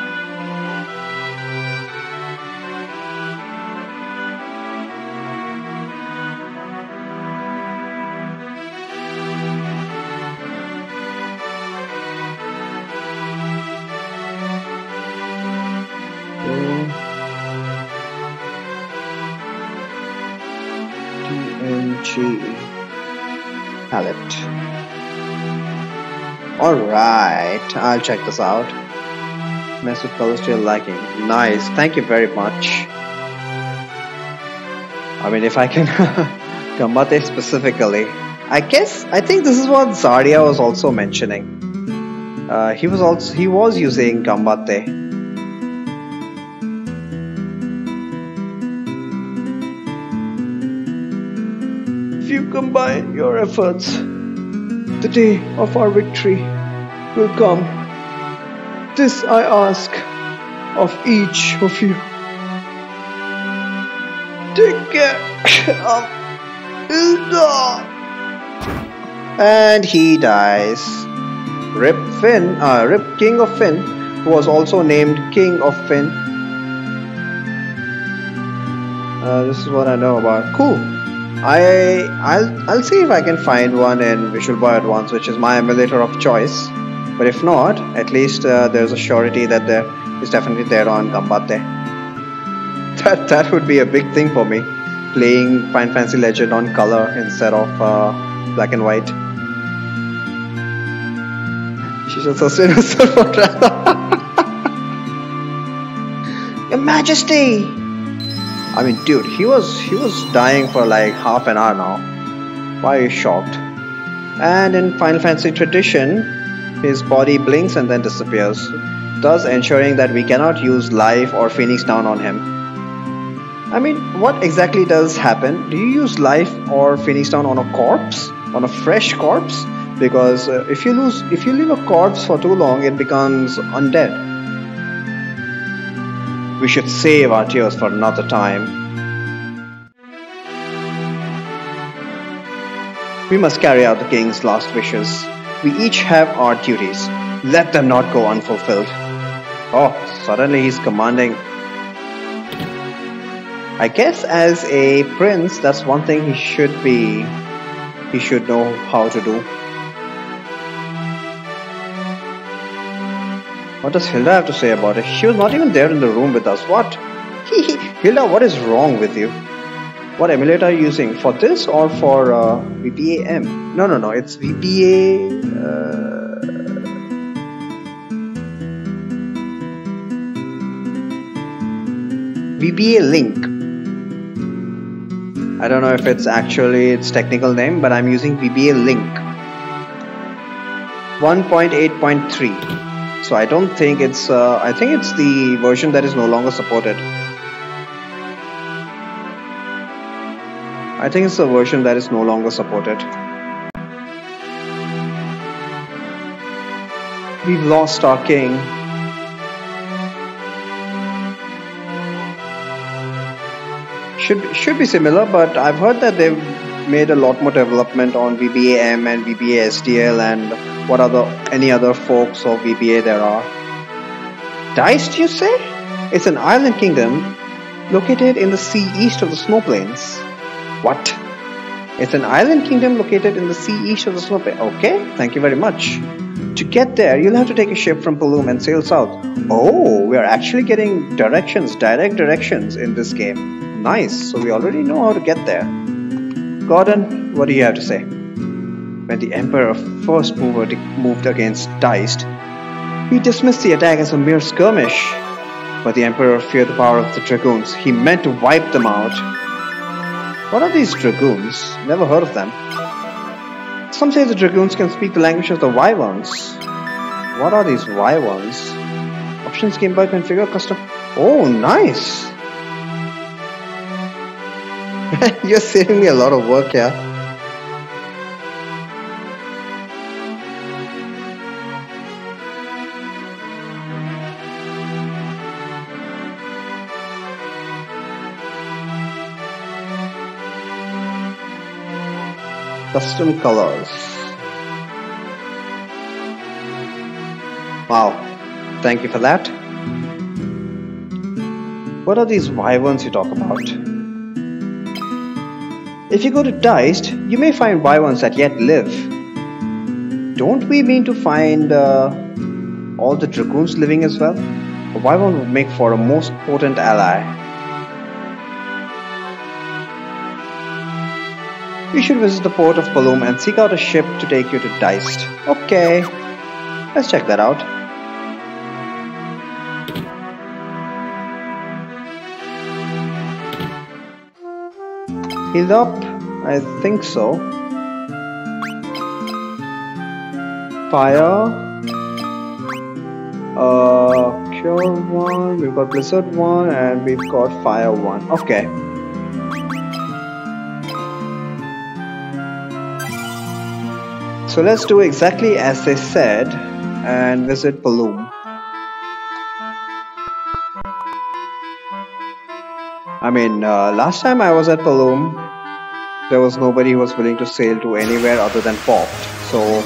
Palette. Alright, I'll check this out. Mess with colors to your liking. Nice, thank you very much. I mean, if I can Gambate specifically. I think this is what Zarya was also mentioning. He was using Gambate. If you combine your efforts, the day of our victory will come. This I ask of each of you. Take care of Hilda. And he dies. Rip Finn, Rip King of Finn, who was also named King of Finn. This is what I know about. Cool. I'll see if I can find one in Visual Boy Advance, which is my emulator of choice. But if not, at least there's a surety that there is definitely there on Gambate. That would be a big thing for me, playing Final Fantasy Legend on color instead of black and white. She should sustain herself for Your Majesty! I mean, dude, he was dying for like half an hour now. Why are you shocked? And in Final Fantasy tradition, his body blinks and then disappears, thus ensuring that we cannot use life or Phoenix down on him. I mean, what exactly does happen? Do you use life or Phoenix down on a corpse? On a fresh corpse? Because if you leave a corpse for too long, it becomes undead. We should save our tears for another time. We must carry out the king's last wishes. We each have our duties. Let them not go unfulfilled. Oh, suddenly he's commanding. I guess as a prince, that's one thing he should know how to do. What does Hilda have to say about it? She was not even there in the room with us. What? Hilda, what is wrong with you? What emulator are you using? For this or for VPA-M? No. It's VPA... VPA Link. I don't know if it's actually its technical name, but I'm using VPA Link 1.8.3. So I don't think it's I think it's the version that is no longer supported. I think it's the version that is no longer supported. We've lost our king. Should be similar, but I've heard that they've made a lot more development on VBA-M and VBA SDL and any other forks of VBA there are. Diced, you say? It's an island kingdom located in the sea east of the snow plains. What? It's an island kingdom located in the sea east of the snow plains. Okay, thank you very much. To get there, you'll have to take a ship from Paloom and sail south. Oh, we are actually getting direct directions in this game. Nice, so we already know how to get there. Gordon, what do you have to say? When the Emperor first moved against Diced, he dismissed the attack as a mere skirmish. But the Emperor feared the power of the Dragoons. He meant to wipe them out. What are these Dragoons? Never heard of them. Some say the Dragoons can speak the language of the Wyverns. What are these Wyverns? Options, Game Boy, configure, custom... Oh, nice! You're saving me a lot of work here. Custom colors. Wow, thank you for that. What are these wyverns you talk about? If you go to Diced, you may find wyverns that yet live. Don't we mean to find all the dragoons living as well? A wyvern would make for a most potent ally. You should visit the port of Paloom and seek out a ship to take you to Diced. Okay, let's check that out. Healed up? I think so. Fire. Cure 1, we've got Blizzard 1, and we've got Fire 1. Okay. So let's do exactly as they said and visit Paloom. I mean, last time I was at Paloom, there was nobody who was willing to sail to anywhere other than Popped. So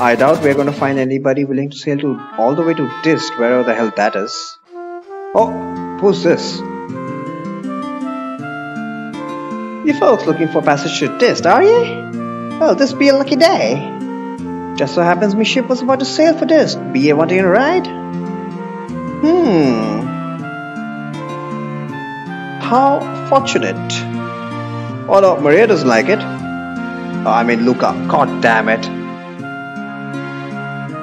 I doubt we're going to find anybody willing to sail to all the way to Dist, wherever the hell that is. Oh, who's this? You folks looking for passage to Dist, are you? Well, this be a lucky day. Just so happens my ship was about to sail for Dist. Be you wanting a ride? How fortunate. Although Maria doesn't like it. I mean Luca, god damn it.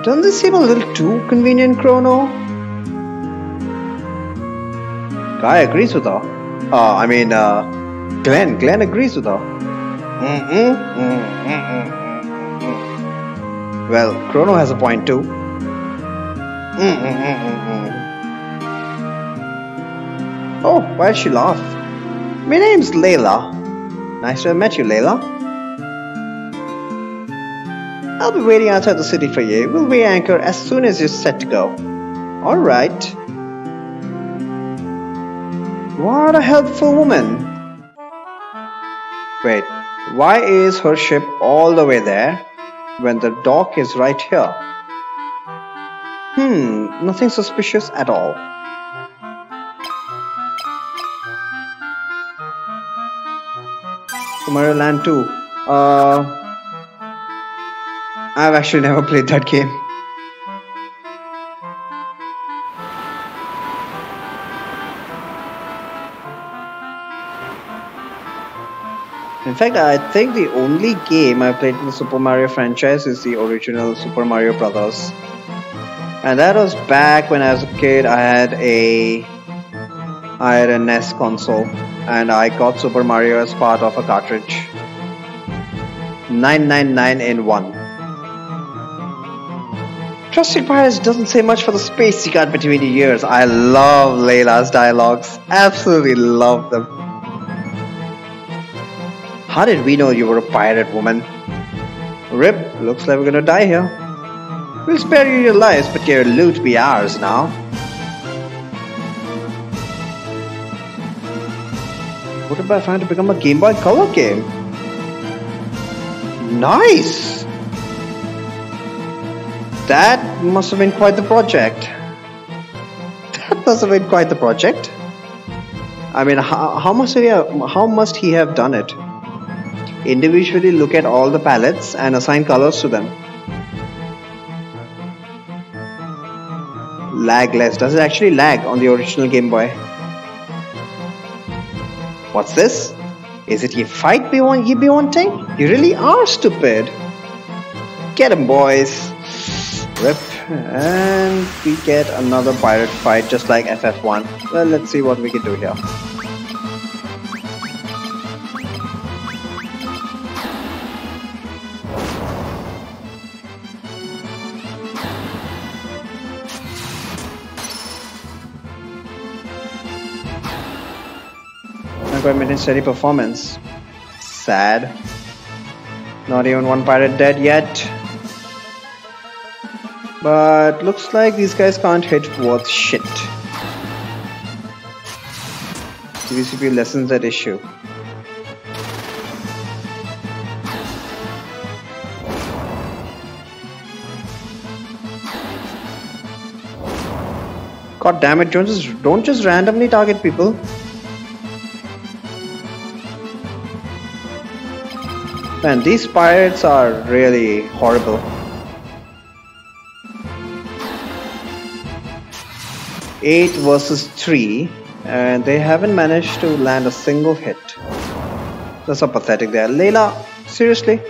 Doesn't this seem a little too convenient, Chrono? Guy agrees with her. Glenn agrees with her. Well, Chrono has a point too. Oh, why did she laugh? My name's Layla. Nice to have met you, Layla. I'll be waiting outside the city for you. We'll weigh anchor as soon as you're set to go. Alright. What a helpful woman. Wait, why is her ship all the way there when the dock is right here? Nothing suspicious at all. Mario Land 2. I've actually never played that game. In fact, I think the only game I played in the Super Mario franchise is the original Super Mario Brothers. And that was back when I was a kid. I had a NES console and I got Super Mario as part of a cartridge. 999 in 1. Trusting Pirates doesn't say much for the space you got between your ears. I love Layla's dialogues. Absolutely love them. How did we know you were a pirate, woman? Rip, looks like we're gonna die here. We'll spare you your lives, but your loot be ours now. What if I find to become a Game Boy Color game? Nice! That must have been quite the project. I mean, how must he have done it? Individually look at all the palettes and assign colors to them. Lagless. Does it actually lag on the original Game Boy? What's this? Is it ye fight ye be wanting? You really are stupid. Get 'em, boys. Rip. And we get another pirate fight just like FF1. Well, let's see what we can do here. Maintaining steady performance. Sad. Not even one pirate dead yet. But looks like these guys can't hit worth shit. CVCP lessens that issue. God damn it, don't just randomly target people. Man, these pirates are really horrible. Eight versus 3, and they haven't managed to land a single hit. That's so pathetic there. Layla, seriously?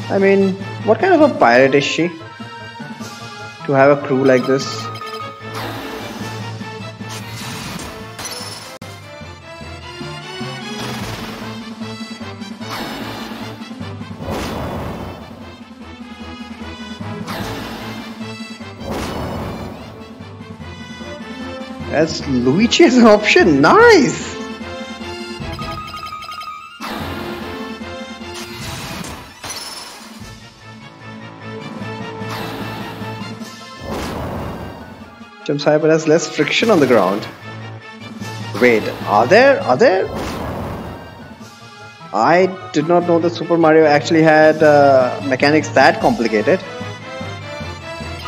I mean, what kind of a pirate is she? To have a crew like this? As Luigi as an option, nice! Jumps high but has less friction on the ground. Wait, are there? I did not know that Super Mario actually had mechanics that complicated.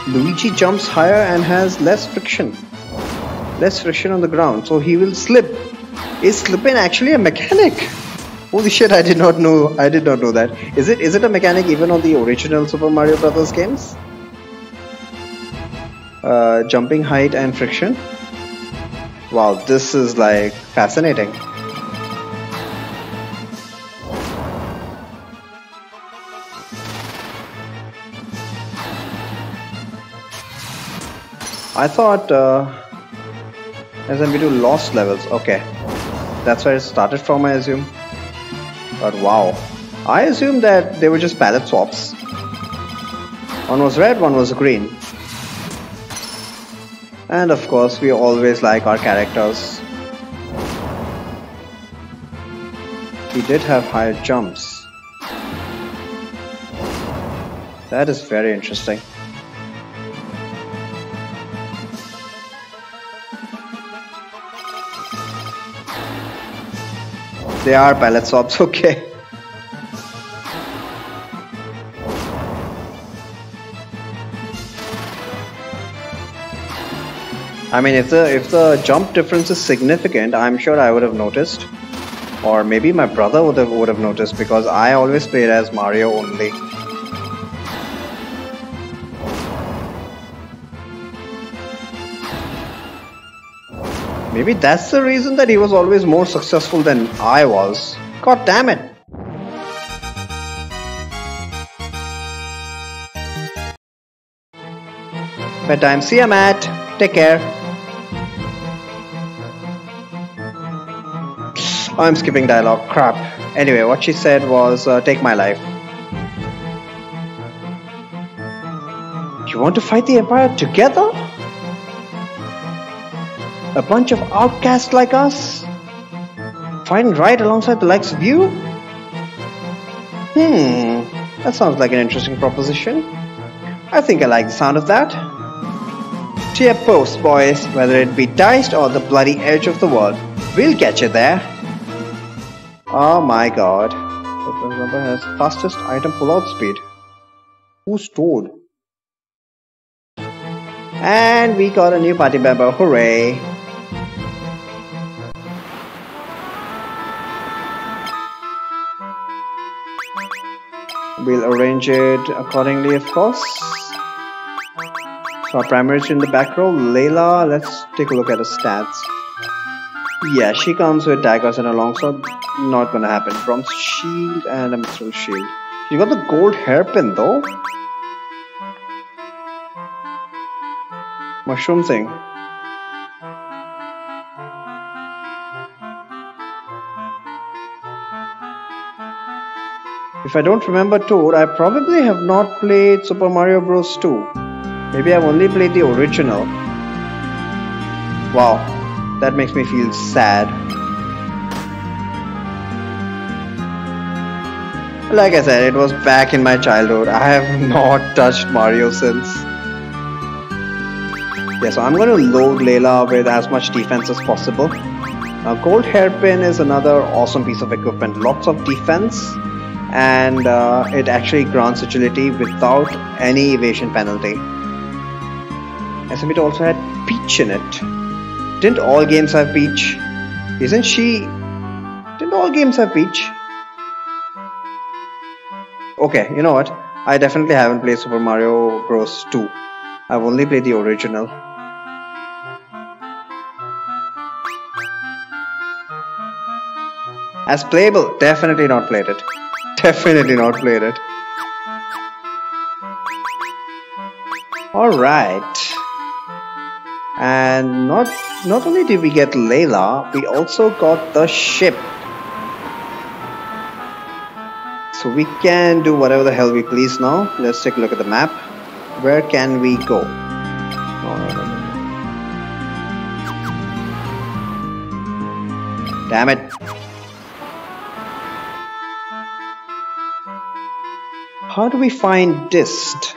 Luigi jumps higher and has less friction. Less friction on the ground, so he will slip. Is slipping actually a mechanic? Holy shit, I did not know that. Is it a mechanic even on the original Super Mario Brothers games? Jumping height and friction. Wow, this is like fascinating. I thought SMB2 lost levels. Okay, that's where it started from, I assume. But wow, I assume that they were just palette swaps. One was red, one was green. And of course, we always like our characters. He did have higher jumps. That is very interesting. They are palette swaps, okay. I mean, if the jump difference is significant, I'm sure I would have noticed. Or maybe my brother would have noticed, because I always played as Mario only. Maybe that's the reason that he was always more successful than I was. God damn it! Bedtime. See ya, Matt. Take care. Oh, I'm skipping dialogue. Crap. Anyway, what she said was, take my life. You want to fight the Empire together? A bunch of outcasts like us? Fighting right alongside the likes of you? That sounds like an interesting proposition. I think I like the sound of that. To your posts, boys, whether it be diced or the bloody edge of the world. We'll get you there. Oh my god. The number has fastest item pullout speed. Who's told? And we got a new party member. Hooray! We'll arrange it accordingly, of course. So our primary is in the back row. Layla, let's take a look at her stats. Yeah, she comes with daggers and a longsword. Not gonna happen. Bronze shield and a mithril shield. You got the gold hairpin though. Mushroom thing. If I don't remember Toad, I probably have not played Super Mario Bros. 2. Maybe I've only played the original. Wow, that makes me feel sad. Like I said, it was back in my childhood. I have not touched Mario since. Yeah, so I'm going to load Layla with as much defense as possible. Gold hairpin is another awesome piece of equipment. Lots of defense. And it actually grants agility without any evasion penalty. SMB also had Peach in it. Didn't all games have Peach? Isn't she? Didn't all games have Peach? Okay, you know what? I definitely haven't played Super Mario Bros. 2. I've only played the original. As playable, definitely not played it. Definitely not played it. Alright. And not only did we get Layla, we also got the ship. So we can do whatever the hell we please now. Let's take a look at the map. Where can we go? Damn it. How do we find Dist?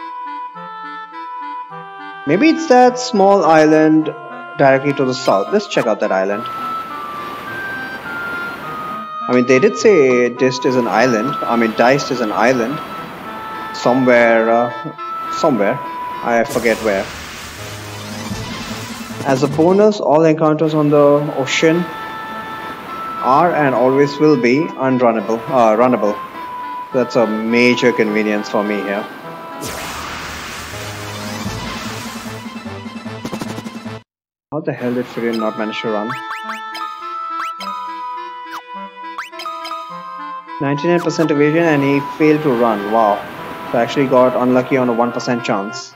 Maybe it's that small island directly to the south. Let's check out that island. I mean, they did say Dist is an island. I mean, Diced is an island. Somewhere. I forget where. As a bonus, all encounters on the ocean are and always will be runnable. That's a major convenience for me here. How the hell did Firion not manage to run? 99% evasion and he failed to run. Wow. So I actually got unlucky on a 1% chance.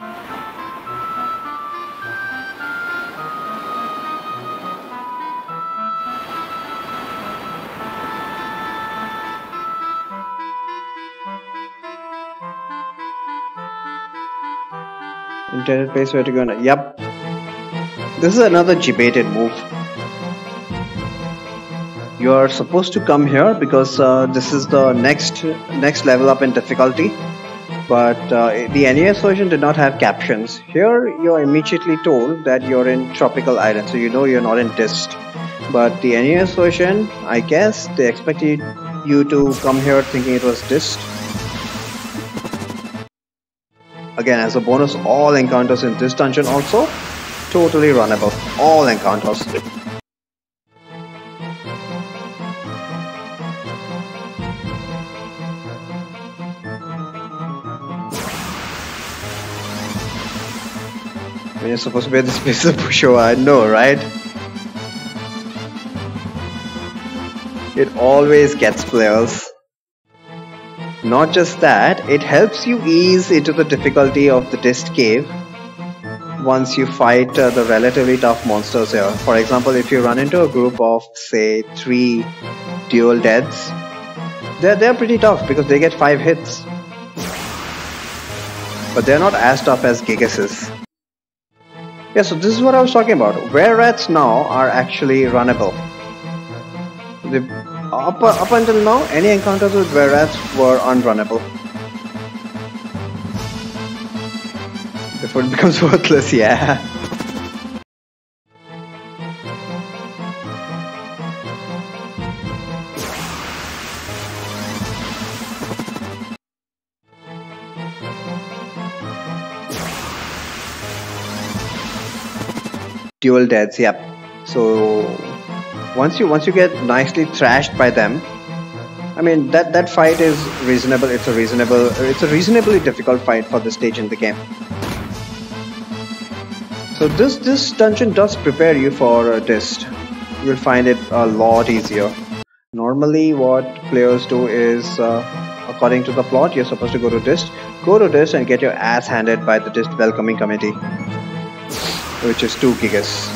Intended place where to go. Yep. This is another debated move. You are supposed to come here because this is the next level up in difficulty. But the NES version did not have captions. Here you are immediately told that you're in Tropical Island, so you know you're not in Dist. But the NES version, I guess they expected you to come here thinking it was Dist. Again, as a bonus, all encounters in this dungeon also totally runnable. All encounters. When you're supposed to be at this place of pushover, I know, right? It always gets players. Not just that, it helps you ease into the difficulty of the Dist cave. once you fight the relatively tough monsters here. For example, if you run into a group of say 3 dual deads, they're pretty tough because they get 5 hits. But they're not as tough as Gigas. Yeah, so this is what I was talking about. Were rats now are actually runnable. Up until now, any encounters with were rats were unrunnable. Before it becomes worthless, yeah. Dual deads, yep. So once you get nicely thrashed by them, I mean that fight is reasonable. It's a reasonably difficult fight for this stage in the game. So this dungeon does prepare you for a dist. You'll find it a lot easier. Normally what players do is, according to the plot, you're supposed to go to dist and get your ass handed by the dist welcoming committee, which is 2 gigas.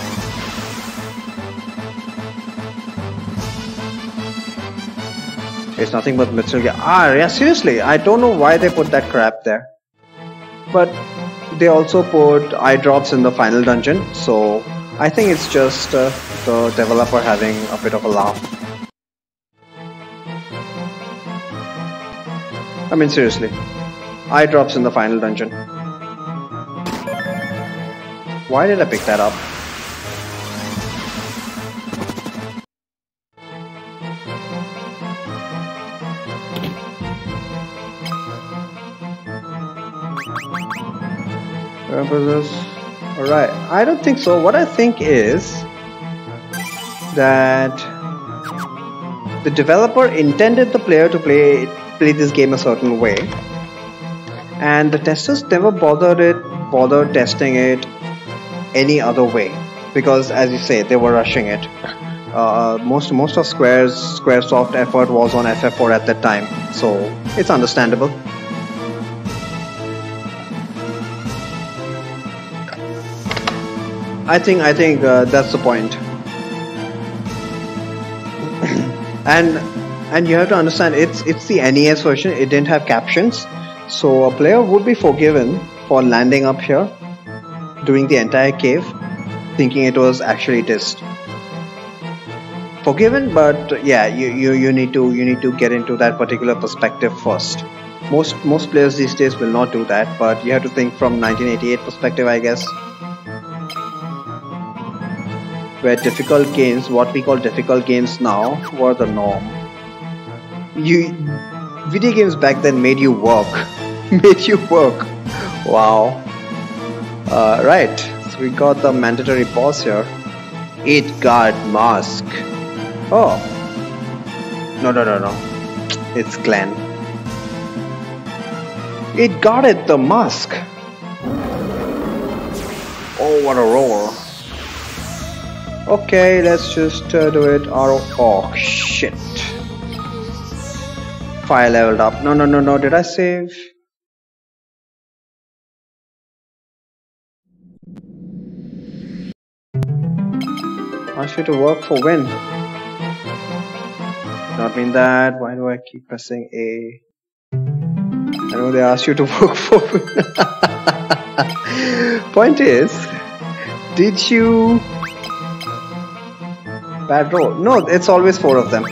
It's nothing but Mitsurugi. Yeah, seriously, I don't know why they put that crap there. But they also put eye drops in the final dungeon, so I think it's just the developer having a bit of a laugh. I mean, seriously, eye drops in the final dungeon. Why did I pick that up? Alright, I don't think so. What I think is that the developer intended the player to play this game a certain way, and the testers never bothered testing it any other way, because as you say, they were rushing it. Most of Squaresoft effort was on FF4 at that time, so it's understandable. I think that's the point. and you have to understand, it's the NES version. It didn't have captions, so a player would be forgiven for landing up here, doing the entire cave, thinking it was actually dist. Forgiven, but yeah, you need to get into that particular perspective first. Most players these days will not do that, but you have to think from 1988 perspective, I guess. Where difficult games, what we call difficult games now, were the norm. Video games back then made you work. Wow. Right, so we got the mandatory boss here. Eat guard mask. Oh. No. It's Glenn. It got it, the mask. Oh, what a roar. Okay, let's just do it. Oh, shit. Fire leveled up. No. Did I save? Ask you to work for when? Not mean that. Why do I keep pressing A? I know they asked you to work for when. Point is, did you... Bad roll. No, it's always 4 of them.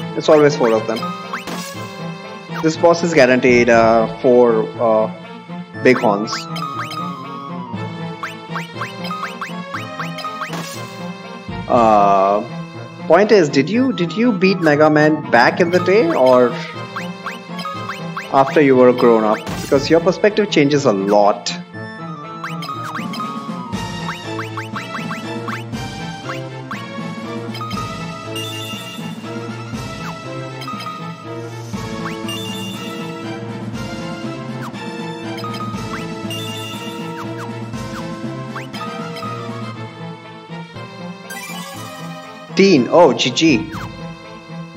This boss is guaranteed 4 big horns. Point is, did you beat Mega Man back in the day or after you were a grown up? Because your perspective changes a lot. Oh, GG.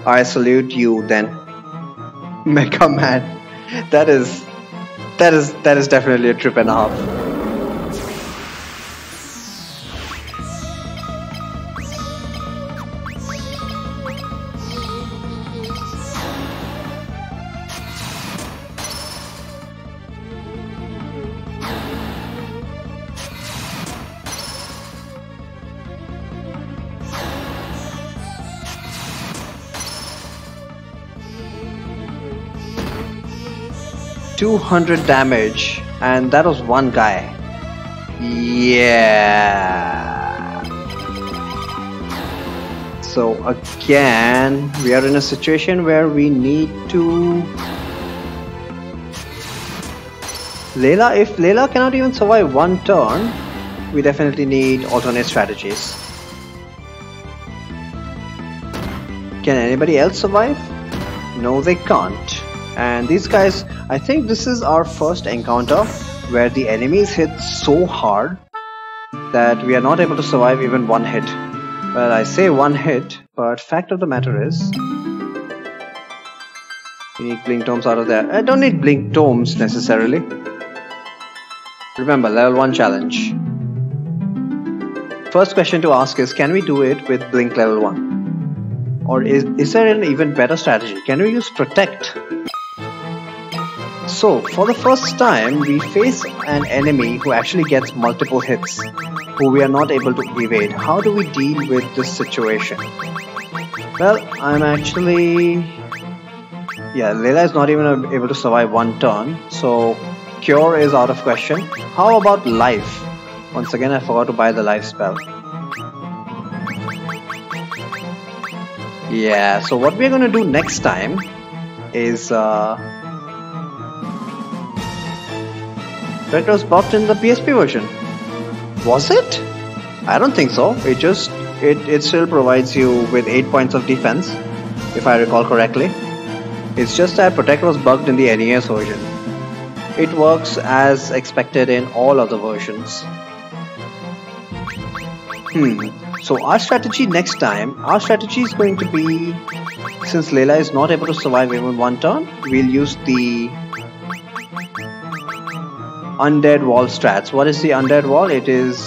I salute you then. Mega Man. That is definitely a trip and a half. 200 damage, and that was one guy. Yeah. So again, we are in a situation where we need to... Layla, if Layla cannot even survive one turn, we definitely need alternate strategies. Can anybody else survive? No, they can't. And these guys, I think this is our first encounter where the enemies hit so hard that we are not able to survive even one hit. Well, I say one hit, but fact of the matter is, we need blink tomes out of there. I don't need blink tomes necessarily. Remember, level 1 challenge. First question to ask is, can we do it with blink level 1? Or is there an even better strategy? Can we use protect? So, for the first time, we face an enemy who actually gets multiple hits, who we are not able to evade. How do we deal with this situation? Well, I'm actually... Yeah, Layla is not even able to survive one turn, so cure is out of question. How about life? Once again, I forgot to buy the life spell. Yeah, so what we're gonna do next time is... That was buffed in the PSP version. Was it? I don't think so. It still provides you with 8 points of defense, if I recall correctly. It's just that Protect was bugged in the NES version. It works as expected in all other versions. So our strategy next time, our strategy is going to be, since Layla is not able to survive even one turn, we'll use the undead wall strats. What is the undead wall? It is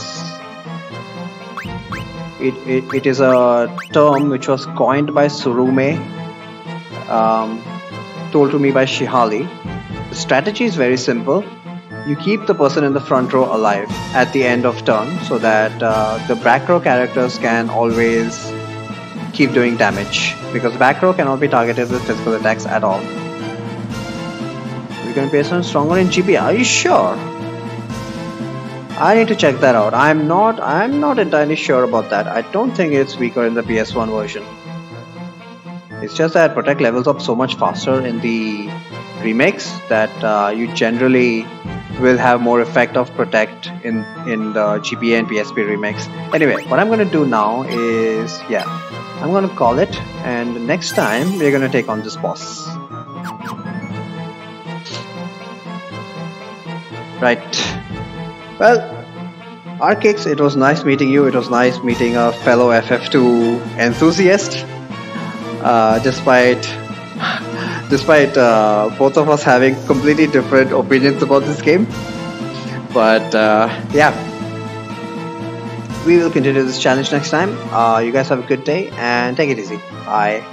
a term which was coined by Surume, told to me by Shihali. The strategy is very simple. You keep the person in the front row alive at the end of turn so that the back row characters can always keep doing damage, because back row cannot be targeted with physical attacks at all. We're going to be stronger in GP. Are you sure? I need to check that out. I'm not entirely sure about that. I don't think it's weaker in the PS1 version. It's just that Protect levels up so much faster in the remakes that you generally will have more effect of Protect in the GBA and PSP remakes. Anyway, what I'm going to do now is, I'm going to call it, and next time we're going to take on this boss. Right. Well, Arkix, it was nice meeting you. It was nice meeting a fellow FF2 enthusiast. Despite both of us having completely different opinions about this game. But we will continue this challenge next time. You guys have a good day and take it easy. Bye.